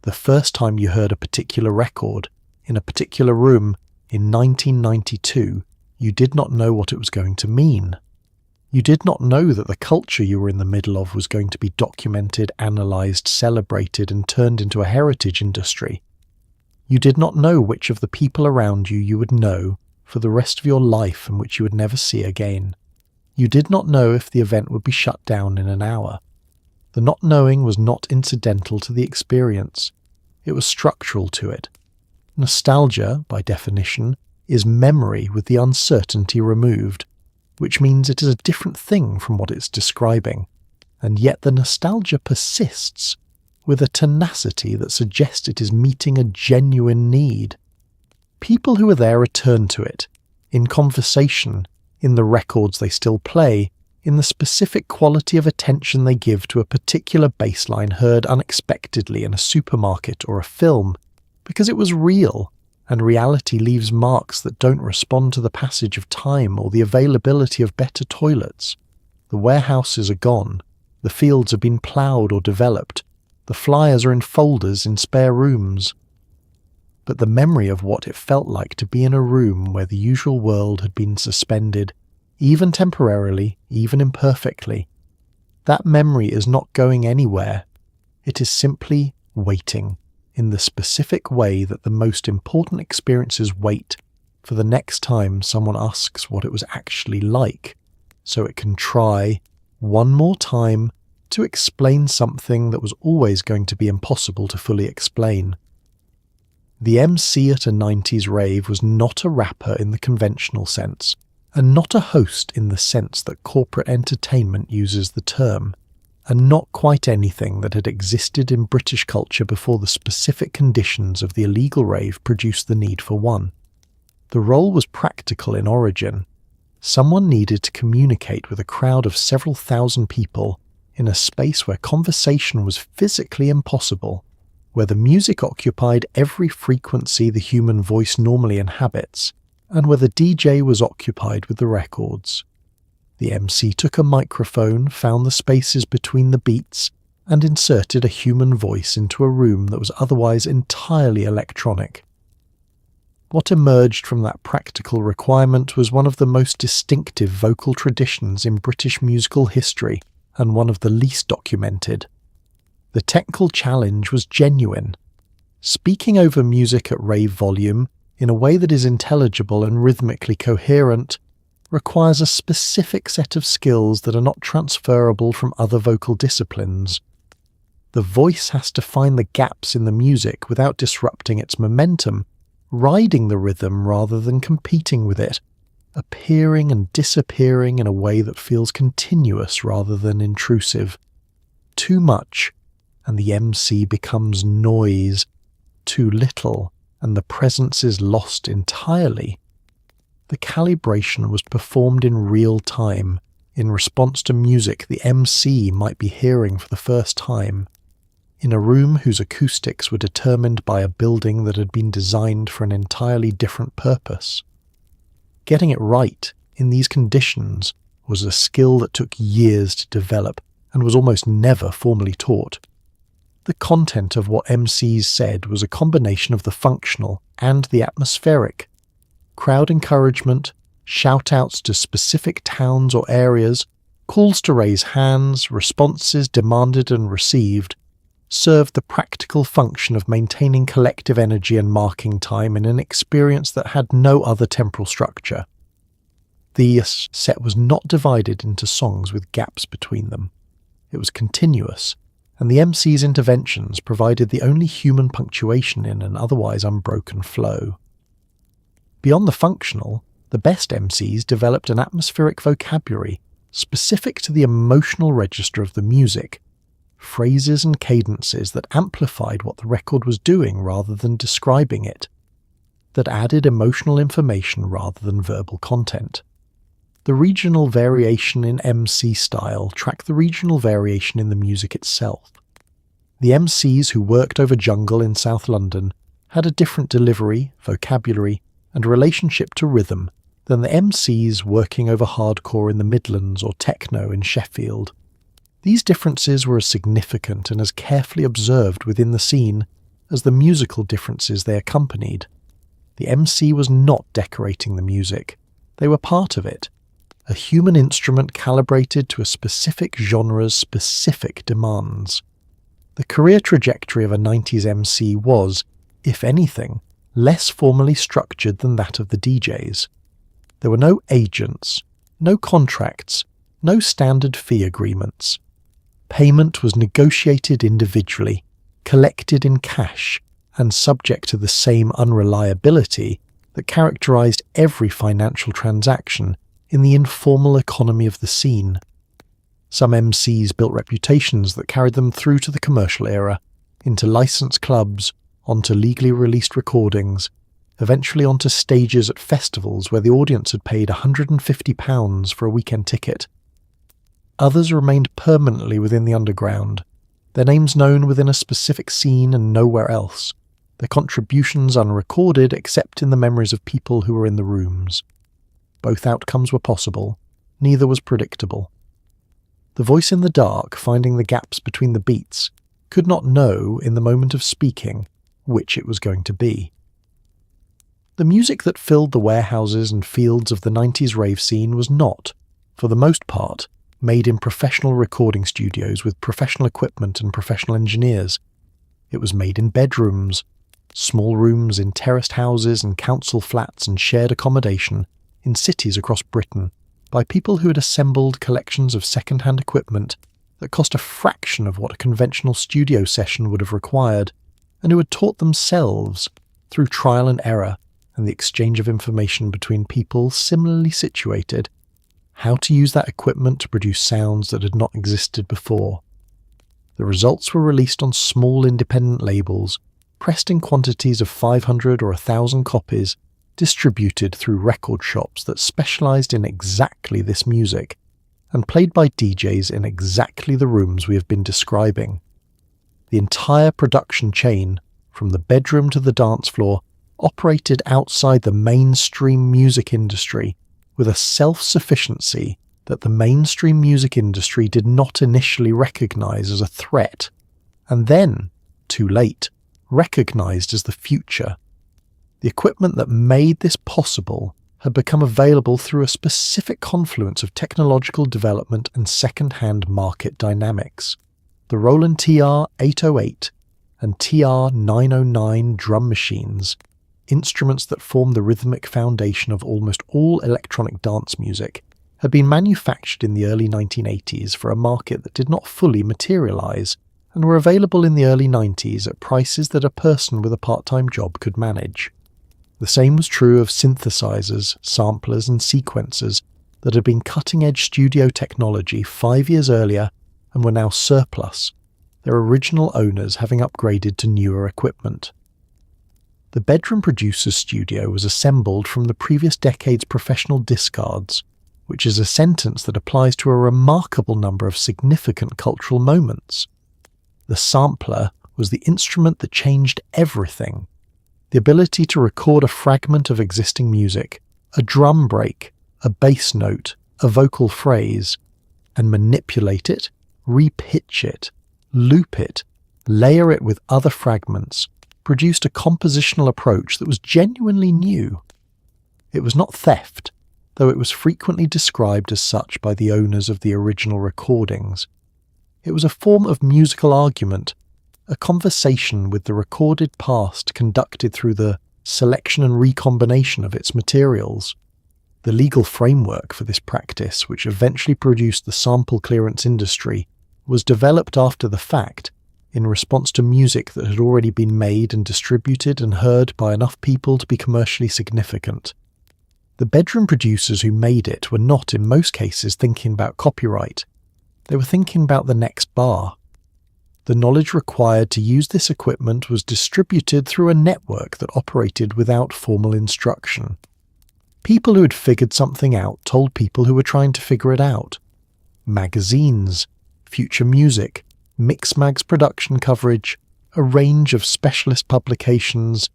The first time you heard a particular record, in a particular room, in 1992, you did not know what it was going to mean. You did not know that the culture you were in the middle of was going to be documented, analysed, celebrated, and turned into a heritage industry. You did not know which of the people around you would know for the rest of your life and which you would never see again. You did not know if the event would be shut down in an hour. The not knowing was not incidental to the experience. It was structural to it. Nostalgia, by definition, is memory with the uncertainty removed, which means it is a different thing from what it's describing, and yet the nostalgia persists with a tenacity that suggests it is meeting a genuine need. People who are there return to it, in conversation, in the records they still play, in the specific quality of attention they give to a particular bass line heard unexpectedly in a supermarket or a film, because it was real, and reality leaves marks that don't respond to the passage of time or the availability of better toilets. The warehouses are gone, the fields have been ploughed or developed, the flyers are in folders in spare rooms. But the memory of what it felt like to be in a room where the usual world had been suspended, even temporarily, even imperfectly, that memory is not going anywhere. It is simply waiting, in the specific way that the most important experiences wait for the next time someone asks what it was actually like, so it can try, one more time, to explain something that was always going to be impossible to fully explain. The MC at a 90s rave was not a rapper in the conventional sense, and not a host in the sense that corporate entertainment uses the term, and not quite anything that had existed in British culture before the specific conditions of the illegal rave produced the need for one. The role was practical in origin. Someone needed to communicate with a crowd of several thousand people in a space where conversation was physically impossible, where the music occupied every frequency the human voice normally inhabits, and where the DJ was occupied with the records. The MC took a microphone, found the spaces between the beats, and inserted a human voice into a room that was otherwise entirely electronic. What emerged from that practical requirement was one of the most distinctive vocal traditions in British musical history, and one of the least documented. The technical challenge was genuine. Speaking over music at rave volume, in a way that is intelligible and rhythmically coherent, requires a specific set of skills that are not transferable from other vocal disciplines. The voice has to find the gaps in the music without disrupting its momentum, riding the rhythm rather than competing with it, appearing and disappearing in a way that feels continuous rather than intrusive. Too much, and the MC becomes noise. Too little, and the presence is lost entirely. The calibration was performed in real time, in response to music the MC might be hearing for the first time, in a room whose acoustics were determined by a building that had been designed for an entirely different purpose. Getting it right in these conditions was a skill that took years to develop and was almost never formally taught. The content of what MCs said was a combination of the functional and the atmospheric. Crowd encouragement, shout-outs to specific towns or areas, calls to raise hands, responses demanded and received, served the practical function of maintaining collective energy and marking time in an experience that had no other temporal structure. The set was not divided into songs with gaps between them. It was continuous, and the MC's interventions provided the only human punctuation in an otherwise unbroken flow. Beyond the functional, the best MCs developed an atmospheric vocabulary specific to the emotional register of the music, phrases and cadences that amplified what the record was doing rather than describing it, that added emotional information rather than verbal content. The regional variation in MC style tracked the regional variation in the music itself. The MCs who worked over jungle in South London had a different delivery, vocabulary, and relationship to rhythm than the MCs working over hardcore in the Midlands or techno in Sheffield. These differences were as significant and as carefully observed within the scene as the musical differences they accompanied. The MC was not decorating the music. They were part of it, a human instrument calibrated to a specific genre's specific demands. The career trajectory of a 90s MC was, if anything, less formally structured than that of the DJs. There were no agents, no contracts, no standard fee agreements. Payment was negotiated individually, collected in cash, and subject to the same unreliability that characterized every financial transaction in the informal economy of the scene. Some MCs built reputations that carried them through to the commercial era, into licensed clubs, onto legally released recordings, eventually onto stages at festivals where the audience had paid £150 for a weekend ticket. Others remained permanently within the underground, their names known within a specific scene and nowhere else, their contributions unrecorded except in the memories of people who were in the rooms. Both outcomes were possible, neither was predictable. The voice in the dark, finding the gaps between the beats, could not know, in the moment of speaking, which it was going to be. The music that filled the warehouses and fields of the 90s rave scene was not, for the most part, made in professional recording studios with professional equipment and professional engineers. It was made in bedrooms, small rooms in terraced houses and council flats and shared accommodation in cities across Britain by people who had assembled collections of second-hand equipment that cost a fraction of what a conventional studio session would have required, and who had taught themselves, through trial and error, and the exchange of information between people similarly situated, how to use that equipment to produce sounds that had not existed before. The results were released on small independent labels, pressed in quantities of 500 or 1,000 copies, distributed through record shops that specialized in exactly this music, and played by DJs in exactly the rooms we have been describing. The entire production chain, from the bedroom to the dance floor, operated outside the mainstream music industry with a self-sufficiency that the mainstream music industry did not initially recognize as a threat, and then, too late, recognized as the future. The equipment that made this possible had become available through a specific confluence of technological development and second-hand market dynamics. The Roland TR-808 and TR-909 drum machines, instruments that form the rhythmic foundation of almost all electronic dance music, had been manufactured in the early 1980s for a market that did not fully materialize, and were available in the early 90s at prices that a person with a part-time job could manage. The same was true of synthesizers, samplers, and sequencers that had been cutting-edge studio technology 5 years earlier and were now surplus, their original owners having upgraded to newer equipment. The bedroom producer's studio was assembled from the previous decade's professional discards, which is a sentence that applies to a remarkable number of significant cultural moments. The sampler was the instrument that changed everything. The ability to record a fragment of existing music, a drum break, a bass note, a vocal phrase, and manipulate it, repitch it, loop it, layer it with other fragments, produced a compositional approach that was genuinely new. It was not theft, though it was frequently described as such by the owners of the original recordings. It was a form of musical argument, a conversation with the recorded past conducted through the selection and recombination of its materials. The legal framework for this practice, which eventually produced the sample clearance industry, was developed after the fact, in response to music that had already been made and distributed and heard by enough people to be commercially significant. The bedroom producers who made it were not, in most cases, thinking about copyright. They were thinking about the next bar. The knowledge required to use this equipment was distributed through a network that operated without formal instruction. People who had figured something out told people who were trying to figure it out. Magazines, Future Music, Mixmag's production coverage, a range of specialist publications,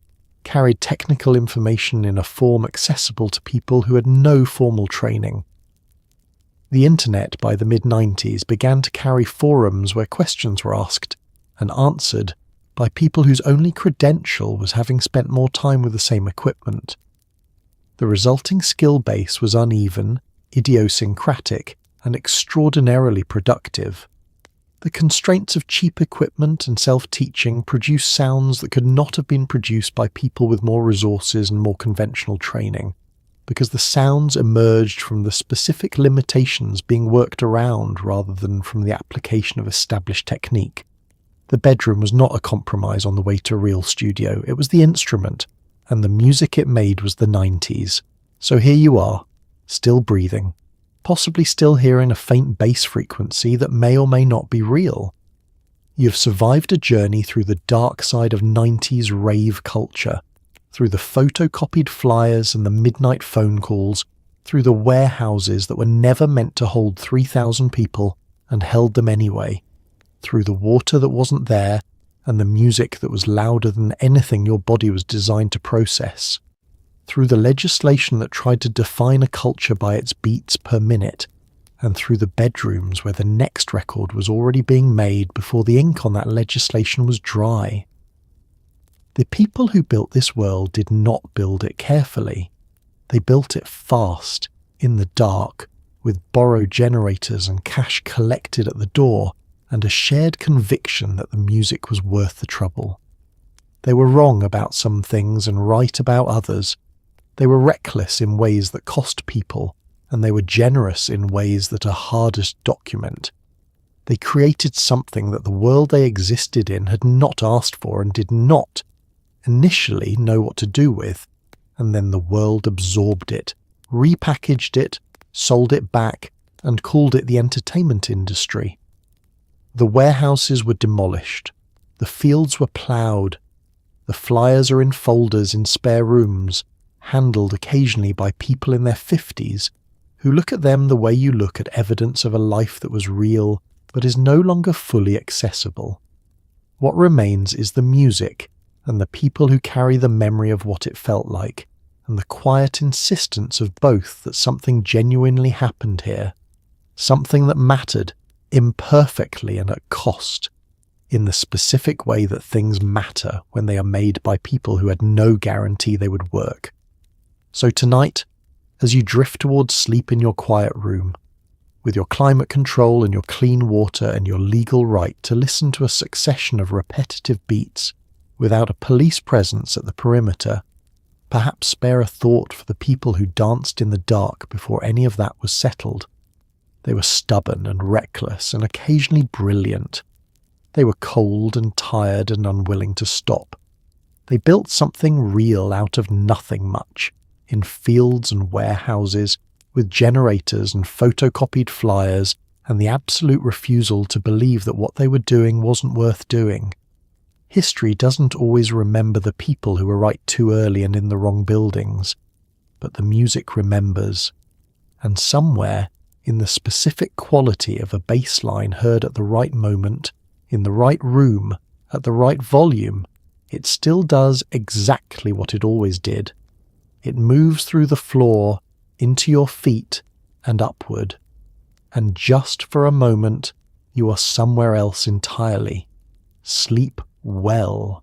carried technical information in a form accessible to people who had no formal training. The internet by the mid-90s began to carry forums where questions were asked and answered by people whose only credential was having spent more time with the same equipment. The resulting skill base was uneven, idiosyncratic, and extraordinarily productive. The constraints of cheap equipment and self-teaching produced sounds that could not have been produced by people with more resources and more conventional training, because the sounds emerged from the specific limitations being worked around rather than from the application of established technique. The bedroom was not a compromise on the way to a real studio, it was the instrument, and the music it made was the 90s. So here you are, still breathing, possibly still hearing a faint bass frequency that may or may not be real. You've survived a journey through the dark side of 90s rave culture, through the photocopied flyers and the midnight phone calls, through the warehouses that were never meant to hold 3,000 people and held them anyway, through the water that wasn't there and the music that was louder than anything your body was designed to process, through the legislation that tried to define a culture by its beats per minute, and through the bedrooms where the next record was already being made before the ink on that legislation was dry. The people who built this world did not build it carefully. They built it fast, in the dark, with borrowed generators and cash collected at the door, and a shared conviction that the music was worth the trouble. They were wrong about some things and right about others. They were reckless in ways that cost people, and they were generous in ways that are hardest to document. They created something that the world they existed in had not asked for and did not initially know what to do with, and then the world absorbed it, repackaged it, sold it back, and called it the entertainment industry. The warehouses were demolished, the fields were ploughed, the flyers are in folders in spare rooms, handled occasionally by people in their 50s, who look at them the way you look at evidence of a life that was real but is no longer fully accessible. What remains is the music and the people who carry the memory of what it felt like, and the quiet insistence of both that something genuinely happened here, something that mattered imperfectly and at cost, in the specific way that things matter when they are made by people who had no guarantee they would work. So tonight, as you drift towards sleep in your quiet room, with your climate control and your clean water and your legal right to listen to a succession of repetitive beats without a police presence at the perimeter, perhaps spare a thought for the people who danced in the dark before any of that was settled. They were stubborn and reckless and occasionally brilliant. They were cold and tired and unwilling to stop. They built something real out of nothing much, in fields and warehouses, with generators and photocopied flyers, and the absolute refusal to believe that what they were doing wasn't worth doing. History doesn't always remember the people who arrived too early and in the wrong buildings, but the music remembers. And somewhere, in the specific quality of a bass line heard at the right moment, in the right room, at the right volume, it still does exactly what it always did. It moves through the floor, into your feet, and upward. And just for a moment, you are somewhere else entirely. Sleep well.